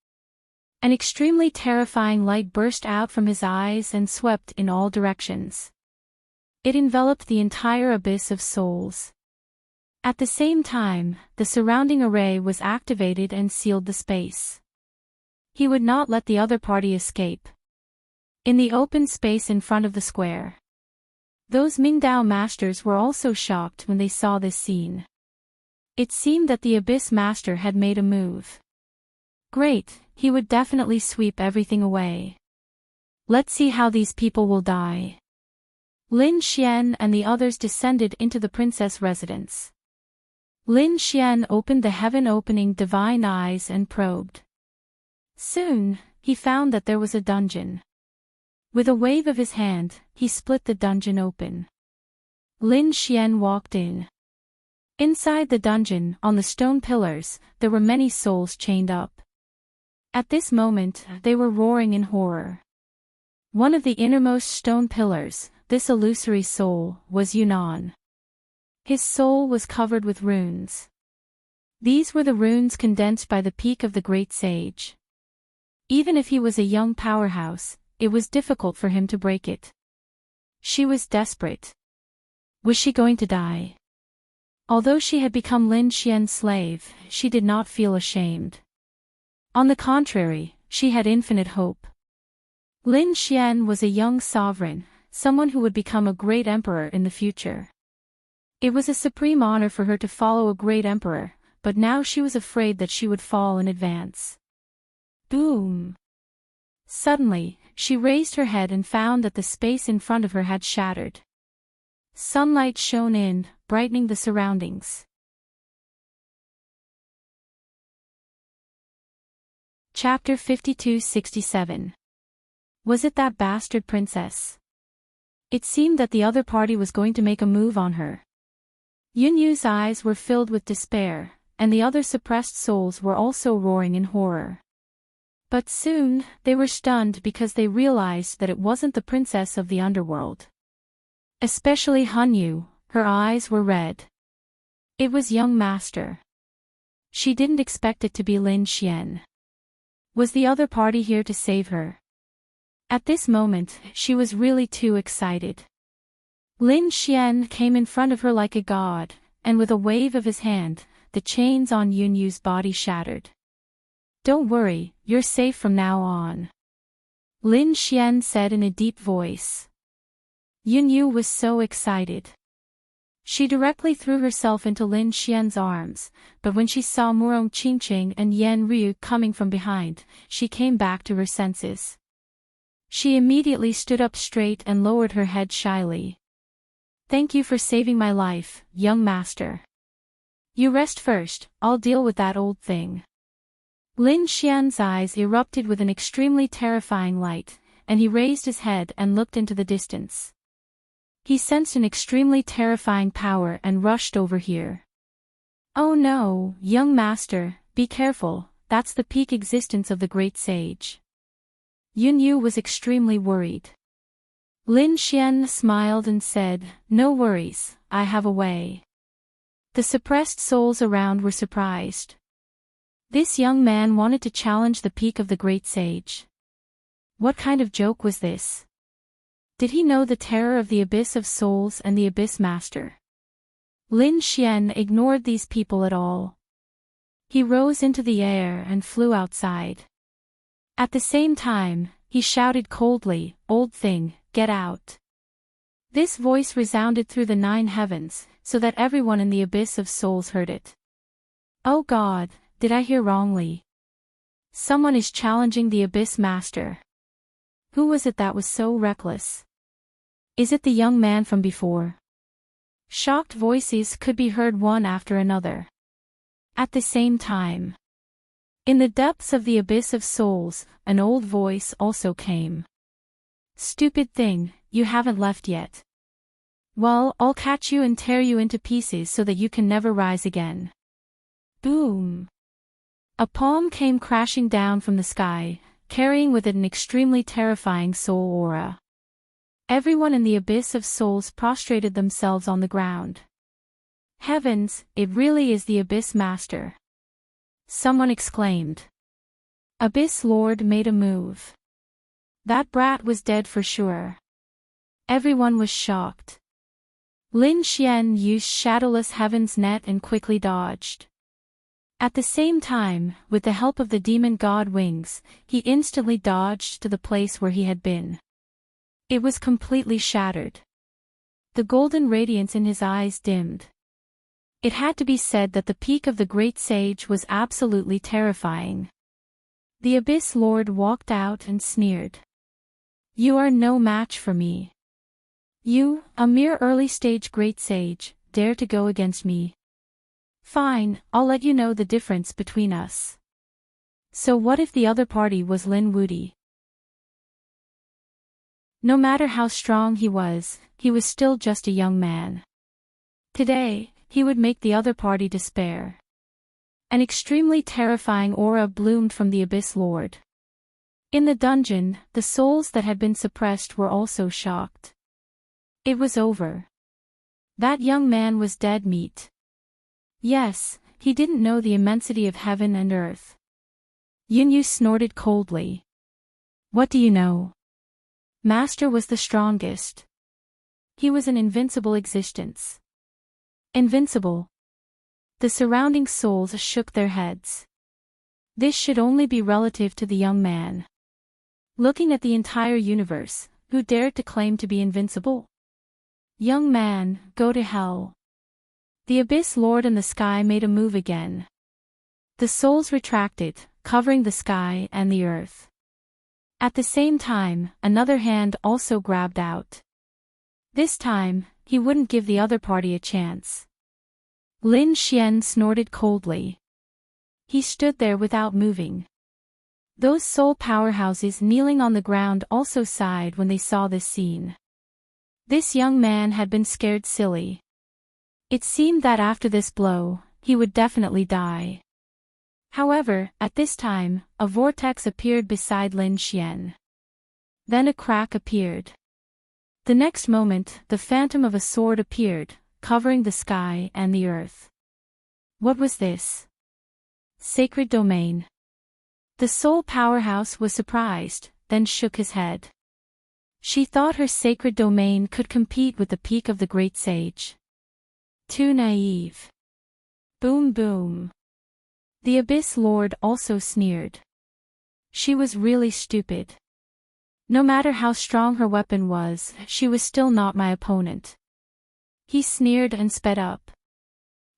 An extremely terrifying light burst out from his eyes and swept in all directions. It enveloped the entire Abyss of Souls. At the same time, the surrounding array was activated and sealed the space. He would not let the other party escape. In the open space in front of the square, those Mingdao masters were also shocked when they saw this scene. It seemed that the Abyss Master had made a move. Great, he would definitely sweep everything away. Let's see how these people will die. Lin Xian and the others descended into the princess residence. Lin Xian opened the heaven-opening divine eyes and probed. Soon, he found that there was a dungeon. With a wave of his hand, he split the dungeon open. Lin Xian walked in. Inside the dungeon, on the stone pillars, there were many souls chained up. At this moment, they were roaring in horror. One of the innermost stone pillars, this illusory soul, was Yunnan. His soul was covered with runes. These were the runes condensed by the peak of the Great Sage. Even if he was a young powerhouse, it was difficult for him to break it. She was desperate. Was she going to die? Although she had become Lin Xian's slave, she did not feel ashamed. On the contrary, she had infinite hope. Lin Xian was a young sovereign, someone who would become a great emperor in the future. It was a supreme honor for her to follow a great emperor, but now she was afraid that she would fall in advance. Boom! Suddenly, she raised her head and found that the space in front of her had shattered. Sunlight shone in, brightening the surroundings. Chapter 52-67. Was it that bastard princess? It seemed that the other party was going to make a move on her. Yunyu's eyes were filled with despair, and the other suppressed souls were also roaring in horror. But soon, they were stunned because they realized that it wasn't the princess of the underworld. Especially Hanyu, her eyes were red. It was young master. She didn't expect it to be Lin Xian. Was the other party here to save her? At this moment, she was really too excited. Lin Xian came in front of her like a god, and with a wave of his hand, the chains on Yunyu's body shattered. Don't worry, you're safe from now on. Lin Xian said in a deep voice. Yunyu was so excited. She directly threw herself into Lin Xian's arms, but when she saw Murong Qingqing and Yan Ryu coming from behind, she came back to her senses. She immediately stood up straight and lowered her head shyly. Thank you for saving my life, young master. You rest first, I'll deal with that old thing. Lin Xian's eyes erupted with an extremely terrifying light, and he raised his head and looked into the distance. He sensed an extremely terrifying power and rushed over here. Oh no, young master, be careful, that's the peak existence of the great sage. Yun Yu was extremely worried. Lin Xian smiled and said, "No worries, I have a way." The suppressed souls around were surprised. This young man wanted to challenge the peak of the great sage. What kind of joke was this? Did he know the terror of the abyss of souls and the abyss master? Lin Xian ignored these people at all. He rose into the air and flew outside. At the same time, he shouted coldly, "Old thing, get out." This voice resounded through the 9 heavens, so that everyone in the abyss of souls heard it. Oh God, did I hear wrongly? Someone is challenging the abyss master. Who was it that was so reckless? Is it the young man from before? Shocked voices could be heard one after another. At the same time, in the depths of the abyss of souls, an old voice also came. "Stupid thing, you haven't left yet. Well, I'll catch you and tear you into pieces so that you can never rise again." Boom! A palm came crashing down from the sky, carrying with it an extremely terrifying soul aura. Everyone in the abyss of souls prostrated themselves on the ground. Heavens, it really is the abyss master! Someone exclaimed. Abyss Lord made a move. That brat was dead for sure. Everyone was shocked. Lin Xian used Shadowless Heaven's net and quickly dodged. At the same time, with the help of the demon god wings, he instantly dodged to the place where he had been. It was completely shattered. The golden radiance in his eyes dimmed. It had to be said that the peak of the great sage was absolutely terrifying. The Abyss Lord walked out and sneered. "You are no match for me. You, a mere early-stage great sage, dare to go against me? Fine, I'll let you know the difference between us." So what if the other party was Lin Wudi? No matter how strong he was still just a young man. Today, he would make the other party despair. An extremely terrifying aura bloomed from the Abyss Lord. In the dungeon, the souls that had been suppressed were also shocked. It was over. That young man was dead meat. Yes, he didn't know the immensity of heaven and earth. Yin Yu snorted coldly. What do you know? Master was the strongest. He was an invincible existence. Invincible. The surrounding souls shook their heads. This should only be relative to the young man. Looking at the entire universe, who dared to claim to be invincible? Young man, go to hell. The Abyss Lord in the sky made a move again. The souls retracted, covering the sky and the earth. At the same time, another hand also grabbed out. This time, he wouldn't give the other party a chance. Lin Xian snorted coldly. He stood there without moving. Those soul powerhouses kneeling on the ground also sighed when they saw this scene. This young man had been scared silly. It seemed that after this blow, he would definitely die. However, at this time, a vortex appeared beside Lin Xian. Then a crack appeared. The next moment, the phantom of a sword appeared, covering the sky and the earth. What was this? Sacred domain. The soul powerhouse was surprised, then shook his head. She thought her sacred domain could compete with the peak of the great sage. Too naive. Boom boom. The Abyss Lord also sneered. She was really stupid. No matter how strong her weapon was, she was still not my opponent. He sneered and sped up.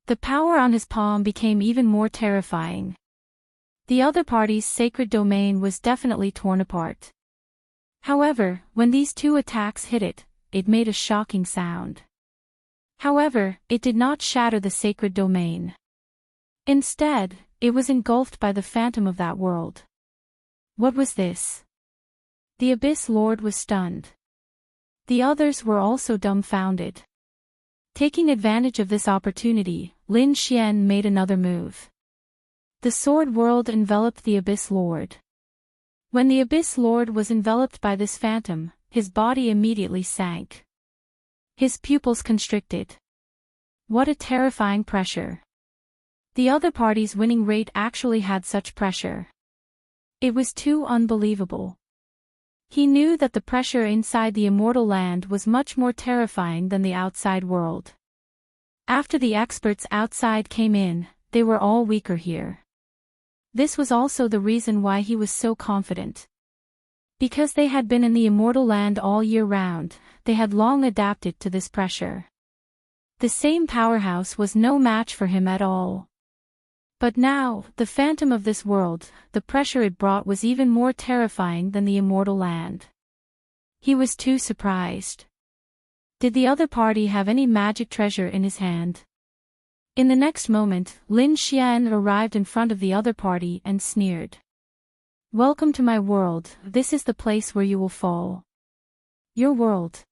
The power on his palm became even more terrifying. The other party's sacred domain was definitely torn apart. However, when these two attacks hit it, it made a shocking sound. However, it did not shatter the sacred domain. Instead, it was engulfed by the phantom of that world. What was this? The Abyss Lord was stunned. The others were also dumbfounded. Taking advantage of this opportunity, Lin Xian made another move. The sword world enveloped the Abyss Lord. When the Abyss Lord was enveloped by this phantom, his body immediately sank. His pupils constricted. What a terrifying pressure. The other party's winning rate actually had such pressure. It was too unbelievable. He knew that the pressure inside the immortal land was much more terrifying than the outside world. After the experts outside came in, they were all weaker here. This was also the reason why he was so confident. Because they had been in the immortal land all year round, they had long adapted to this pressure. The same powerhouse was no match for him at all. But now, the phantom of this world, the pressure it brought was even more terrifying than the immortal land. He was too surprised. Did the other party have any magic treasure in his hand? In the next moment, Lin Xian arrived in front of the other party and sneered. Welcome to my world, this is the place where you will fall. Your world.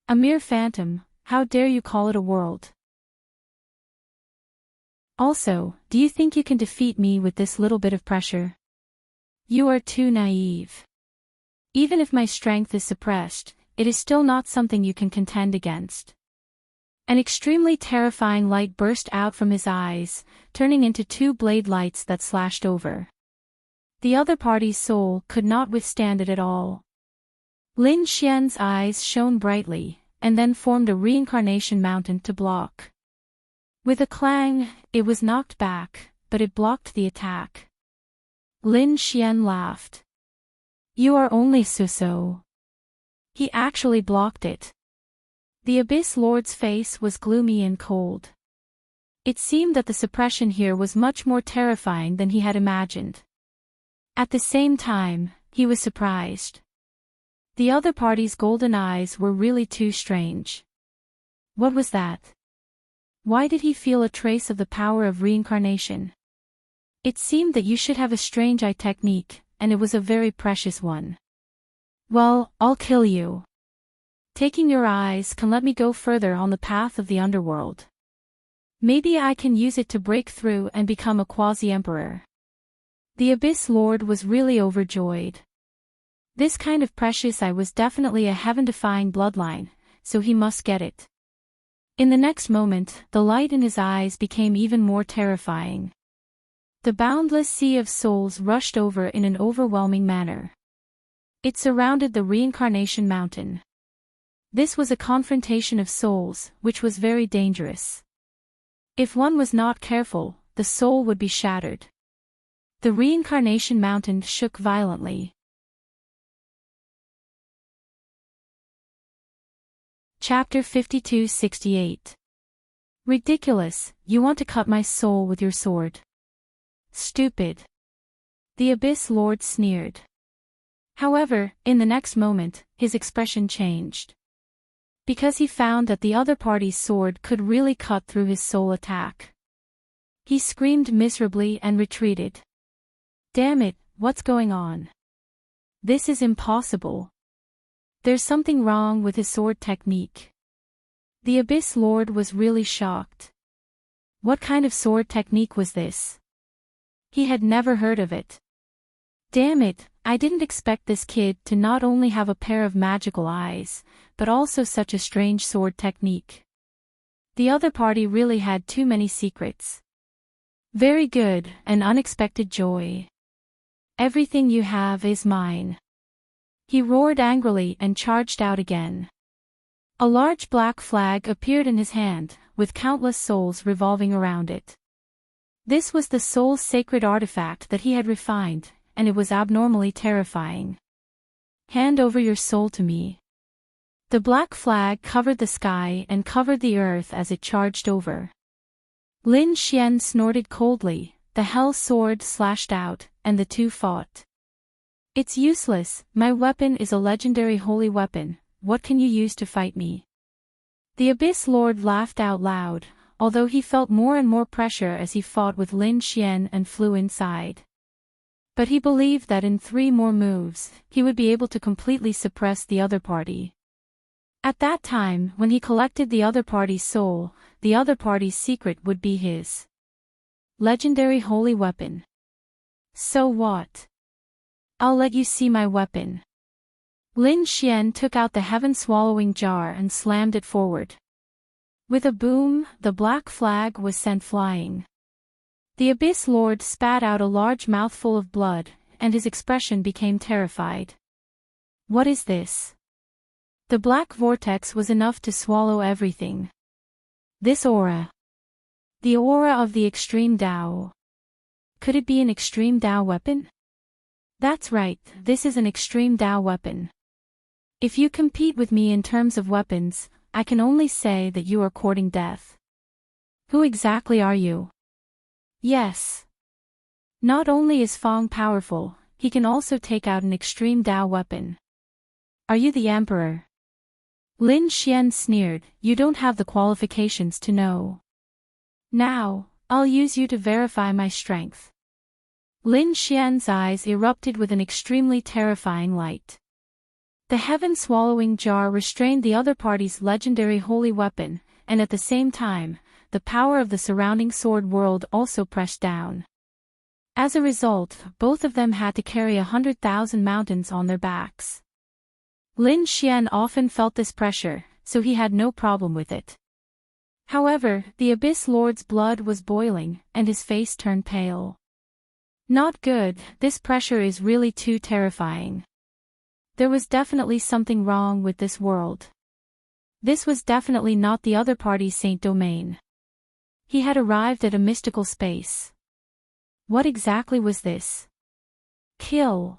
A mere phantom, how dare you call it a world? Also, do you think you can defeat me with this little bit of pressure? You are too naive. Even if my strength is suppressed, it is still not something you can contend against. An extremely terrifying light burst out from his eyes, turning into two blade lights that slashed over. The other party's soul could not withstand it at all. Lin Xian's eyes shone brightly, and then formed a reincarnation mountain to block. With a clang, it was knocked back, but it blocked the attack. Lin Xian laughed. You are only so. He actually blocked it. The Abyss Lord's face was gloomy and cold. It seemed that the suppression here was much more terrifying than he had imagined. At the same time, he was surprised. The other party's golden eyes were really too strange. What was that? Why did he feel a trace of the power of reincarnation? It seemed that you should have a strange eye technique, and it was a very precious one. Well, I'll kill you. Taking your eyes can let me go further on the path of the underworld. Maybe I can use it to break through and become a quasi-emperor. The Abyss Lord was really overjoyed. This kind of precious eye was definitely a heaven-defying bloodline, so he must get it. In the next moment, the light in his eyes became even more terrifying. The boundless sea of souls rushed over in an overwhelming manner. It surrounded the reincarnation mountain. This was a confrontation of souls, which was very dangerous. If one was not careful, the soul would be shattered. The reincarnation mountain shook violently. Chapter 52-68. Ridiculous, you want to cut my soul with your sword. Stupid. The Abyss Lord sneered. However, in the next moment, his expression changed. Because he found that the other party's sword could really cut through his soul attack. He screamed miserably and retreated. Damn it, what's going on? This is impossible. There's something wrong with his sword technique. The Abyss Lord was really shocked. What kind of sword technique was this? He had never heard of it. Damn it, I didn't expect this kid to not only have a pair of magical eyes, but also such a strange sword technique. The other party really had too many secrets. Very good, an unexpected joy. Everything you have is mine. He roared angrily and charged out again. A large black flag appeared in his hand, with countless souls revolving around it. This was the soul's sacred artifact that he had refined, and it was abnormally terrifying. Hand over your soul to me. The black flag covered the sky and covered the earth as it charged over. Lin Xian snorted coldly, the hell sword slashed out, and the two fought. It's useless, my weapon is a legendary holy weapon, what can you use to fight me? The Abyss Lord laughed out loud, although he felt more and more pressure as he fought with Lin Xian and flew inside. But he believed that in 3 more moves, he would be able to completely suppress the other party. At that time, when he collected the other party's soul, the other party's secret would be his. Legendary holy weapon. So what? I'll let you see my weapon. Lin Xian took out the heaven-swallowing jar and slammed it forward. With a boom, the black flag was sent flying. The Abyss Lord spat out a large mouthful of blood, and his expression became terrified. What is this? The black vortex was enough to swallow everything. This aura. The aura of the extreme Dao. Could it be an extreme Dao weapon? That's right, this is an extreme Dao weapon. If you compete with me in terms of weapons, I can only say that you are courting death. Who exactly are you? Yes. Not only is Fong powerful, he can also take out an extreme Dao weapon. Are you the Emperor? Lin Xian sneered, you don't have the qualifications to know. Now, I'll use you to verify my strength. Lin Xian's eyes erupted with an extremely terrifying light. The heaven-swallowing jar restrained the other party's legendary holy weapon, and at the same time, the power of the surrounding sword world also pressed down. As a result, both of them had to carry 100,000 mountains on their backs. Lin Xian often felt this pressure, so he had no problem with it. However, the Abyss Lord's blood was boiling, and his face turned pale. Not good, this pressure is really too terrifying. There was definitely something wrong with this world. This was definitely not the other party's Saint Domain. He had arrived at a mystical space. What exactly was this? Kill.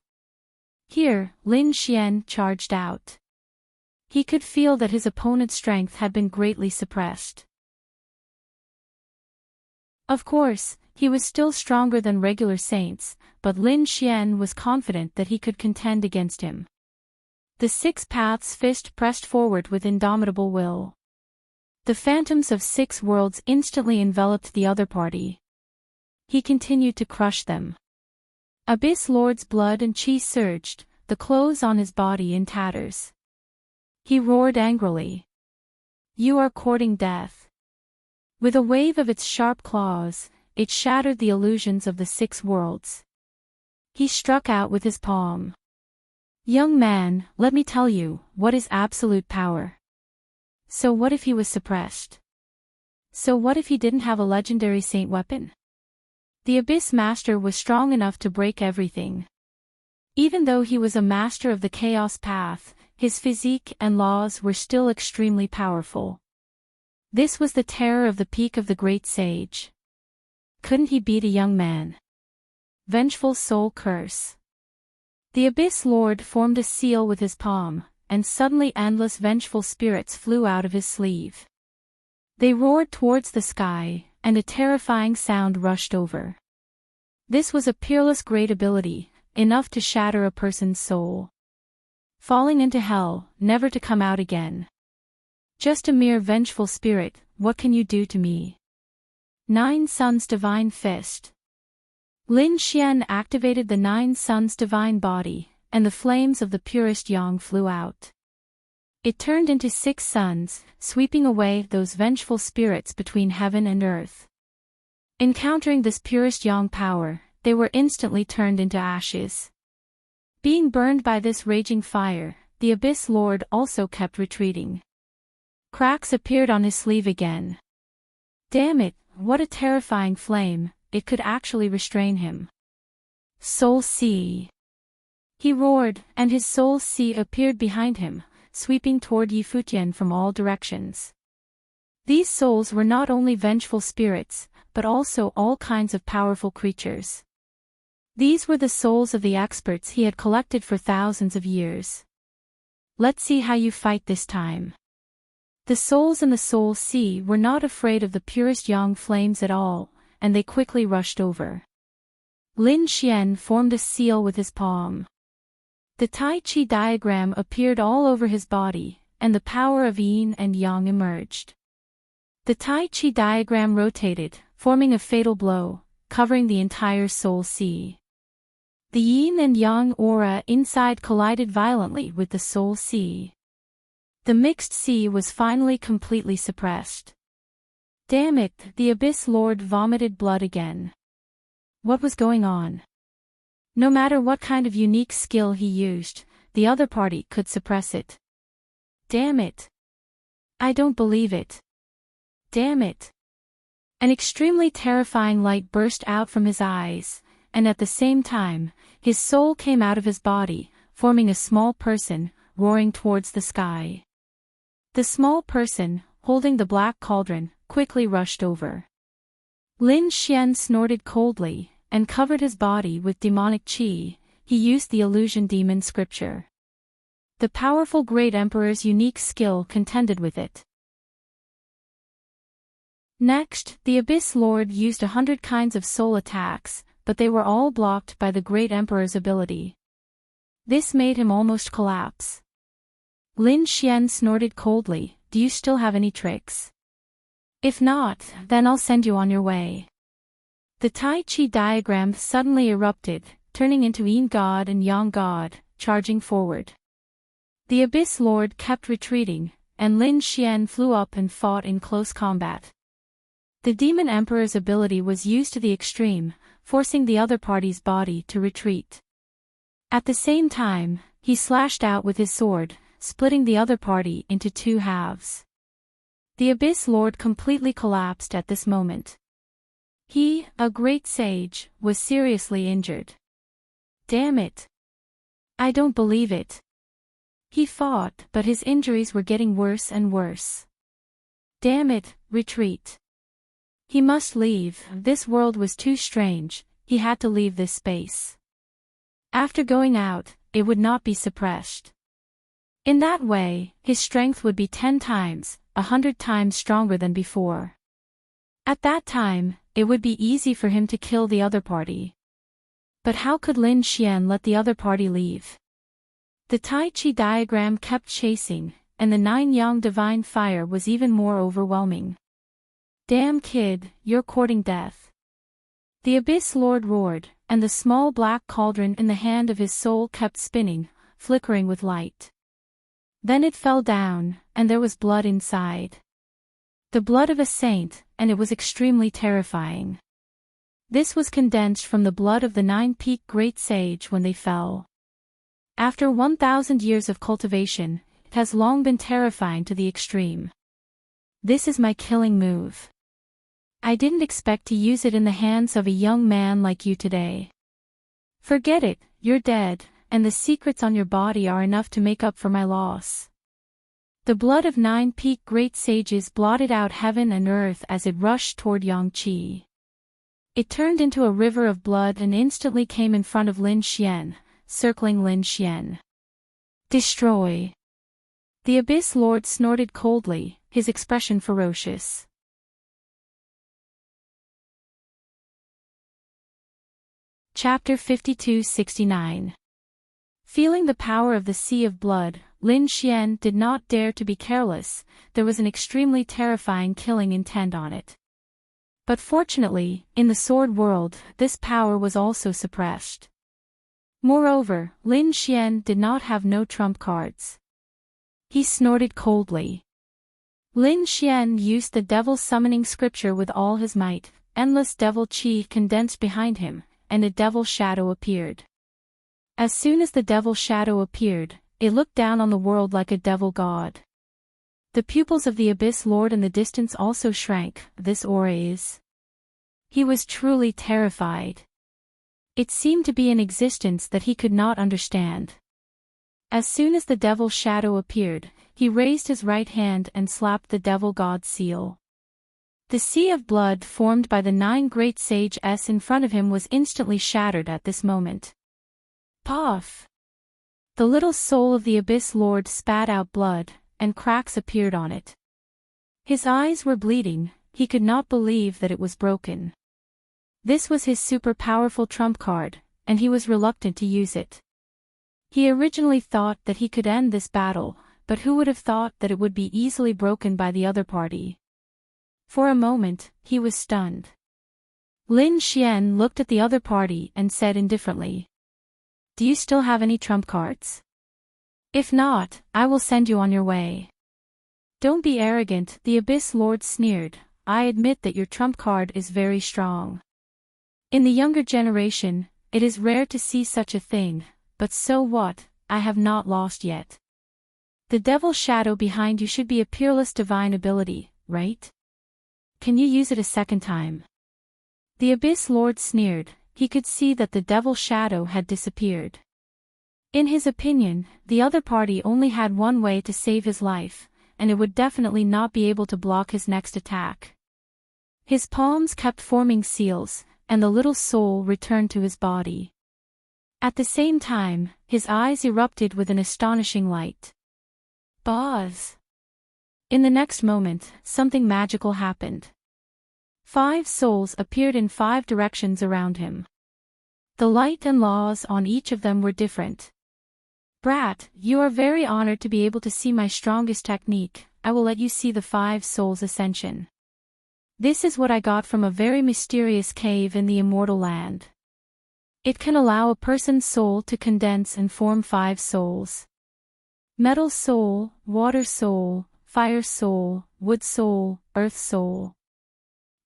Here, Lin Xian charged out. He could feel that his opponent's strength had been greatly suppressed. Of course, he was still stronger than regular saints, but Lin Xian was confident that he could contend against him. The Six Paths fist pressed forward with indomitable will. The phantoms of 6 worlds instantly enveloped the other party. He continued to crush them. Abyss Lord's blood and chi surged, the clothes on his body in tatters. He roared angrily. You are courting death. With a wave of its sharp claws, it shattered the illusions of the 6 worlds. He struck out with his palm. Young man, let me tell you, what is absolute power? So what if he was suppressed? So what if he didn't have a legendary saint weapon? The Abyss Master was strong enough to break everything. Even though he was a master of the Chaos Path, his physique and laws were still extremely powerful. This was the terror of the peak of the great sage. Couldn't he beat a young man? Vengeful soul curse. The Abyss Lord formed a seal with his palm, and suddenly endless vengeful spirits flew out of his sleeve. They roared towards the sky, and a terrifying sound rushed over. This was a peerless great ability, enough to shatter a person's soul. Falling into hell, never to come out again. Just a mere vengeful spirit, what can you do to me? 9 Suns Divine Fist. Lin Xian activated the 9 Suns Divine Body, and the flames of the purest yang flew out. It turned into 6 suns, sweeping away those vengeful spirits between heaven and earth. Encountering this purest yang power, they were instantly turned into ashes. Being burned by this raging fire, the Abyss Lord also kept retreating. Cracks appeared on his sleeve again. Damn it, what a terrifying flame, it could actually restrain him. Soul Sea. He roared, and his Soul Sea appeared behind him, sweeping toward Yifutian from all directions. These souls were not only vengeful spirits, but also all kinds of powerful creatures. These were the souls of the experts he had collected for thousands of years. Let's see how you fight this time. The souls in the Soul Sea were not afraid of the purest yang flames at all, and they quickly rushed over. Lin Xian formed a seal with his palm. The Tai Chi diagram appeared all over his body, and the power of yin and yang emerged. The Tai Chi diagram rotated, forming a fatal blow, covering the entire Soul Sea. The yin and yang aura inside collided violently with the Soul Sea. The mixed sea was finally completely suppressed. Damn it, the Abyss Lord vomited blood again. What was going on? No matter what kind of unique skill he used, the other party could suppress it. Damn it. I don't believe it. Damn it. An extremely terrifying light burst out from his eyes, and at the same time, his soul came out of his body, forming a small person, roaring towards the sky. The small person, holding the black cauldron, quickly rushed over. Lin Xian snorted coldly, and covered his body with demonic qi. He used the illusion demon scripture. The powerful Great Emperor's unique skill contended with it. Next, the Abyss Lord used 100 kinds of soul attacks, but they were all blocked by the Great Emperor's ability. This made him almost collapse. Lin Xian snorted coldly, "Do you still have any tricks? If not, then I'll send you on your way." The Tai Chi diagram suddenly erupted, turning into Yin God and Yang God, charging forward. The Abyss Lord kept retreating, and Lin Xian flew up and fought in close combat. The Demon Emperor's ability was used to the extreme, forcing the other party's body to retreat. At the same time, he slashed out with his sword, splitting the other party into two halves. The Abyss Lord completely collapsed at this moment. He, a great sage, was seriously injured. Damn it. I don't believe it. He fought, but his injuries were getting worse and worse. Damn it, retreat. He must leave, this world was too strange, he had to leave this space. After going out, it would not be suppressed. In that way, his strength would be 10 times, 100 times stronger than before. At that time, it would be easy for him to kill the other party. But how could Lin Xian let the other party leave? The Tai Chi diagram kept chasing, and the 9 Yang divine fire was even more overwhelming. Damn kid, you're courting death. The Abyss Lord roared, and the small black cauldron in the hand of his soul kept spinning, flickering with light. Then it fell down, and there was blood inside. The blood of a saint, and it was extremely terrifying. This was condensed from the blood of the 9-peak great sage when they fell. After 1,000 years of cultivation, it has long been terrifying to the extreme. This is my killing move. I didn't expect to use it in the hands of a young man like you today. Forget it, you're dead, and the secrets on your body are enough to make up for my loss. The blood of 9-peak great sages blotted out heaven and earth as it rushed toward Yang Qi. It turned into a river of blood and instantly came in front of Lin Xian, circling Lin Xian. Destroy. The Abyss Lord snorted coldly, his expression ferocious. Chapter 52-69. Feeling the power of the Sea of Blood, Lin Xian did not dare to be careless, there was an extremely terrifying killing intent on it. But fortunately, in the sword world, this power was also suppressed. Moreover, Lin Xian did not have no trump cards. He snorted coldly. Lin Xian used the devil summoning scripture with all his might, endless devil qi condensed behind him, and a devil shadow appeared. As soon as the devil shadow appeared, it looked down on the world like a devil god. The pupils of the Abyss Lord in the distance also shrank. This aura is. He was truly terrified. It seemed to be an existence that he could not understand. As soon as the devil shadow appeared, he raised his right hand and slapped the devil god's seal. The sea of blood formed by the 9 great sages in front of him was instantly shattered at this moment. Puff! The little soul of the Abyss Lord spat out blood, and cracks appeared on it. His eyes were bleeding, he could not believe that it was broken. This was his super powerful trump card, and he was reluctant to use it. He originally thought that he could end this battle, but who would have thought that it would be easily broken by the other party? For a moment, he was stunned. Lin Xian looked at the other party and said indifferently, "Do you still have any trump cards? If not, I will send you on your way." "Don't be arrogant," the Abyss Lord sneered, I admit that your trump card is very strong. In the younger generation, it is rare to see such a thing, but so what, I have not lost yet. The devil's shadow behind you should be a peerless divine ability, right? Can you use it a second time? The Abyss Lord sneered. He could see that the devil's shadow had disappeared. In his opinion, the other party only had one way to save his life, and it would definitely not be able to block his next attack. His palms kept forming seals, and the little soul returned to his body. At the same time, his eyes erupted with an astonishing light. Buzz! In the next moment, something magical happened. 5 souls appeared in 5 directions around him. The light and laws on each of them were different. Brat, you are very honored to be able to see my strongest technique. I will let you see the 5 souls ascension. This is what I got from a very mysterious cave in the immortal land. It can allow a person's soul to condense and form 5 souls. Metal soul, water soul, fire soul, wood soul, earth soul.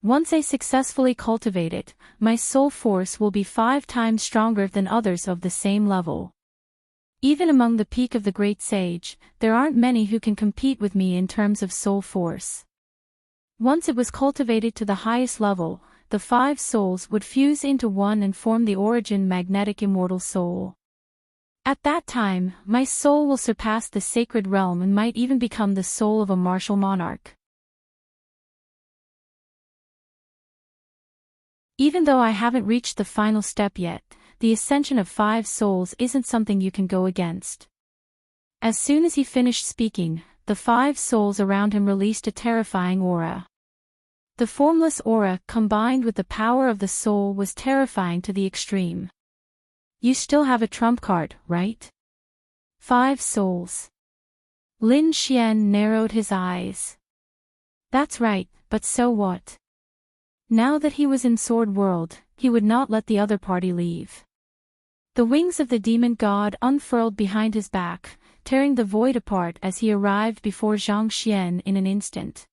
Once I successfully cultivate it, my soul force will be 5 times stronger than others of the same level. Even among the peak of the great sage, there aren't many who can compete with me in terms of soul force. Once it was cultivated to the highest level, the 5 souls would fuse into one and form the origin magnetic immortal soul. At that time, my soul will surpass the sacred realm and might even become the soul of a martial monarch. Even though I haven't reached the final step yet, the ascension of 5 souls isn't something you can go against. As soon as he finished speaking, the 5 souls around him released a terrifying aura. The formless aura combined with the power of the soul was terrifying to the extreme. You still have a trump card, right? 5 souls. Lin Xian narrowed his eyes. That's right, but so what? Now that he was in Sword World, he would not let the other party leave. The wings of the demon god unfurled behind his back, tearing the void apart as he arrived before Zhang Xian in an instant.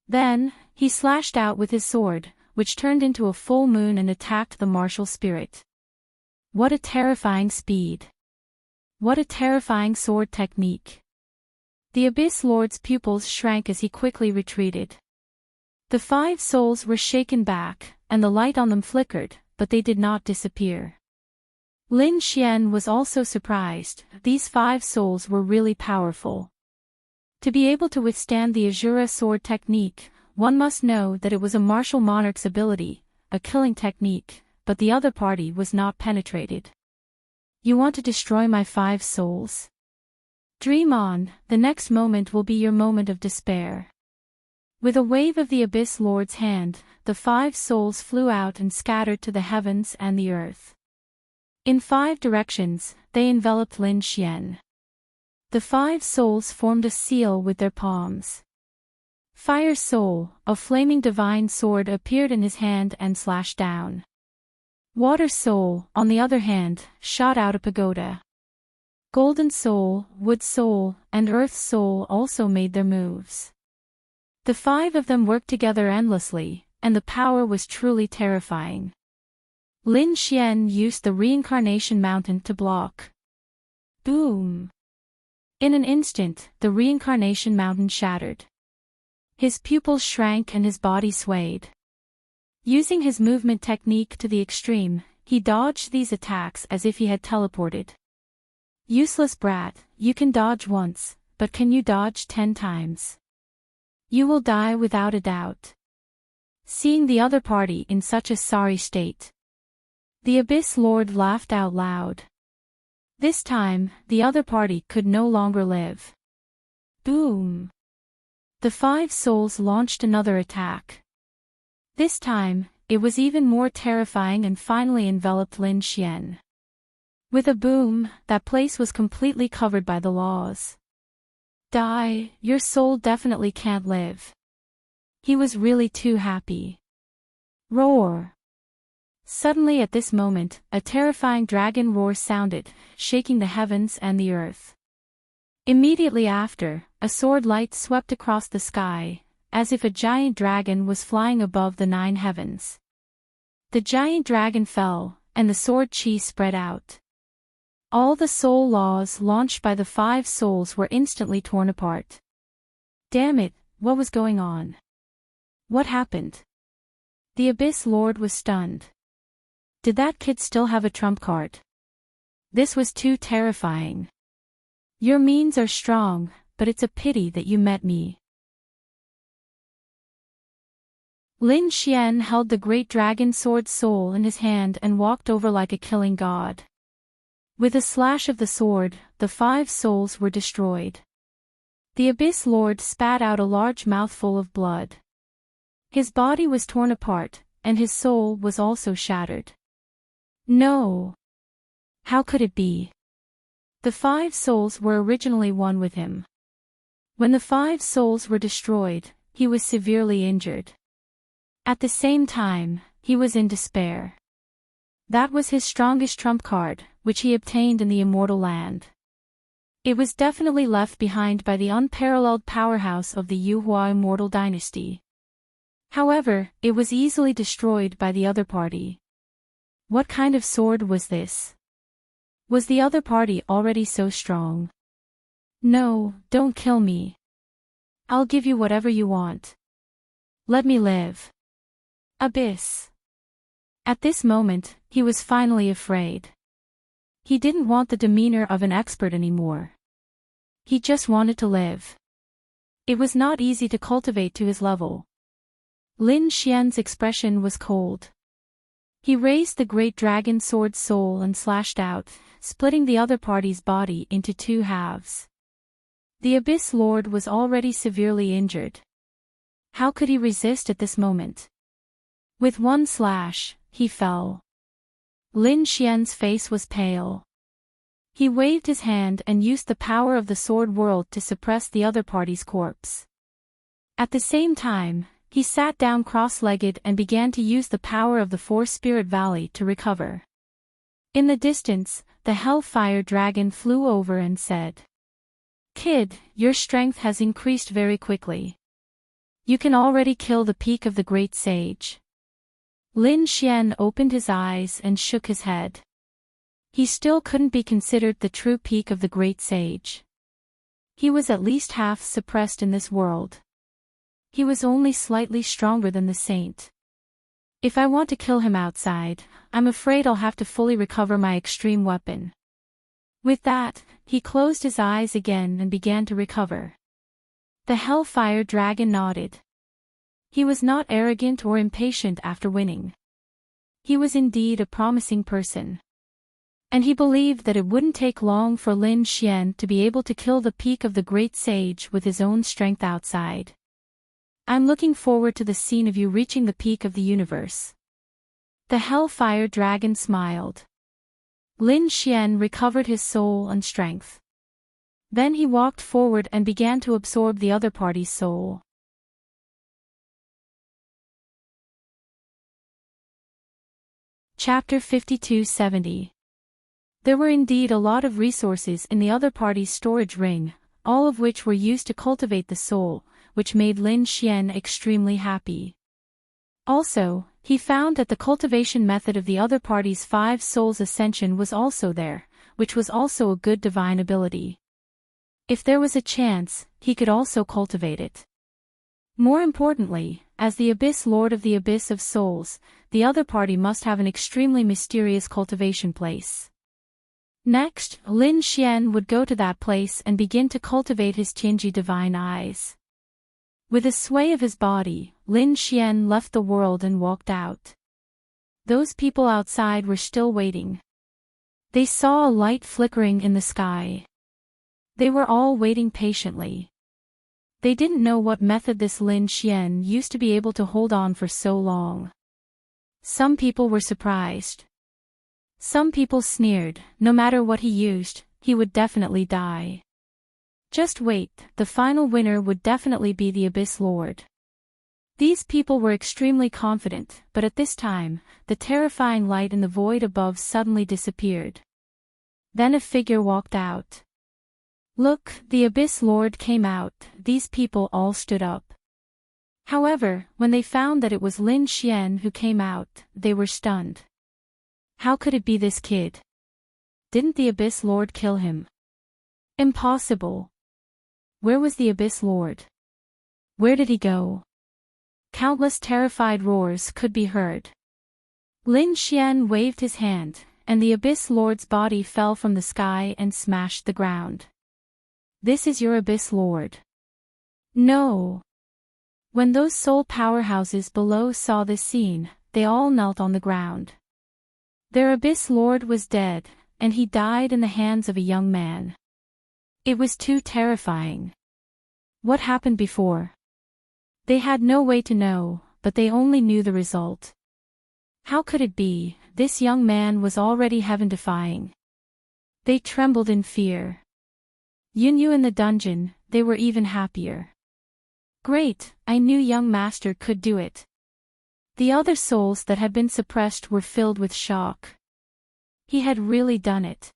Then, he slashed out with his sword, which turned into a full moon and attacked the martial spirit. What a terrifying speed! What a terrifying sword technique! The Abyss Lord's pupils shrank as he quickly retreated. The 5 souls were shaken back, and the light on them flickered, but they did not disappear. Lin Xian was also surprised. These 5 souls were really powerful. To be able to withstand the Azura sword technique, one must know that it was a martial monarch's ability, a killing technique, but the other party was not penetrated. You want to destroy my 5 souls? Dream on, the next moment will be your moment of despair. With a wave of the Abyss Lord's hand, the 5 souls flew out and scattered to the heavens and the earth. In 5 directions, they enveloped Lin Xian. The 5 souls formed a seal with their palms. Fire Soul, a flaming divine sword appeared in his hand and slashed down. Water Soul, on the other hand, shot out a pagoda. Golden Soul, Wood Soul, and Earth Soul also made their moves. The 5 of them worked together endlessly, and the power was truly terrifying. Lin Xian used the Reincarnation Mountain to block. Boom! In an instant, the Reincarnation Mountain shattered. His pupils shrank and his body swayed. Using his movement technique to the extreme, he dodged these attacks as if he had teleported. Useless brat, you can dodge once, but can you dodge 10 times? You will die without a doubt. Seeing the other party in such a sorry state, the Abyss Lord laughed out loud. This time, the other party could no longer live. Boom! The 5 souls launched another attack. This time, it was even more terrifying and finally enveloped Lin Xian. With a boom, that place was completely covered by the laws. Die, your soul definitely can't live. He was really too happy. Roar! Suddenly at this moment, a terrifying dragon roar sounded, shaking the heavens and the earth. Immediately after, a sword light swept across the sky, as if a giant dragon was flying above the 9 heavens. The giant dragon fell, and the sword chi spread out. All the soul laws launched by the 5 souls were instantly torn apart. Damn it, what was going on? What happened? The Abyss Lord was stunned. Did that kid still have a trump card? This was too terrifying. Your means are strong, but it's a pity that you met me. Lin Xian held the great dragon sword soul in his hand and walked over like a killing god. With a slash of the sword, the 5 souls were destroyed. The Abyss Lord spat out a large mouthful of blood. His body was torn apart, and his soul was also shattered. No! How could it be? The 5 souls were originally one with him. When the 5 souls were destroyed, he was severely injured. At the same time, he was in despair. That was his strongest trump card, which he obtained in the Immortal Land. It was definitely left behind by the unparalleled powerhouse of the Yuhua Immortal Dynasty. However, it was easily destroyed by the other party. What kind of sword was this? Was the other party already so strong? No, don't kill me. I'll give you whatever you want. Let me live. Abyss. At this moment, he was finally afraid. He didn't want the demeanor of an expert anymore. He just wanted to live. It was not easy to cultivate to his level. Lin Xian's expression was cold. He raised the great dragon sword soul and slashed out, splitting the other party's body into 2 halves. The Abyss Lord was already severely injured. How could he resist at this moment? With one slash, he fell. Lin Xian's face was pale. He waved his hand and used the power of the sword world to suppress the other party's corpse. At the same time, he sat down cross-legged and began to use the power of the 4 Spirit Valley to recover. In the distance, the Hellfire Dragon flew over and said, "Kid, your strength has increased very quickly. You can already kill the peak of the Great Sage." Lin Xian opened his eyes and shook his head. He still couldn't be considered the true peak of the Great Sage. He was at least half suppressed in this world. He was only slightly stronger than the saint. If I want to kill him outside, I'm afraid I'll have to fully recover my extreme weapon. With that, he closed his eyes again and began to recover. The Hellfire Dragon nodded. He was not arrogant or impatient after winning. He was indeed a promising person. And he believed that it wouldn't take long for Lin Xian to be able to kill the peak of the Great Sage with his own strength outside. I'm looking forward to the scene of you reaching the peak of the universe. The Hellfire Dragon smiled. Lin Xian recovered his soul and strength. Then he walked forward and began to absorb the other party's soul. Chapter 5270. There were indeed a lot of resources in the other party's storage ring, all of which were used to cultivate the soul, which made Lin Xian extremely happy. Also, he found that the cultivation method of the other party's 5 souls ascension was also there, which was also a good divine ability. If there was a chance, he could also cultivate it. More importantly, as the Abyss Lord of the Abyss of Souls, the other party must have an extremely mysterious cultivation place. Next, Lin Xian would go to that place and begin to cultivate his Qingji divine eyes. With a sway of his body, Lin Xian left the world and walked out. Those people outside were still waiting. They saw a light flickering in the sky. They were all waiting patiently. They didn't know what method this Lin Xian used to be able to hold on for so long. Some people were surprised. Some people sneered, no matter what he used, he would definitely die. Just wait, the final winner would definitely be the Abyss Lord. These people were extremely confident, but at this time, the terrifying light in the void above suddenly disappeared. Then a figure walked out. Look, the Abyss Lord came out. These people all stood up. However, when they found that it was Lin Xian who came out, they were stunned. How could it be this kid? Didn't the Abyss Lord kill him? Impossible. Where was the Abyss Lord? Where did he go? Countless terrified roars could be heard. Lin Xian waved his hand, and the Abyss Lord's body fell from the sky and smashed the ground. This is your Abyss Lord. No. When those soul powerhouses below saw this scene, they all knelt on the ground. Their Abyss Lord was dead, and he died in the hands of a young man. It was too terrifying. What happened before? They had no way to know, but they only knew the result. How could it be? This young man was already heaven-defying. They trembled in fear. Yunyu in the dungeon, they were even happier. Great, I knew young master could do it. The other souls that had been suppressed were filled with shock. He had really done it.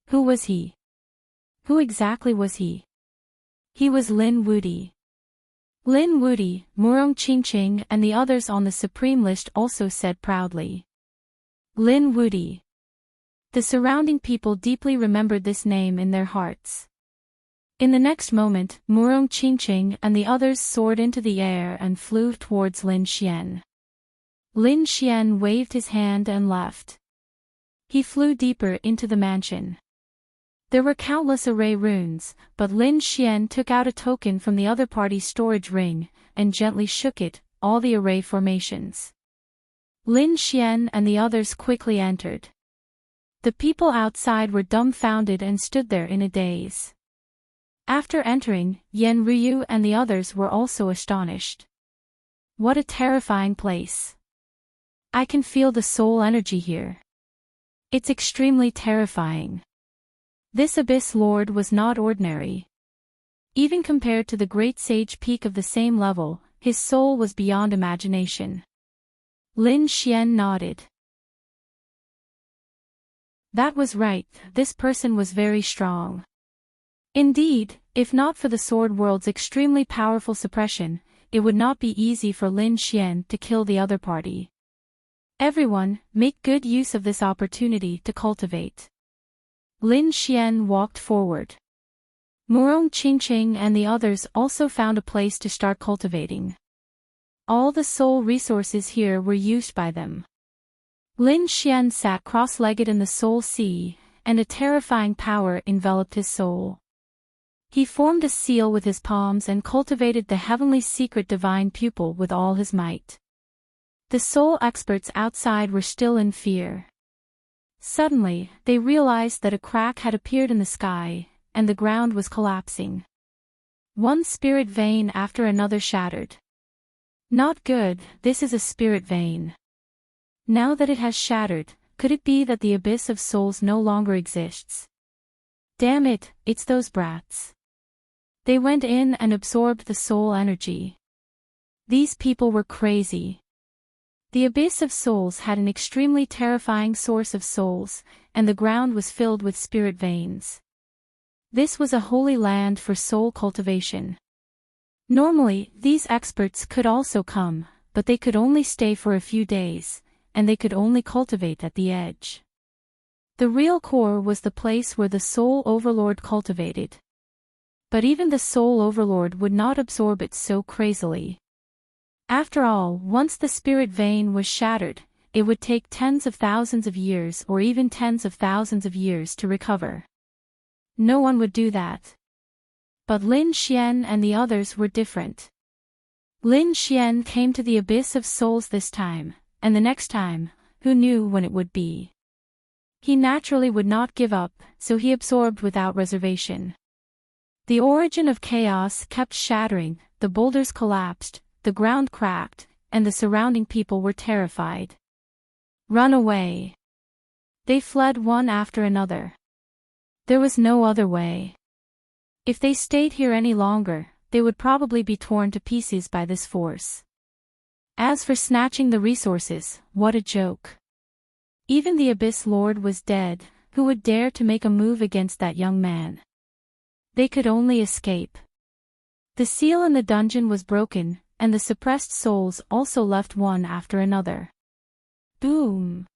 Who was he? Who exactly was he? He was Lin Wudi. Lin Wudi, Murong Qingqing and the others on the supreme list also said proudly. Lin Wudi. The surrounding people deeply remembered this name in their hearts. In the next moment, Murong Qingqing and the others soared into the air and flew towards Lin Xian. Lin Xian waved his hand and left. He flew deeper into the mansion. There were countless array runes, but Lin Xian took out a token from the other party's storage ring, and gently shook it, all the array formations. Lin Xian and the others quickly entered. The people outside were dumbfounded and stood there in a daze. After entering, Yan Ryu and the others were also astonished. What a terrifying place. I can feel the soul energy here. It's extremely terrifying. This Abyss Lord was not ordinary. Even compared to the great sage peak of the same level, his soul was beyond imagination. Lin Xian nodded. That was right, this person was very strong. Indeed, if not for the Sword World's extremely powerful suppression, it would not be easy for Lin Xian to kill the other party. Everyone, make good use of this opportunity to cultivate. Lin Xian walked forward. Murong Qingqing and the others also found a place to start cultivating. All the soul resources here were used by them. Lin Xian sat cross-legged in the soul sea, and a terrifying power enveloped his soul. He formed a seal with his palms and cultivated the heavenly secret divine pupil with all his might. The soul experts outside were still in fear. Suddenly, they realized that a crack had appeared in the sky, and the ground was collapsing. One spirit vein after another shattered. Not good, this is a spirit vein. Now that it has shattered, could it be that the abyss of souls no longer exists? Damn it, it's those brats. They went in and absorbed the soul energy. These people were crazy. The abyss of souls had an extremely terrifying source of souls, and the ground was filled with spirit veins. This was a holy land for soul cultivation. Normally, these experts could also come, but they could only stay for a few days, and they could only cultivate at the edge. The real core was the place where the Soul Overlord cultivated. But even the Soul Overlord would not absorb it so crazily. After all, once the spirit vein was shattered, it would take tens of thousands of years or even tens of thousands of years to recover. No one would do that. But Lin Xian and the others were different. Lin Xian came to the abyss of souls this time, and the next time, who knew when it would be. He naturally would not give up, so he absorbed without reservation. The origin of chaos kept shattering, the boulders collapsed, the ground cracked, and the surrounding people were terrified. Run away. They fled one after another. There was no other way. If they stayed here any longer, they would probably be torn to pieces by this force. As for snatching the resources, what a joke. Even the Abyss Lord was dead, who would dare to make a move against that young man? They could only escape. The seal in the dungeon was broken, and the suppressed souls also left one after another. Boom!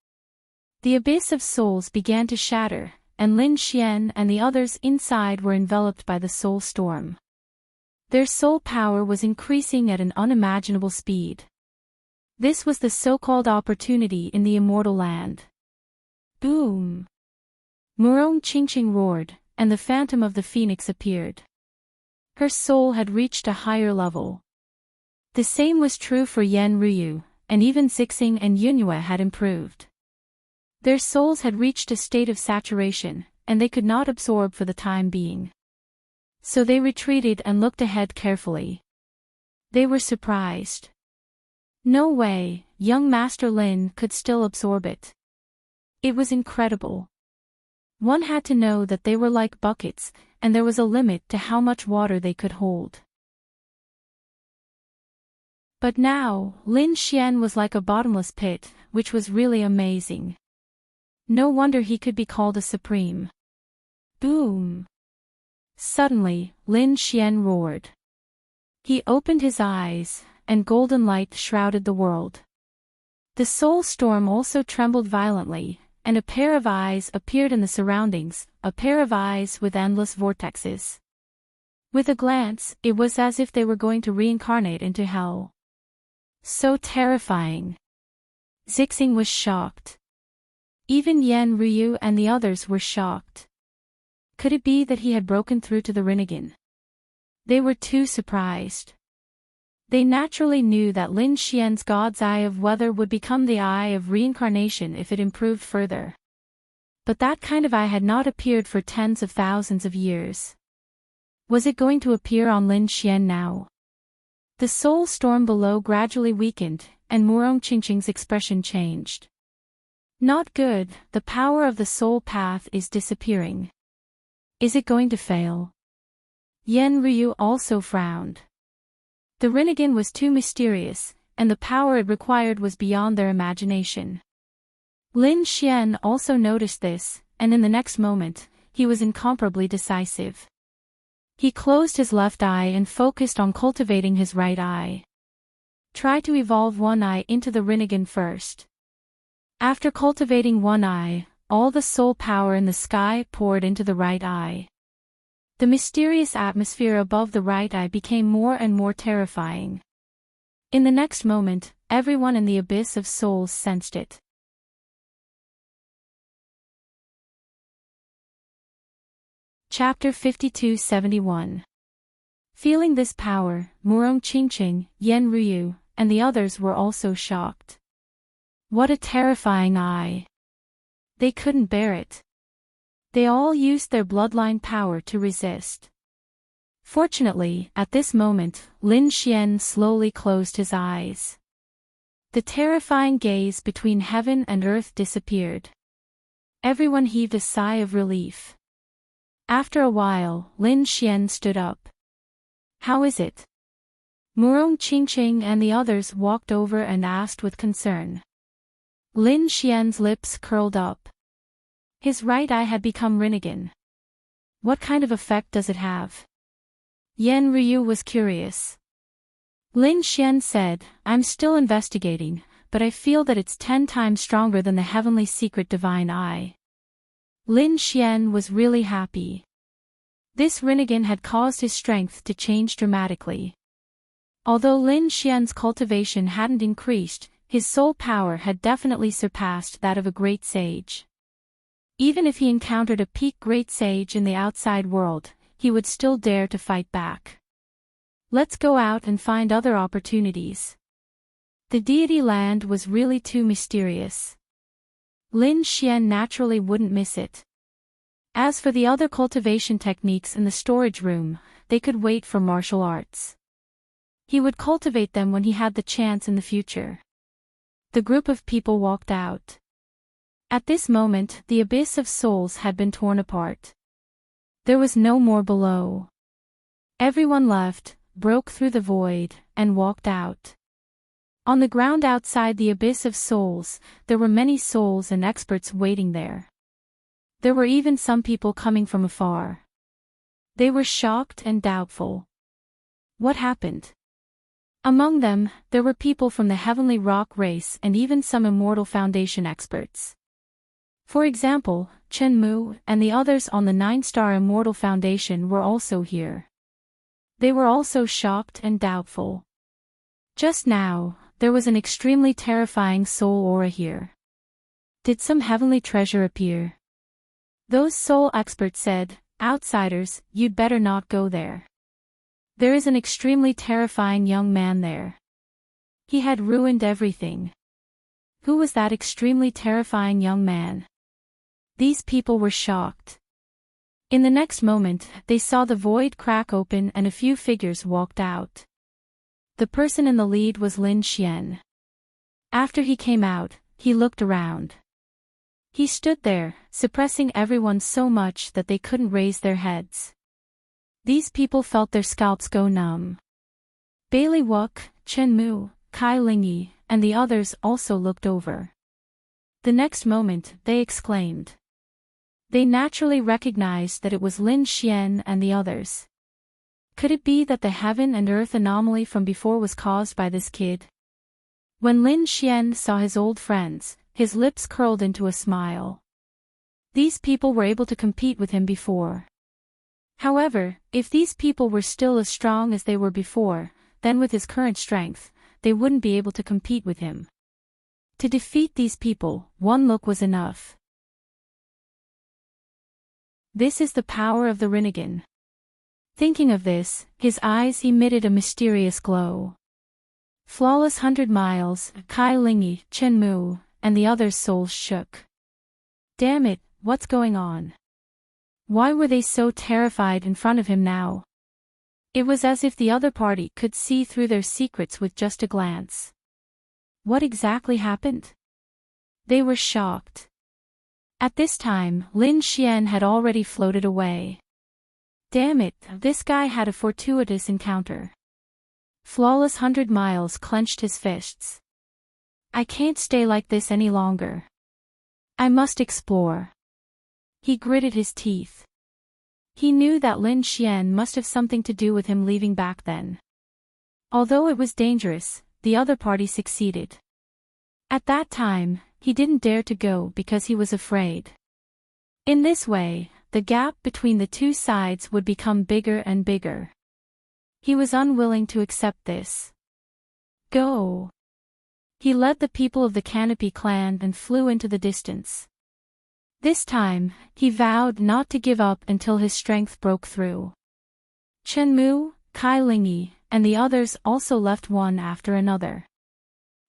The abyss of souls began to shatter, and Lin Xian and the others inside were enveloped by the soul storm. Their soul power was increasing at an unimaginable speed. This was the so-called opportunity in the immortal land. Boom! Murong Qingqing roared, and the phantom of the phoenix appeared. Her soul had reached a higher level. The same was true for Yan Ruyu, and even Zixing and Yunhua had improved. Their souls had reached a state of saturation, and they could not absorb for the time being. So they retreated and looked ahead carefully. They were surprised. No way, young Master Lin could still absorb it. It was incredible. One had to know that they were like buckets, and there was a limit to how much water they could hold. But now, Lin Xian was like a bottomless pit, which was really amazing. No wonder he could be called a supreme. Boom! Suddenly, Lin Xian roared. He opened his eyes, and golden light shrouded the world. The soul storm also trembled violently, and a pair of eyes appeared in the surroundings, a pair of eyes with endless vortexes. With a glance, it was as if they were going to reincarnate into hell. So terrifying. Zixing was shocked. Even Yan Ruyu and the others were shocked. Could it be that he had broken through to the Rinnegan? They were too surprised. They naturally knew that Lin Xian's God's Eye of Weather would become the Eye of Reincarnation if it improved further. But that kind of eye had not appeared for tens of thousands of years. Was it going to appear on Lin Xian now? The soul storm below gradually weakened, and Murong Qingqing's expression changed. Not good, the power of the soul path is disappearing. Is it going to fail? Yan Ruyu also frowned. The Rinnegan was too mysterious, and the power it required was beyond their imagination. Lin Xian also noticed this, and in the next moment, he was incomparably decisive. He closed his left eye and focused on cultivating his right eye. Try to evolve one eye into the Rinnegan first. After cultivating one eye, all the soul power in the sky poured into the right eye. The mysterious atmosphere above the right eye became more and more terrifying. In the next moment, everyone in the abyss of souls sensed it. Chapter 52-71. Feeling this power, Murong Qingqing, Yan Ruyu, and the others were also shocked. What a terrifying eye! They couldn't bear it. They all used their bloodline power to resist. Fortunately, at this moment, Lin Xian slowly closed his eyes. The terrifying gaze between heaven and earth disappeared. Everyone heaved a sigh of relief. After a while, Lin Xian stood up. How is it? Murong Qingqing and the others walked over and asked with concern. Lin Xian's lips curled up. His right eye had become Rinnegan. What kind of effect does it have? Yan Ruyu was curious. Lin Xian said, I'm still investigating, but I feel that it's 10 times stronger than the heavenly secret divine eye. Lin Xian was really happy. This Rinnegan had caused his strength to change dramatically. Although Lin Xian's cultivation hadn't increased, his soul power had definitely surpassed that of a great sage. Even if he encountered a peak great sage in the outside world, he would still dare to fight back. Let's go out and find other opportunities. The deity land was really too mysterious. Lin Xian naturally wouldn't miss it. As for the other cultivation techniques in the storage room, they could wait for martial arts. He would cultivate them when he had the chance in the future. The group of people walked out. At this moment, the abyss of souls had been torn apart. There was no more below. Everyone left, broke through the void, and walked out. On the ground outside the abyss of souls, there were many souls and experts waiting there. There were even some people coming from afar. They were shocked and doubtful. What happened? Among them, there were people from the Heavenly Rock race and even some Immortal Foundation experts. For example, Chen Mu and the others on the 9-star Immortal Foundation were also here. They were also shocked and doubtful. Just now, there was an extremely terrifying soul aura here. Did some heavenly treasure appear? Those soul experts said, "Outsiders, you'd better not go there. There is an extremely terrifying young man there. He had ruined everything." Who was that extremely terrifying young man? These people were shocked. In the next moment, they saw the void crack open and a few figures walked out. The person in the lead was Lin Xian. After he came out, he looked around. He stood there, suppressing everyone so much that they couldn't raise their heads. These people felt their scalps go numb. Bailey Wuk, Chen Mu, Kai Lingyi, and the others also looked over. The next moment, they exclaimed. They naturally recognized that it was Lin Xian and the others. Could it be that the heaven and earth anomaly from before was caused by this kid? When Lin Xian saw his old friends, his lips curled into a smile. These people were able to compete with him before. However, if these people were still as strong as they were before, then with his current strength, they wouldn't be able to compete with him. To defeat these people, one look was enough. This is the power of the Rinnegan. Thinking of this, his eyes emitted a mysterious glow. Flawless 100 miles, Kai Lingyi, Chen Mu, and the others' souls shook. Damn it, what's going on? Why were they so terrified in front of him now? It was as if the other party could see through their secrets with just a glance. What exactly happened? They were shocked. At this time, Lin Xian had already floated away. Damn it, this guy had a fortuitous encounter. Flawless 100 miles clenched his fists. I can't stay like this any longer. I must explore. He gritted his teeth. He knew that Lin Xian must have something to do with him leaving back then. Although it was dangerous, the other party succeeded. At that time, he didn't dare to go because he was afraid. In this way, the gap between the two sides would become bigger and bigger. He was unwilling to accept this. Go! He led the people of the Canopy clan and flew into the distance. This time, he vowed not to give up until his strength broke through. Chen Mu, Kai Lingyi, and the others also left one after another.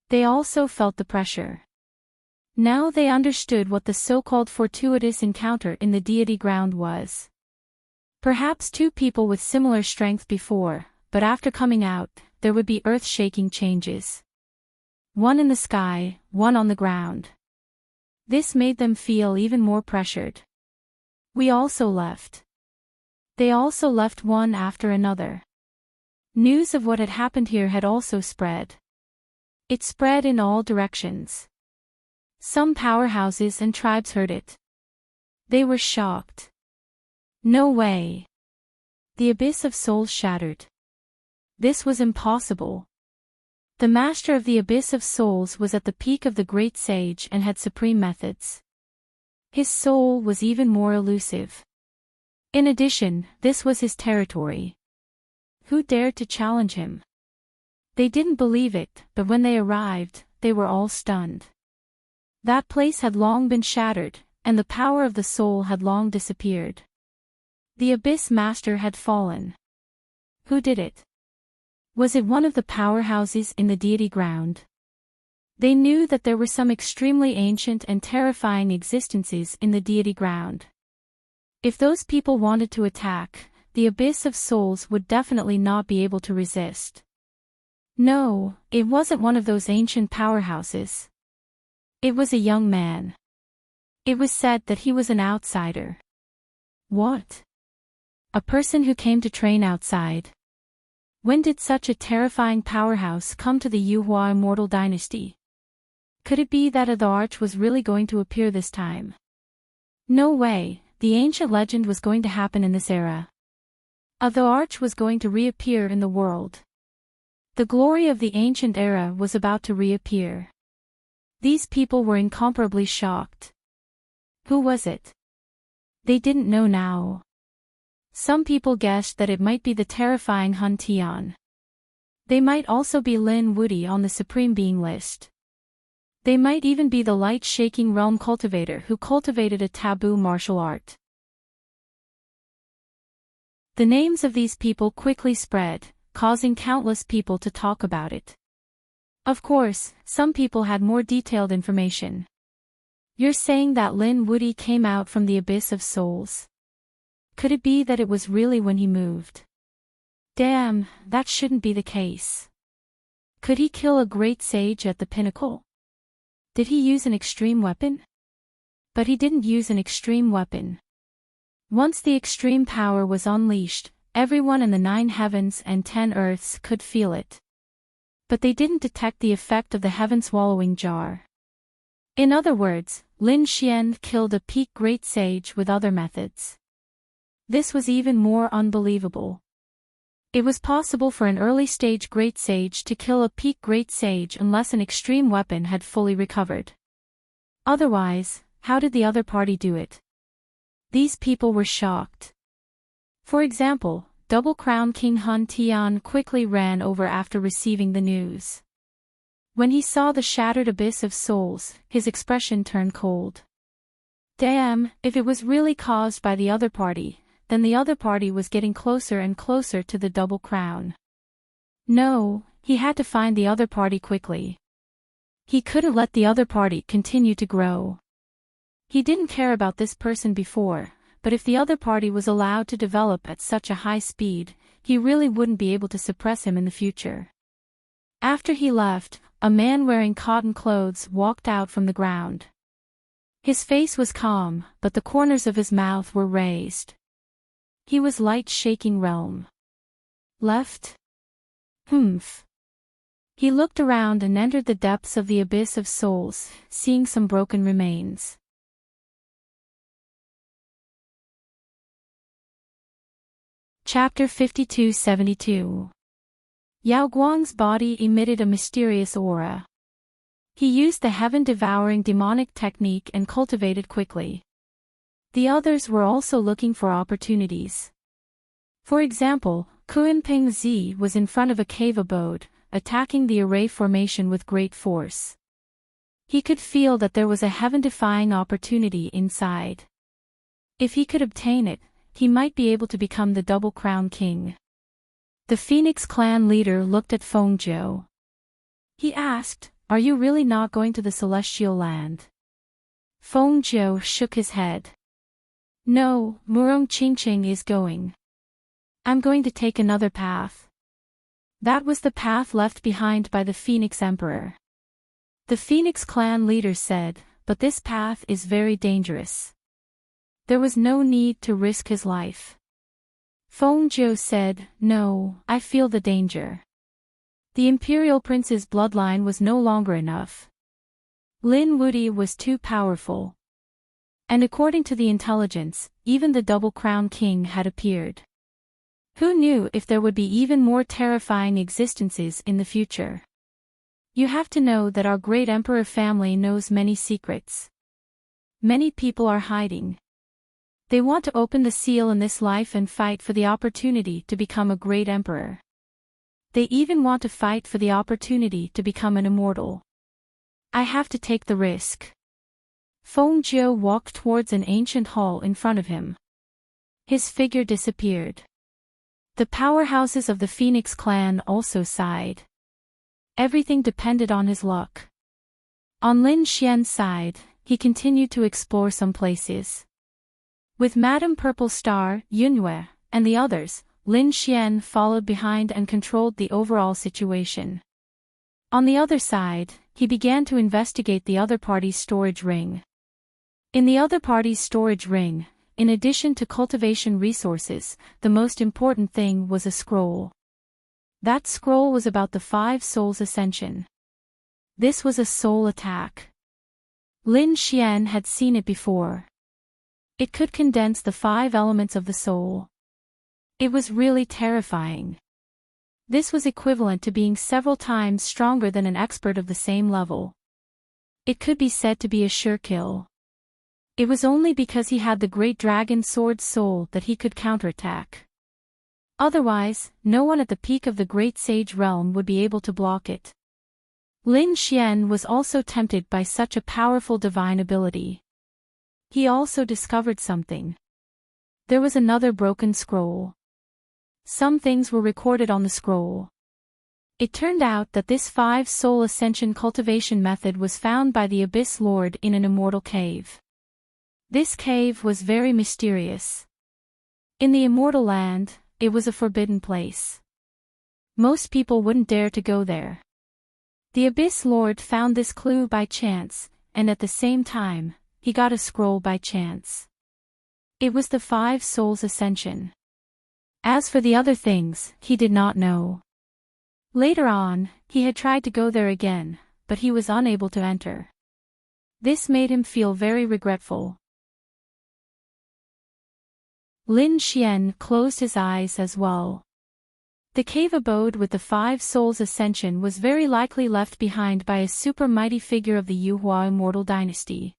They also felt the pressure. Now they understood what the so-called fortuitous encounter in the deity ground was. Perhaps two people with similar strength before, but after coming out, there would be earth-shaking changes. One in the sky, one on the ground. This made them feel even more pressured. We also left. They also left one after another. News of what had happened here had also spread. It spread in all directions. Some powerhouses and tribes heard it. They were shocked. No way. The abyss of souls shattered. This was impossible. The master of the abyss of souls was at the peak of the great sage and had supreme methods. His soul was even more elusive. In addition, this was his territory. Who dared to challenge him? They didn't believe it, but when they arrived, they were all stunned. That place had long been shattered, and the power of the soul had long disappeared. The abyss master had fallen. Who did it? Was it one of the powerhouses in the deity ground? They knew that there were some extremely ancient and terrifying existences in the deity ground. If those people wanted to attack, the abyss of souls would definitely not be able to resist. No, it wasn't one of those ancient powerhouses. It was a young man. It was said that he was an outsider. What? A person who came to train outside. When did such a terrifying powerhouse come to the Yuhua Immortal Dynasty? Could it be that the Arch was really going to appear this time? No way, the ancient legend was going to happen in this era. The Arch was going to reappear in the world. The glory of the ancient era was about to reappear. These people were incomparably shocked. Who was it? They didn't know now. Some people guessed that it might be the terrifying Hun Tian. They might also be Lin Wudy on the Supreme Being list. They might even be the light-shaking realm cultivator who cultivated a taboo martial art. The names of these people quickly spread, causing countless people to talk about it. Of course, some people had more detailed information. You're saying that Lin Wudy came out from the abyss of souls? Could it be that it was really when he moved? Damn, that shouldn't be the case. Could he kill a great sage at the pinnacle? Did he use an extreme weapon? But he didn't use an extreme weapon. Once the extreme power was unleashed, everyone in the 9 heavens and 10 earths could feel it. But they didn't detect the effect of the heaven-swallowing jar. In other words, Lin Xian killed a peak great sage with other methods. This was even more unbelievable. It was possible for an early-stage great sage to kill a peak great sage unless an extreme weapon had fully recovered. Otherwise, how did the other party do it? These people were shocked. For example, Double Crown King Hun Tian quickly ran over after receiving the news. When he saw the shattered abyss of souls, his expression turned cold. Damn, if it was really caused by the other party, then the other party was getting closer and closer to the Double Crown. No, he had to find the other party quickly. He couldn't let the other party continue to grow. He didn't care about this person before, but if the other party was allowed to develop at such a high speed, he really wouldn't be able to suppress him in the future. After he left, a man wearing cotton clothes walked out from the ground. His face was calm, but the corners of his mouth were raised. He was light-shaking realm. Left? Humph. He looked around and entered the depths of the abyss of souls, seeing some broken remains. Chapter 52-72. Yao Guang's body emitted a mysterious aura. He used the heaven-devouring demonic technique and cultivated quickly. The others were also looking for opportunities. For example, Kuan-Ping Zi was in front of a cave abode, attacking the array formation with great force. He could feel that there was a heaven-defying opportunity inside. If he could obtain it, he might be able to become the Double Crown King. The Phoenix clan leader looked at Feng Zhou. He asked, "Are you really not going to the Celestial Land?" Feng Zhou shook his head. "No, Murong Qingqing is going. I'm going to take another path." That was the path left behind by the Phoenix Emperor. The Phoenix clan leader said, "But this path is very dangerous. There was no need to risk his life." Feng Zhou said, "No, I feel the danger." The Imperial Prince's bloodline was no longer enough. Lin Wudy was too powerful. And according to the intelligence, even the Double Crown King had appeared. Who knew if there would be even more terrifying existences in the future? You have to know that our great emperor family knows many secrets. Many people are hiding. They want to open the seal in this life and fight for the opportunity to become a great emperor. They even want to fight for the opportunity to become an immortal. I have to take the risk. Feng Zhou walked towards an ancient hall in front of him. His figure disappeared. The powerhouses of the Phoenix clan also sighed. Everything depended on his luck. On Lin Xian's side, he continued to explore some places. With Madame Purple Star, Yunhue, and the others, Lin Xian followed behind and controlled the overall situation. On the other side, he began to investigate the other party's storage ring. In the other party's storage ring, in addition to cultivation resources, the most important thing was a scroll. That scroll was about the 5 souls' ascension. This was a soul attack. Lin Xian had seen it before. It could condense the 5 elements of the soul. It was really terrifying. This was equivalent to being several times stronger than an expert of the same level. It could be said to be a sure kill. It was only because he had the great dragon sword soul that he could counterattack. Otherwise, no one at the peak of the great sage realm would be able to block it. Lin Xian was also tempted by such a powerful divine ability. He also discovered something. There was another broken scroll. Some things were recorded on the scroll. It turned out that this 5-soul ascension cultivation method was found by the Abyss Lord in an immortal cave. This cave was very mysterious. In the immortal land, it was a forbidden place. Most people wouldn't dare to go there. The Abyss Lord found this clue by chance, and at the same time, he got a scroll by chance. It was the 5 souls ascension. As for the other things, he did not know. Later on, he had tried to go there again, but he was unable to enter. This made him feel very regretful. Lin Xian closed his eyes as well. The cave abode with the 5 souls ascension was very likely left behind by a super mighty figure of the Yuhua immortal dynasty.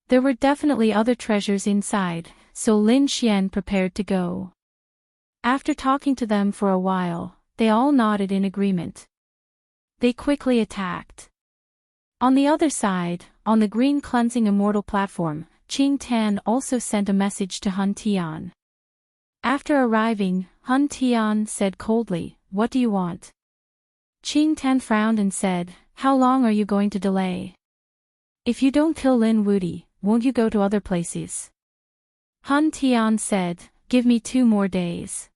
There were definitely other treasures inside, so Lin Xian prepared to go. After talking to them for a while, they all nodded in agreement. They quickly attacked. On the other side, on the green cleansing immortal platform, Qing Tan also sent a message to Hun Tian. After arriving, Hun Tian said coldly, "What do you want?" Qing Tan frowned and said, "How long are you going to delay? If you don't kill Lin Wudi, won't you go to other places?" Hun Tian said, "Give me 2 more days.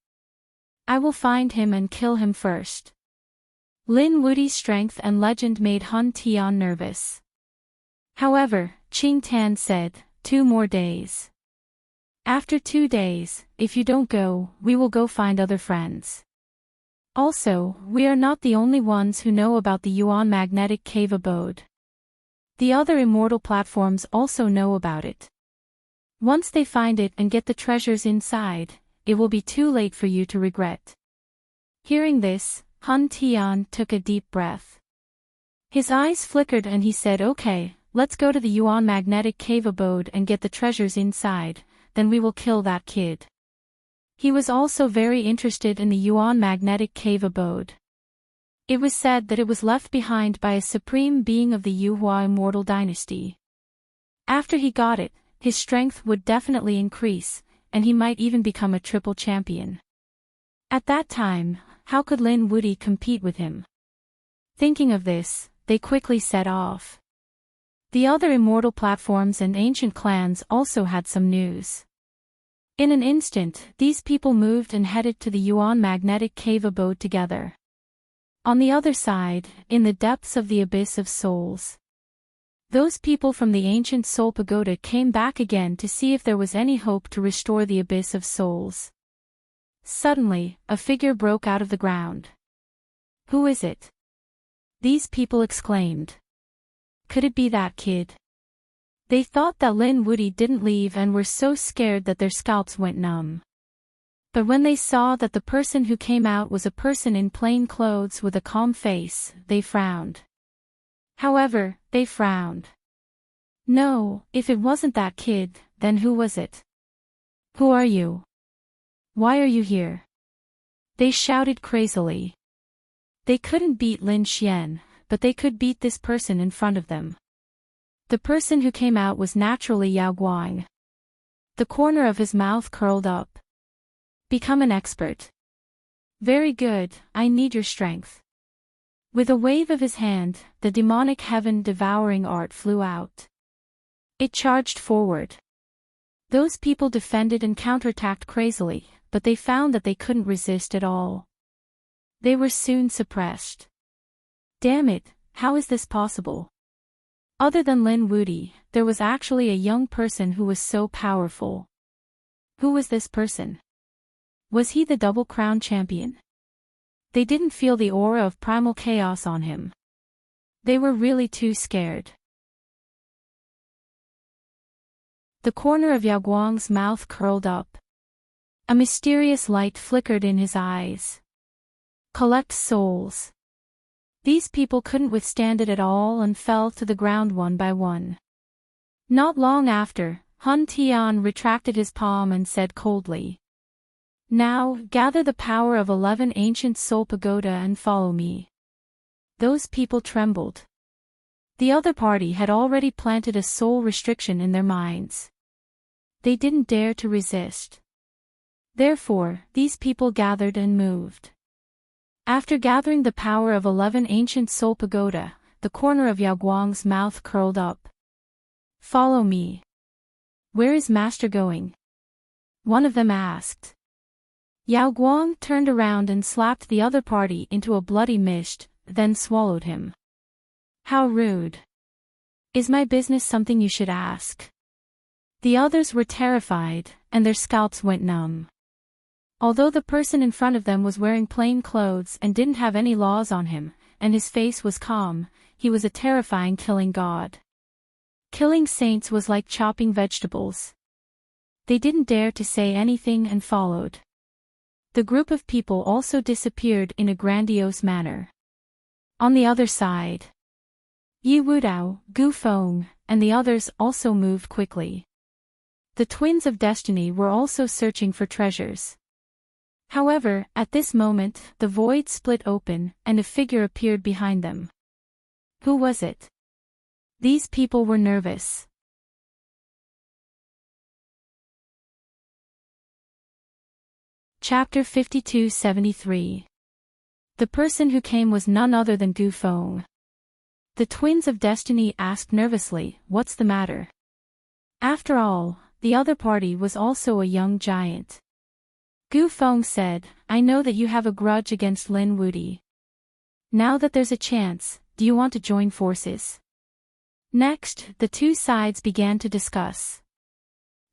I will find him and kill him first." Lin Wudi's strength and legend made Hun Tian nervous. However, Qing Tan said, 2 more days. After 2 days, if you don't go, we will go find other friends. Also, we are not the only ones who know about the Yuan magnetic cave abode. The other immortal platforms also know about it. Once they find it and get the treasures inside, it will be too late for you to regret. Hearing this, Hun Tian took a deep breath. His eyes flickered and he said, "Okay, let's go to the Yuan magnetic cave abode and get the treasures inside, then we will kill that kid." He was also very interested in the Yuan magnetic cave abode. It was said that it was left behind by a supreme being of the Yuhua immortal dynasty. After he got it, his strength would definitely increase, and he might even become a triple champion. At that time, how could Lin Wudi compete with him? Thinking of this, they quickly set off. The other immortal platforms and ancient clans also had some news. In an instant, these people moved and headed to the Yuan magnetic cave abode together. On the other side, in the depths of the Abyss of Souls, those people from the ancient Soul Pagoda came back again to see if there was any hope to restore the Abyss of Souls. Suddenly, a figure broke out of the ground. "Who is it?" these people exclaimed. Could it be that kid? They thought that Lin Wudi didn't leave and were so scared that their scalps went numb. But when they saw that the person who came out was a person in plain clothes with a calm face, they frowned. However, they frowned. No, if it wasn't that kid, then who was it? "Who are you? Why are you here?" they shouted crazily. They couldn't beat Lin Xian, but they could beat this person in front of them. The person who came out was naturally Yao Guang. The corner of his mouth curled up. "Become an expert." "Very good, I need your strength." With a wave of his hand, the demonic heaven-devouring art flew out. It charged forward. Those people defended and counterattacked crazily, but they found that they couldn't resist at all. They were soon suppressed. Damn it, how is this possible? Other than Lin Wudi, there was actually a young person who was so powerful. Who was this person? Was he the Double Crown champion? They didn't feel the aura of primal chaos on him. They were really too scared. The corner of Yao Guang's mouth curled up. A mysterious light flickered in his eyes. Collect souls. These people couldn't withstand it at all and fell to the ground one by one. Not long after, Hun Tian retracted his palm and said coldly, "Now, gather the power of 11 ancient soul pagoda and follow me." Those people trembled. The other party had already planted a soul restriction in their minds. They didn't dare to resist. Therefore, these people gathered and moved. After gathering the power of 11 ancient soul pagoda, the corner of Yao Guang's mouth curled up. "Follow me." "Where is Master going?" one of them asked. Yao Guang turned around and slapped the other party into a bloody mist, then swallowed him. "How rude. Is my business something you should ask?" The others were terrified, and their scalps went numb. Although the person in front of them was wearing plain clothes and didn't have any laws on him, and his face was calm, he was a terrifying killing god. Killing saints was like chopping vegetables. They didn't dare to say anything and followed. The group of people also disappeared in a grandiose manner. On the other side, Yi Wudao, Gu Feng, and the others also moved quickly. The twins of destiny were also searching for treasures. However, at this moment, the void split open, and a figure appeared behind them. Who was it? These people were nervous. Chapter 52-73. The person who came was none other than Gu Feng. The twins of destiny asked nervously, "What's the matter?" After all, the other party was also a young giant. Gu Feng said, "I know that you have a grudge against Lin Wudi. Now that there's a chance, do you want to join forces?" Next, the two sides began to discuss.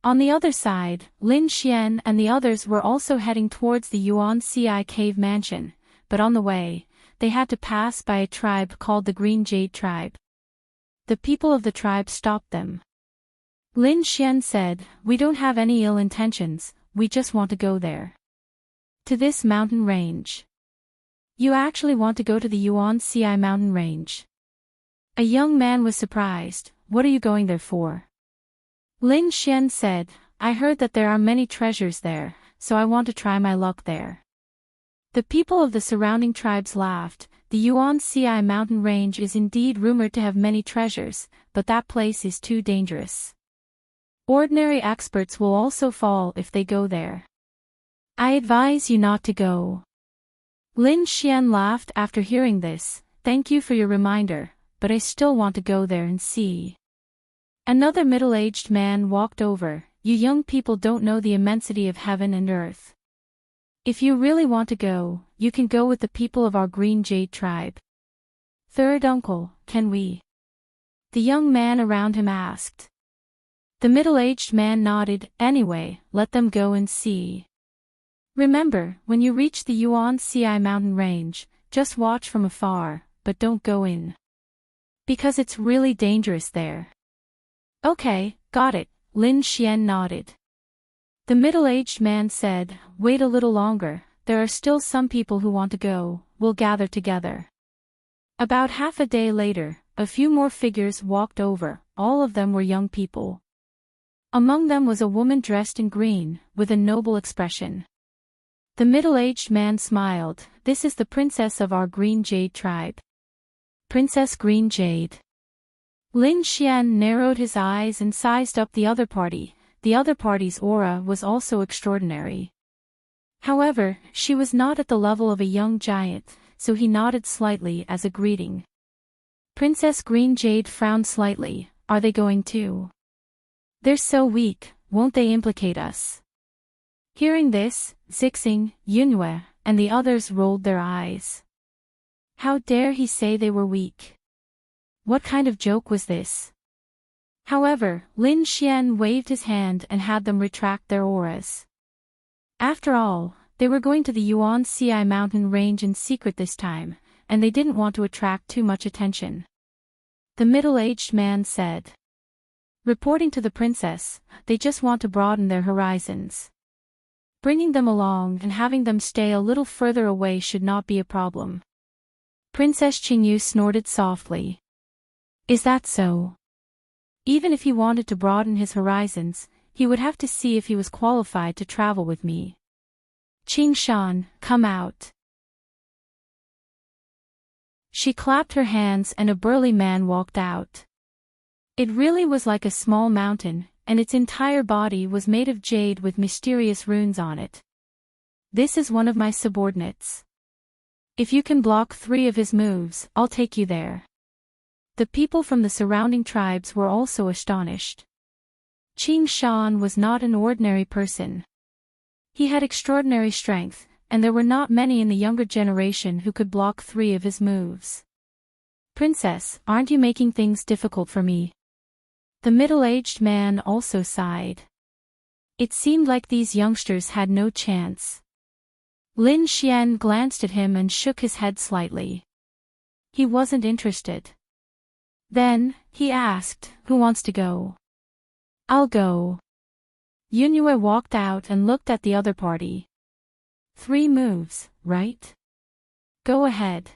On the other side, Lin Xian and the others were also heading towards the Yuan Ci cave mansion, but on the way, they had to pass by a tribe called the Green Jade Tribe. The people of the tribe stopped them. Lin Xian said, "We don't have any ill intentions, we just want to go there. To this mountain range." "You actually want to go to the Yuan Ci mountain range?" A young man was surprised. "What are you going there for?" Lin Xian said, "I heard that there are many treasures there, so I want to try my luck there." The people of the surrounding tribes laughed. The Yuan Ci mountain range is indeed rumored to have many treasures, but that place is too dangerous. Ordinary experts will also fall if they go there. I advise you not to go. Lin Xian laughed after hearing this. "Thank you for your reminder, but I still want to go there and see." Another middle-aged man walked over. "You young people don't know the immensity of heaven and earth. If you really want to go, you can go with the people of our Green Jade tribe." "Third uncle, can we?" the young man around him asked. The middle-aged man nodded. "Anyway, let them go and see. Remember, when you reach the Yuan Ci mountain range, just watch from afar, but don't go in. Because it's really dangerous there." "Okay, got it," Lin Xian nodded. The middle-aged man said, "Wait a little longer, there are still some people who want to go, we'll gather together." About half a day later, a few more figures walked over, all of them were young people. Among them was a woman dressed in green, with a noble expression. The middle-aged man smiled. "This is the princess of our Green Jade tribe. Princess Green Jade." Lin Xian narrowed his eyes and sized up the other party. The other party's aura was also extraordinary. However, she was not at the level of a young giant, so he nodded slightly as a greeting. Princess Green Jade frowned slightly. "Are they going too? They're so weak, won't they implicate us?" Hearing this, Zixing, Yunhue, and the others rolled their eyes. How dare he say they were weak? What kind of joke was this? However, Lin Xian waved his hand and had them retract their auras. After all, they were going to the Yuan Ci mountain range in secret this time, and they didn't want to attract too much attention. The middle-aged man said. Reporting to the princess, they just want to broaden their horizons. Bringing them along and having them stay a little further away should not be a problem. Princess Qingyu snorted softly. Is that so? Even if he wanted to broaden his horizons, he would have to see if he was qualified to travel with me. Qing Shan, come out. She clapped her hands and a burly man walked out. It really was like a small mountain, and its entire body was made of jade with mysterious runes on it. This is one of my subordinates. If you can block 3 of his moves, I'll take you there. The people from the surrounding tribes were also astonished. Qing Shan was not an ordinary person. He had extraordinary strength, and there were not many in the younger generation who could block 3 of his moves. Princess, aren't you making things difficult for me? The middle-aged man also sighed. It seemed like these youngsters had no chance. Lin Xian glanced at him and shook his head slightly. He wasn't interested. Then, he asked, who wants to go? I'll go. Yunue walked out and looked at the other party. 3 moves, right? Go ahead.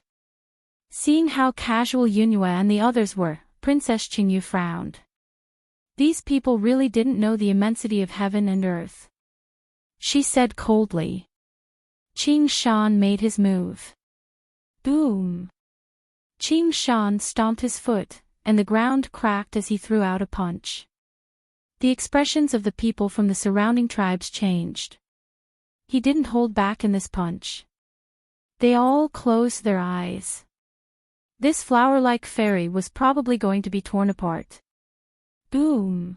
Seeing how casual Yunue and the others were, Princess Qingyu frowned. These people really didn't know the immensity of heaven and earth. She said coldly. Qing Shan made his move. Boom! Qing Shan stomped his foot, and the ground cracked as he threw out a punch. The expressions of the people from the surrounding tribes changed. He didn't hold back in this punch. They all closed their eyes. This flower-like fairy was probably going to be torn apart. Boom!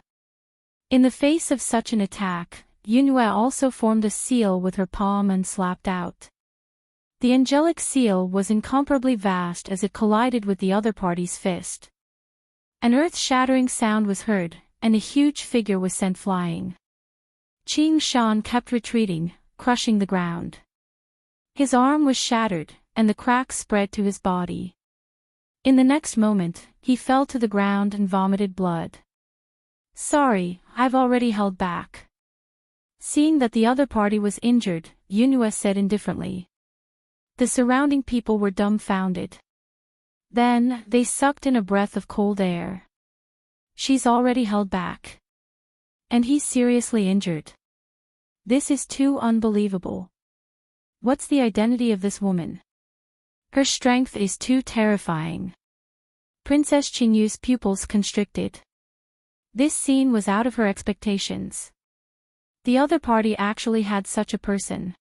In the face of such an attack, Yunue also formed a seal with her palm and slapped out. The angelic seal was incomparably vast as it collided with the other party's fist. An earth-shattering sound was heard, and a huge figure was sent flying. Qing Shan kept retreating, crushing the ground. His arm was shattered, and the cracks spread to his body. In the next moment, he fell to the ground and vomited blood. Sorry, I've already held back. Seeing that the other party was injured, Yunue said indifferently. The surrounding people were dumbfounded. Then, they sucked in a breath of cold air. She's already held back. And he's seriously injured. This is too unbelievable. What's the identity of this woman? Her strength is too terrifying. Princess Qingyu's pupils constricted. This scene was out of her expectations. The other party actually had such a person.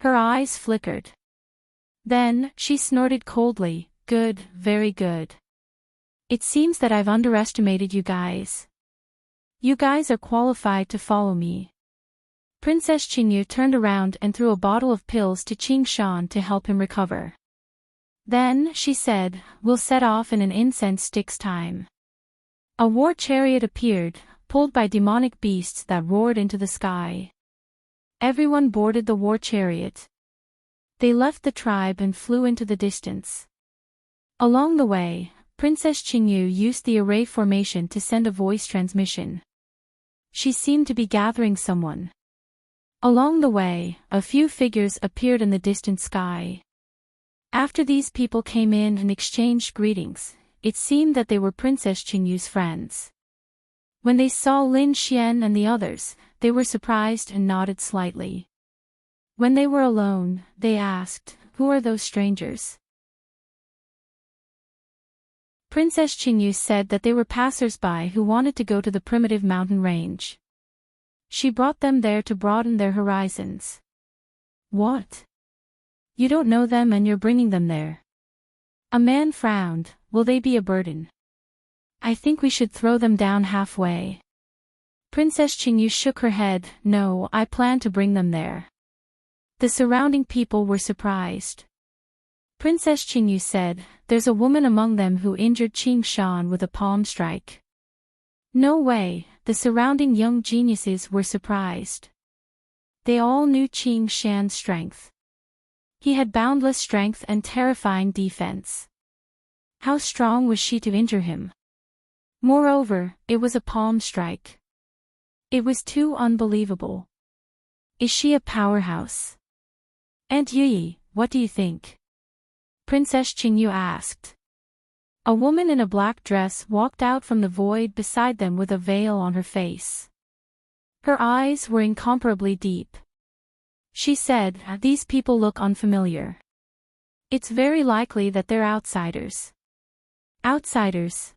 Her eyes flickered. Then, she snorted coldly, good, very good. It seems that I've underestimated you guys. You guys are qualified to follow me. Princess Qingyu turned around and threw a bottle of pills to Qing Shan to help him recover. Then, she said, we'll set off in an incense stick's time. A war chariot appeared, pulled by demonic beasts that roared into the sky. Everyone boarded the war chariot. They left the tribe and flew into the distance. Along the way, Princess Qingyu used the array formation to send a voice transmission. She seemed to be gathering someone. Along the way, a few figures appeared in the distant sky. After these people came in and exchanged greetings, it seemed that they were Princess Qingyu's friends. When they saw Lin Xian and the others, they were surprised and nodded slightly. When they were alone, they asked, who are those strangers? Princess Qingyu said that they were passers-by who wanted to go to the primitive mountain range. She brought them there to broaden their horizons. What? You don't know them and you're bringing them there? A man frowned. Will they be a burden? I think we should throw them down halfway. Princess Qingyu shook her head. No, I plan to bring them there. The surrounding people were surprised. Princess Qingyu said, there's a woman among them who injured Qing Shan with a palm strike. No way, the surrounding young geniuses were surprised. They all knew Qing Shan's strength. He had boundless strength and terrifying defense. How strong was she to injure him? Moreover, it was a palm strike. It was too unbelievable. Is she a powerhouse? Aunt Yi, what do you think? Princess Qingyu asked. A woman in a black dress walked out from the void beside them with a veil on her face. Her eyes were incomparably deep. She said, "These people look unfamiliar. It's very likely that they're outsiders." Outsiders?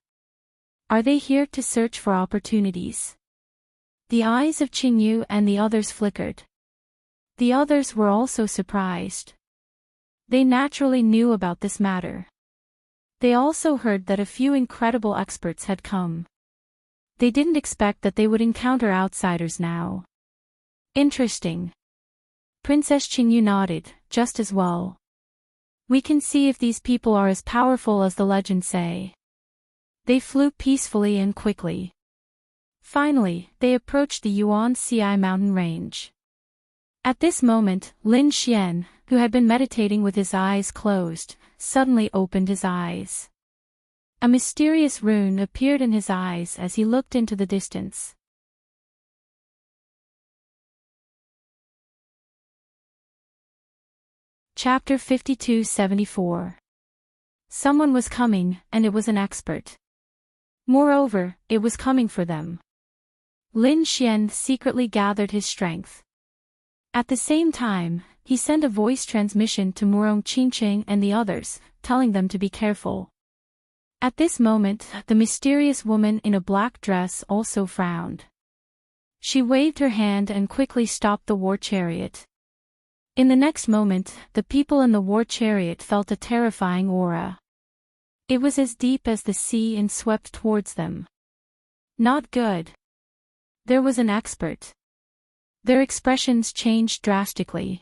Are they here to search for opportunities? The eyes of Qingyu and the others flickered. The others were also surprised. They naturally knew about this matter. They also heard that a few incredible experts had come. They didn't expect that they would encounter outsiders now. Interesting. Princess Qingyu nodded, just as well. We can see if these people are as powerful as the legends say. They flew peacefully and quickly. Finally, they approached the Yuan-Ci mountain range. At this moment, Lin Xian, who had been meditating with his eyes closed, suddenly opened his eyes. A mysterious rune appeared in his eyes as he looked into the distance. Chapter 52-74. Someone was coming, and it was an expert. Moreover, it was coming for them. Lin Xian secretly gathered his strength. At the same time, he sent a voice transmission to Murong Qingqing and the others, telling them to be careful. At this moment, the mysterious woman in a black dress also frowned. She waved her hand and quickly stopped the war chariot. In the next moment, the people in the war chariot felt a terrifying aura. It was as deep as the sea and swept towards them. Not good. There was an expert. Their expressions changed drastically.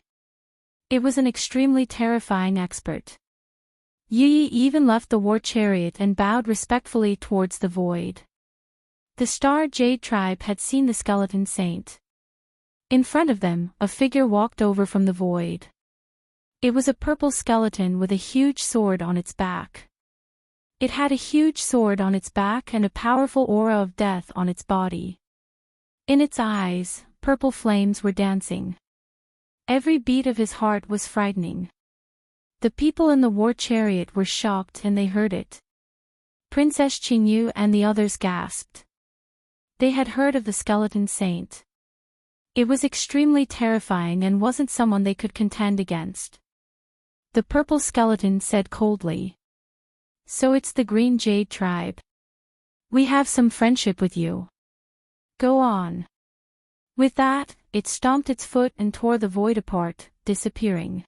It was an extremely terrifying expert. Yi even left the war chariot and bowed respectfully towards the void. The Star Jade tribe had seen the skeleton saint. In front of them, a figure walked over from the void. It was a purple skeleton with a huge sword on its back. It had a huge sword on its back and a powerful aura of death on its body. In its eyes, purple flames were dancing. Every beat of his heart was frightening. The people in the war chariot were shocked and they heard it. Princess Qingyu and the others gasped. They had heard of the skeleton saint. It was extremely terrifying and wasn't someone they could contend against. The purple skeleton said coldly. So it's the Green Jade tribe. We have some friendship with you. Go on. With that, it stomped its foot and tore the void apart, disappearing.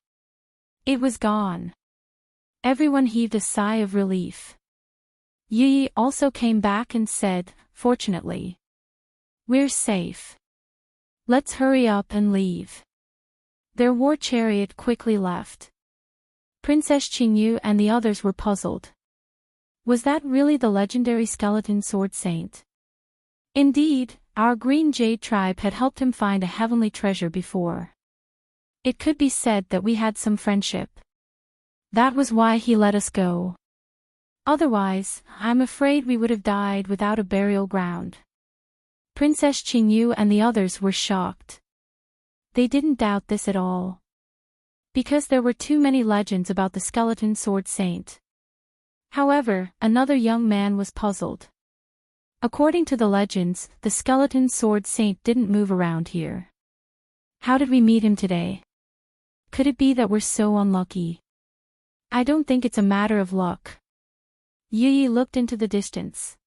It was gone. Everyone heaved a sigh of relief. Yi also came back and said, "Fortunately. We're safe. Let's hurry up and leave." Their war chariot quickly left. Princess Qingyu and the others were puzzled. Was that really the legendary skeleton sword saint? Indeed, our Green Jade tribe had helped him find a heavenly treasure before. It could be said that we had some friendship. That was why he let us go. Otherwise, I'm afraid we would have died without a burial ground. Princess Qingyu and the others were shocked. They didn't doubt this at all. Because there were too many legends about the skeleton sword saint. However, another young man was puzzled. According to the legends, the skeleton sword saint didn't move around here. How did we meet him today? Could it be that we're so unlucky? I don't think it's a matter of luck. Yi looked into the distance.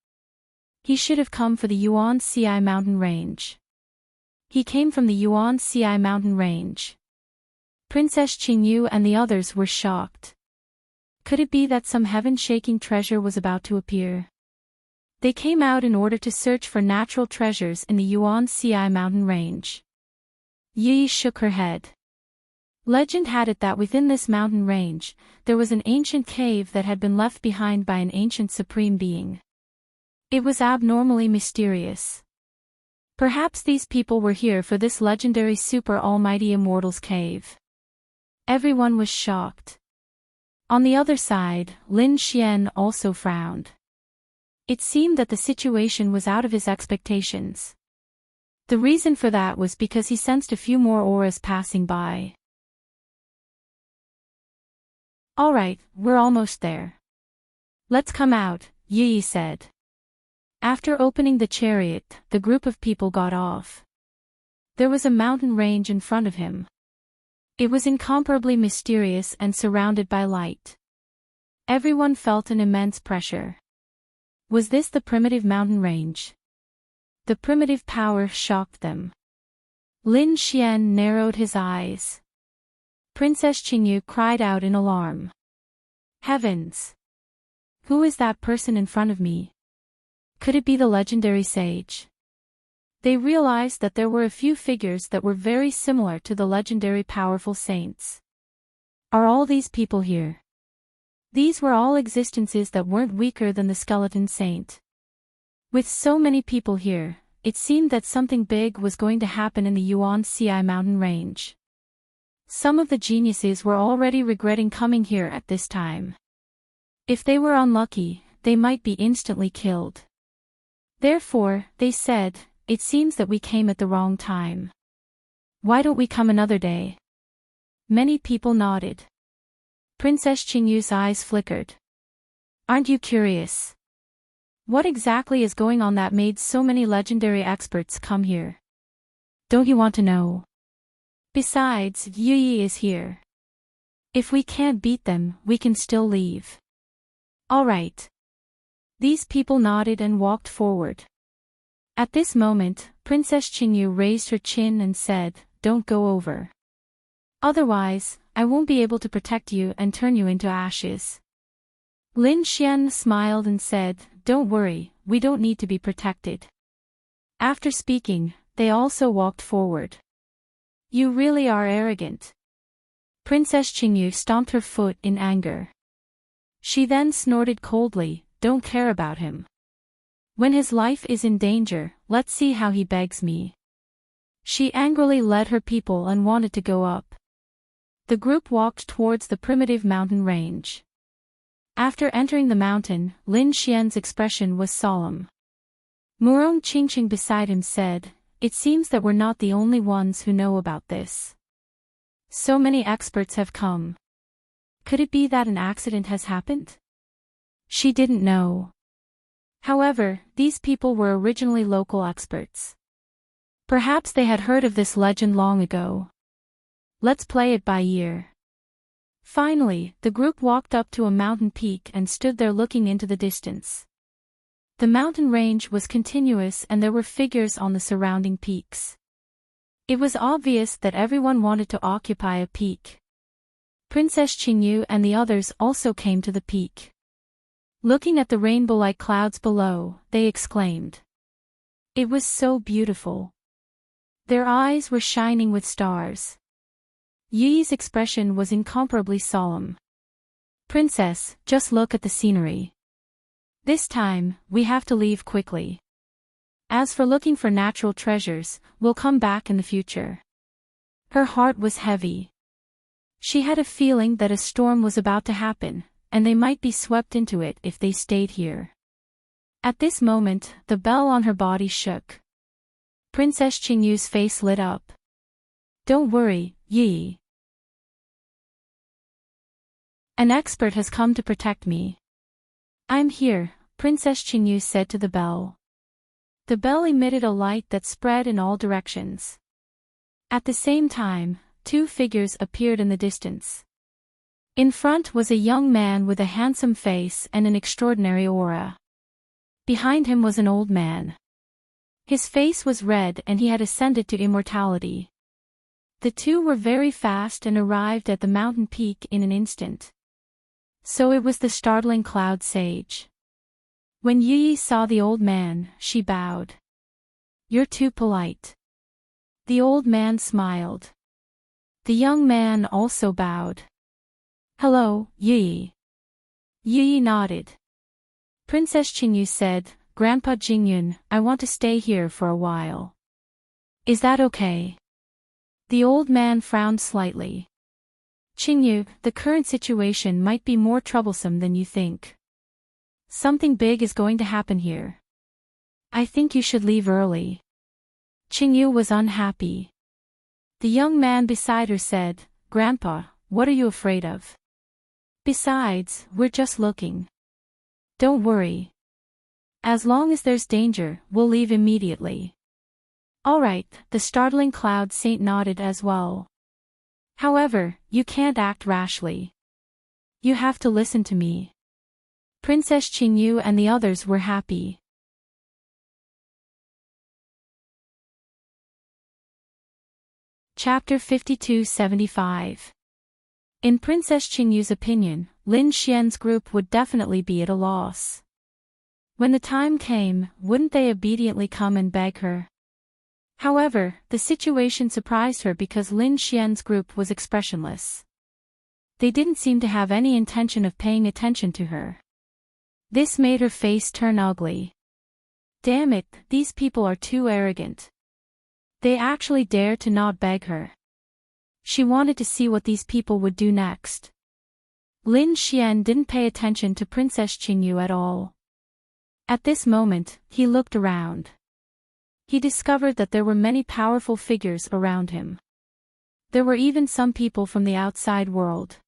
He should have come for the Yuan-Ci mountain range. He came from the Yuan-Ci mountain range. Princess Qingyu and the others were shocked. Could it be that some heaven-shaking treasure was about to appear? They came out in order to search for natural treasures in the Yuan-Ci mountain range. Yi shook her head. Legend had it that within this mountain range, there was an ancient cave that had been left behind by an ancient supreme being. It was abnormally mysterious. Perhaps these people were here for this legendary super almighty immortal's cave. Everyone was shocked. On the other side, Lin Xian also frowned. It seemed that the situation was out of his expectations. The reason for that was because he sensed a few more auras passing by. Alright, we're almost there. Let's come out, Yi said. After opening the chariot, the group of people got off. There was a mountain range in front of him. It was incomparably mysterious and surrounded by light. Everyone felt an immense pressure. Was this the primitive mountain range? The primitive power shocked them. Lin Xian narrowed his eyes. Princess Qingyu cried out in alarm. Heavens! Who is that person in front of me? Could it be the legendary sage? They realized that there were a few figures that were very similar to the legendary powerful saints. Are all these people here? These were all existences that weren't weaker than the skeleton saint. With so many people here, it seemed that something big was going to happen in the Yuan-Ci mountain range. Some of the geniuses were already regretting coming here at this time. If they were unlucky, they might be instantly killed. Therefore, they said, it seems that we came at the wrong time. Why don't we come another day? Many people nodded. Princess Qingyu's eyes flickered. Aren't you curious? What exactly is going on that made so many legendary experts come here? Don't you want to know? Besides, Yi is here. If we can't beat them, we can still leave. All right. These people nodded and walked forward. At this moment, Princess Qingyu raised her chin and said, "Don't go over. Otherwise, I won't be able to protect you and turn you into ashes." Lin Xian smiled and said, "Don't worry, we don't need to be protected." After speaking, they also walked forward. You really are arrogant. Princess Qingyu stomped her foot in anger. She then snorted coldly, "Don't care about him. When his life is in danger, let's see how he begs me." She angrily led her people and wanted to go up. The group walked towards the primitive mountain range. After entering the mountain, Lin Xian's expression was solemn. Murong Qingqing beside him said, "It seems that we're not the only ones who know about this. So many experts have come. Could it be that an accident has happened?" She didn't know. However, these people were originally local experts. Perhaps they had heard of this legend long ago. Let's play it by ear. Finally, the group walked up to a mountain peak and stood there looking into the distance. The mountain range was continuous and there were figures on the surrounding peaks. It was obvious that everyone wanted to occupy a peak. Princess Qingyu and the others also came to the peak. Looking at the rainbow-like clouds below, they exclaimed. It was so beautiful. Their eyes were shining with stars. Yi's expression was incomparably solemn. "Princess, just look at the scenery. This time, we have to leave quickly. As for looking for natural treasures, we'll come back in the future." Her heart was heavy. She had a feeling that a storm was about to happen, and they might be swept into it if they stayed here. At this moment, the bell on her body shook. Princess Qingyu's face lit up. "Don't worry, Yi. An expert has come to protect me." "I'm here," Princess Qingyu said to the bell. The bell emitted a light that spread in all directions. At the same time, two figures appeared in the distance. In front was a young man with a handsome face and an extraordinary aura. Behind him was an old man. His face was red and he had ascended to immortality. The two were very fast and arrived at the mountain peak in an instant. So it was the startling cloud sage. When Yi saw the old man, she bowed. "You're too polite." The old man smiled. The young man also bowed. "Hello, Yi." Yi nodded. Princess Qingyu said, "Grandpa Jingyun, I want to stay here for a while. Is that okay?" The old man frowned slightly. "Qingyu, the current situation might be more troublesome than you think. Something big is going to happen here. I think you should leave early." Qingyu was unhappy. The young man beside her said, "Grandpa, what are you afraid of? Besides, we're just looking. Don't worry. As long as there's danger, we'll leave immediately." "All right," the startling Cloud Saint nodded as well. "However, you can't act rashly. You have to listen to me." Princess Qingyu and the others were happy. Chapter 5275. In Princess Qingyu's opinion, Lin Xian's group would definitely be at a loss. When the time came, wouldn't they obediently come and beg her? However, the situation surprised her because Lin Xian's group was expressionless. They didn't seem to have any intention of paying attention to her. This made her face turn ugly. Damn it, these people are too arrogant. They actually dare to not beg her. She wanted to see what these people would do next. Lin Xian didn't pay attention to Princess Qingyu at all. At this moment, he looked around. He discovered that there were many powerful figures around him. There were even some people from the outside world.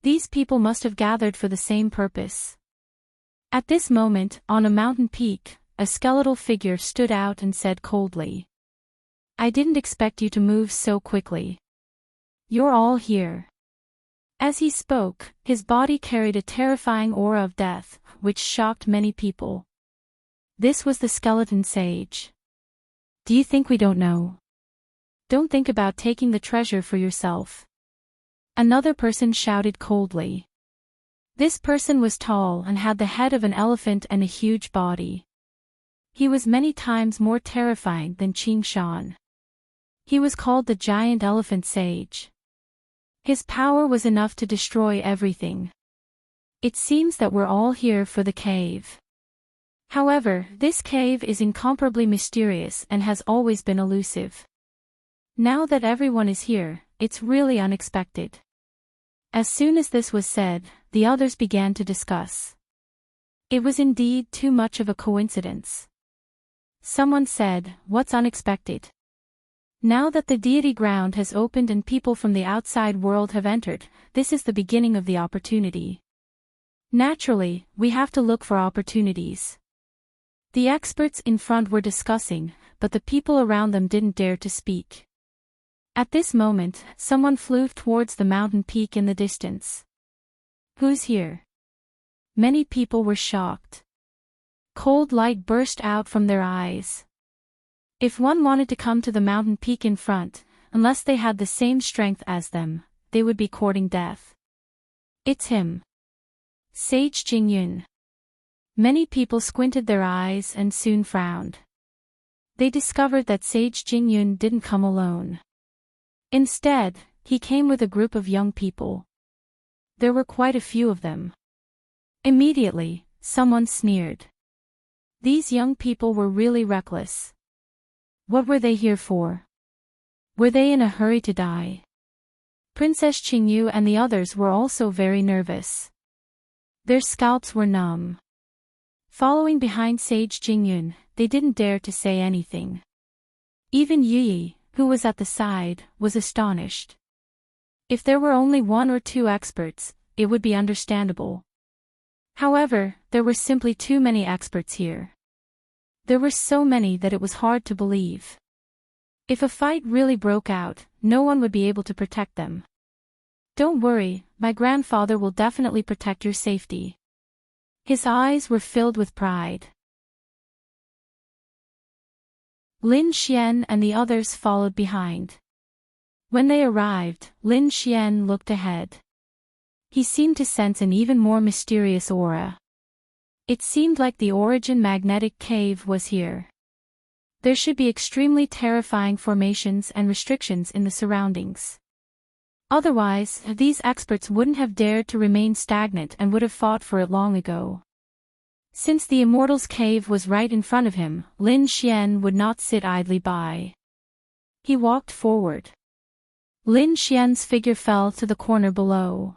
These people must have gathered for the same purpose. At this moment, on a mountain peak, a skeletal figure stood out and said coldly, "I didn't expect you to move so quickly. You're all here." As he spoke, his body carried a terrifying aura of death, which shocked many people. This was the skeleton sage. "Do you think we don't know? Don't think about taking the treasure for yourself." Another person shouted coldly. This person was tall and had the head of an elephant and a huge body. He was many times more terrifying than Qing Shan. He was called the Giant Elephant Sage. His power was enough to destroy everything. It seems that we're all here for the cave. However, this cave is incomparably mysterious and has always been elusive. Now that everyone is here, it's really unexpected. As soon as this was said, the others began to discuss. It was indeed too much of a coincidence. Someone said, "What's unexpected?" Now that the deity ground has opened and people from the outside world have entered, this is the beginning of the opportunity. Naturally, we have to look for opportunities. The experts in front were discussing, but the people around them didn't dare to speak. At this moment, someone flew towards the mountain peak in the distance. "Who's here?" Many people were shocked. Cold light burst out from their eyes. If one wanted to come to the mountain peak in front, unless they had the same strength as them, they would be courting death. "It's him. Sage Jingyun." Many people squinted their eyes and soon frowned. They discovered that Sage Jingyun didn't come alone. Instead, he came with a group of young people. There were quite a few of them. Immediately, someone sneered. These young people were really reckless. What were they here for? Were they in a hurry to die? Princess Qingyu and the others were also very nervous. Their scalps were numb. Following behind Sage Jingyun, they didn't dare to say anything. Even Yi, who was at the side, was astonished. If there were only one or two experts, it would be understandable. However, there were simply too many experts here. There were so many that it was hard to believe. If a fight really broke out, no one would be able to protect them. "Don't worry, my grandfather will definitely protect your safety." His eyes were filled with pride. Lin Xian and the others followed behind. When they arrived, Lin Xian looked ahead. He seemed to sense an even more mysterious aura. It seemed like the origin magnetic cave was here. There should be extremely terrifying formations and restrictions in the surroundings. Otherwise, these experts wouldn't have dared to remain stagnant and would have fought for it long ago. Since the Immortal's cave was right in front of him, Lin Xian would not sit idly by. He walked forward. Lin Xian's figure fell to the corner below.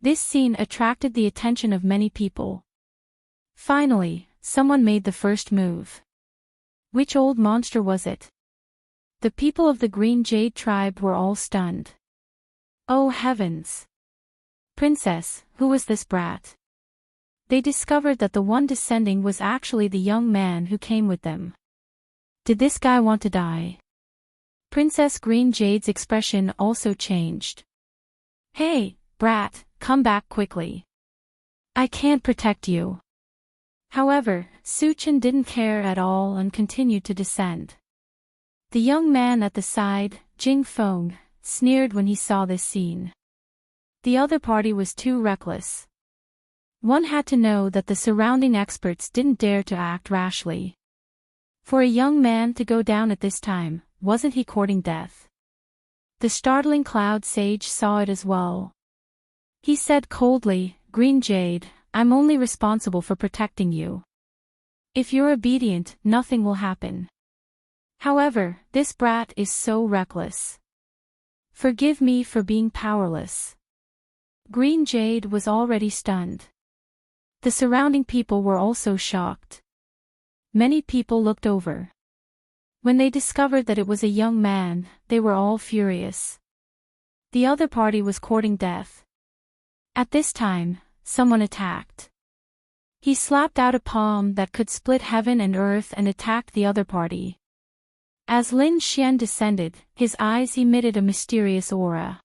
This scene attracted the attention of many people. Finally, someone made the first move. Which old monster was it? The people of the Green Jade tribe were all stunned. Oh heavens! Princess, who was this brat? They discovered that the one descending was actually the young man who came with them. Did this guy want to die? Princess Green Jade's expression also changed. Hey, brat, come back quickly. I can't protect you. However, Suchin didn't care at all and continued to descend. The young man at the side, Jing Feng, sneered when he saw this scene. The other party was too reckless. One had to know that the surrounding experts didn't dare to act rashly. For a young man to go down at this time, wasn't he courting death? The startling Cloud Sage saw it as well. He said coldly, Green Jade, I'm only responsible for protecting you. If you're obedient, nothing will happen. However, this brat is so reckless. Forgive me for being powerless. Green Jade was already stunned. The surrounding people were also shocked. Many people looked over. When they discovered that it was a young man, they were all furious. The other party was courting death. At this time, someone attacked. He slapped out a palm that could split heaven and earth and attacked the other party. As Lin Xian descended, his eyes emitted a mysterious aura.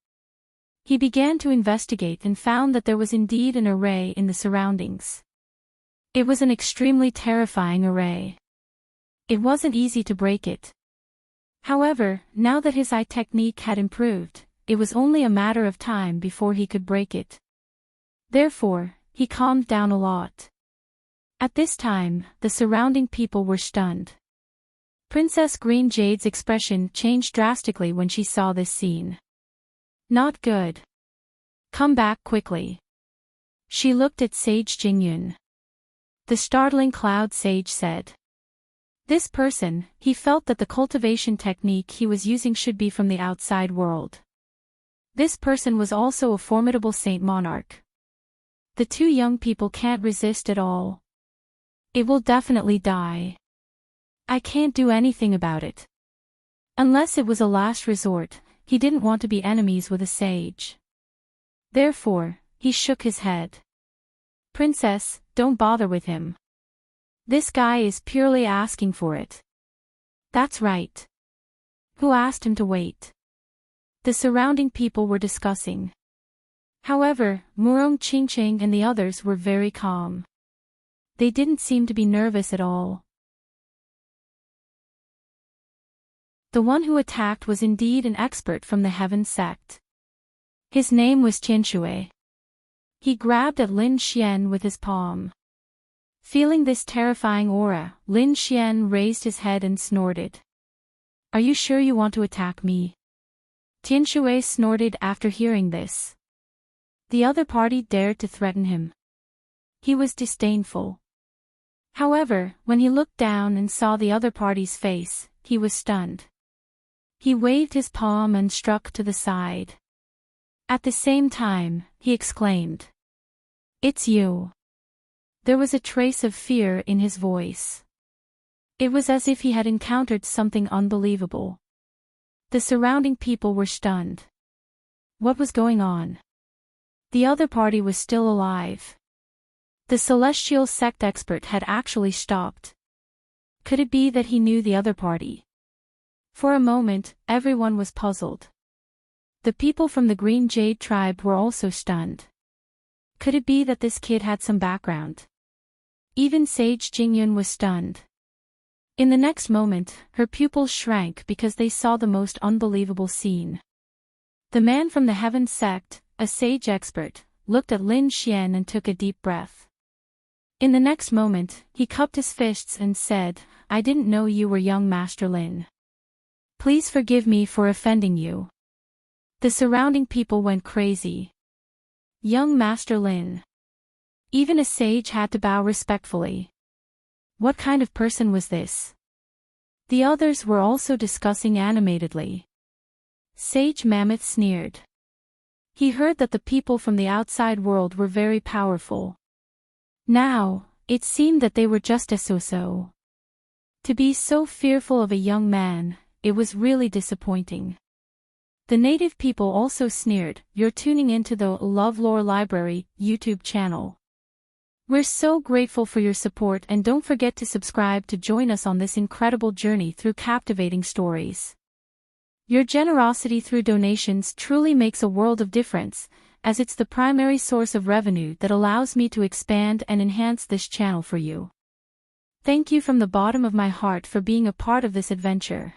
He began to investigate and found that there was indeed an array in the surroundings. It was an extremely terrifying array. It wasn't easy to break it. However, now that his eye technique had improved, it was only a matter of time before he could break it. Therefore, he calmed down a lot. At this time, the surrounding people were stunned. Princess Green Jade's expression changed drastically when she saw this scene. Not good. Come back quickly. She looked at Sage Jingyun. The startling Cloud Sage said. This person, he felt that the cultivation technique he was using should be from the outside world. This person was also a formidable Saint Monarch. The two young people can't resist at all. It will definitely die. I can't do anything about it. Unless it was a last resort, he didn't want to be enemies with a sage. Therefore, he shook his head. Princess, don't bother with him. This guy is purely asking for it. That's right. Who asked him to wait? The surrounding people were discussing. However, Murong Qingqing and the others were very calm. They didn't seem to be nervous at all. The one who attacked was indeed an expert from the Heaven sect. His name was Tianshui. He grabbed at Lin Xian with his palm. Feeling this terrifying aura, Lin Xian raised his head and snorted. Are you sure you want to attack me? Tianshui snorted after hearing this. The other party dared to threaten him. He was disdainful. However, when he looked down and saw the other party's face, he was stunned. He waved his palm and struck to the side. At the same time, he exclaimed. It's you. There was a trace of fear in his voice. It was as if he had encountered something unbelievable. The surrounding people were stunned. What was going on? The other party was still alive. The celestial sect expert had actually stopped. Could it be that he knew the other party? For a moment, everyone was puzzled. The people from the Green Jade tribe were also stunned. Could it be that this kid had some background? Even Sage Jingyun was stunned. In the next moment, her pupils shrank because they saw the most unbelievable scene. The man from the Heaven sect, a sage expert, looked at Lin Xian and took a deep breath. In the next moment, he cupped his fists and said, I didn't know you were young Master Lin. Please forgive me for offending you. The surrounding people went crazy. Young Master Lin. Even a sage had to bow respectfully. What kind of person was this? The others were also discussing animatedly. Sage Mammoth sneered. He heard that the people from the outside world were very powerful. Now, it seemed that they were just as so-so. To be so fearful of a young man, it was really disappointing. The native people also sneered, "You're tuning into the LoveLore Library YouTube channel. We're so grateful for your support, and don't forget to subscribe to join us on this incredible journey through captivating stories. Your generosity through donations truly makes a world of difference, as it's the primary source of revenue that allows me to expand and enhance this channel for you. Thank you from the bottom of my heart for being a part of this adventure."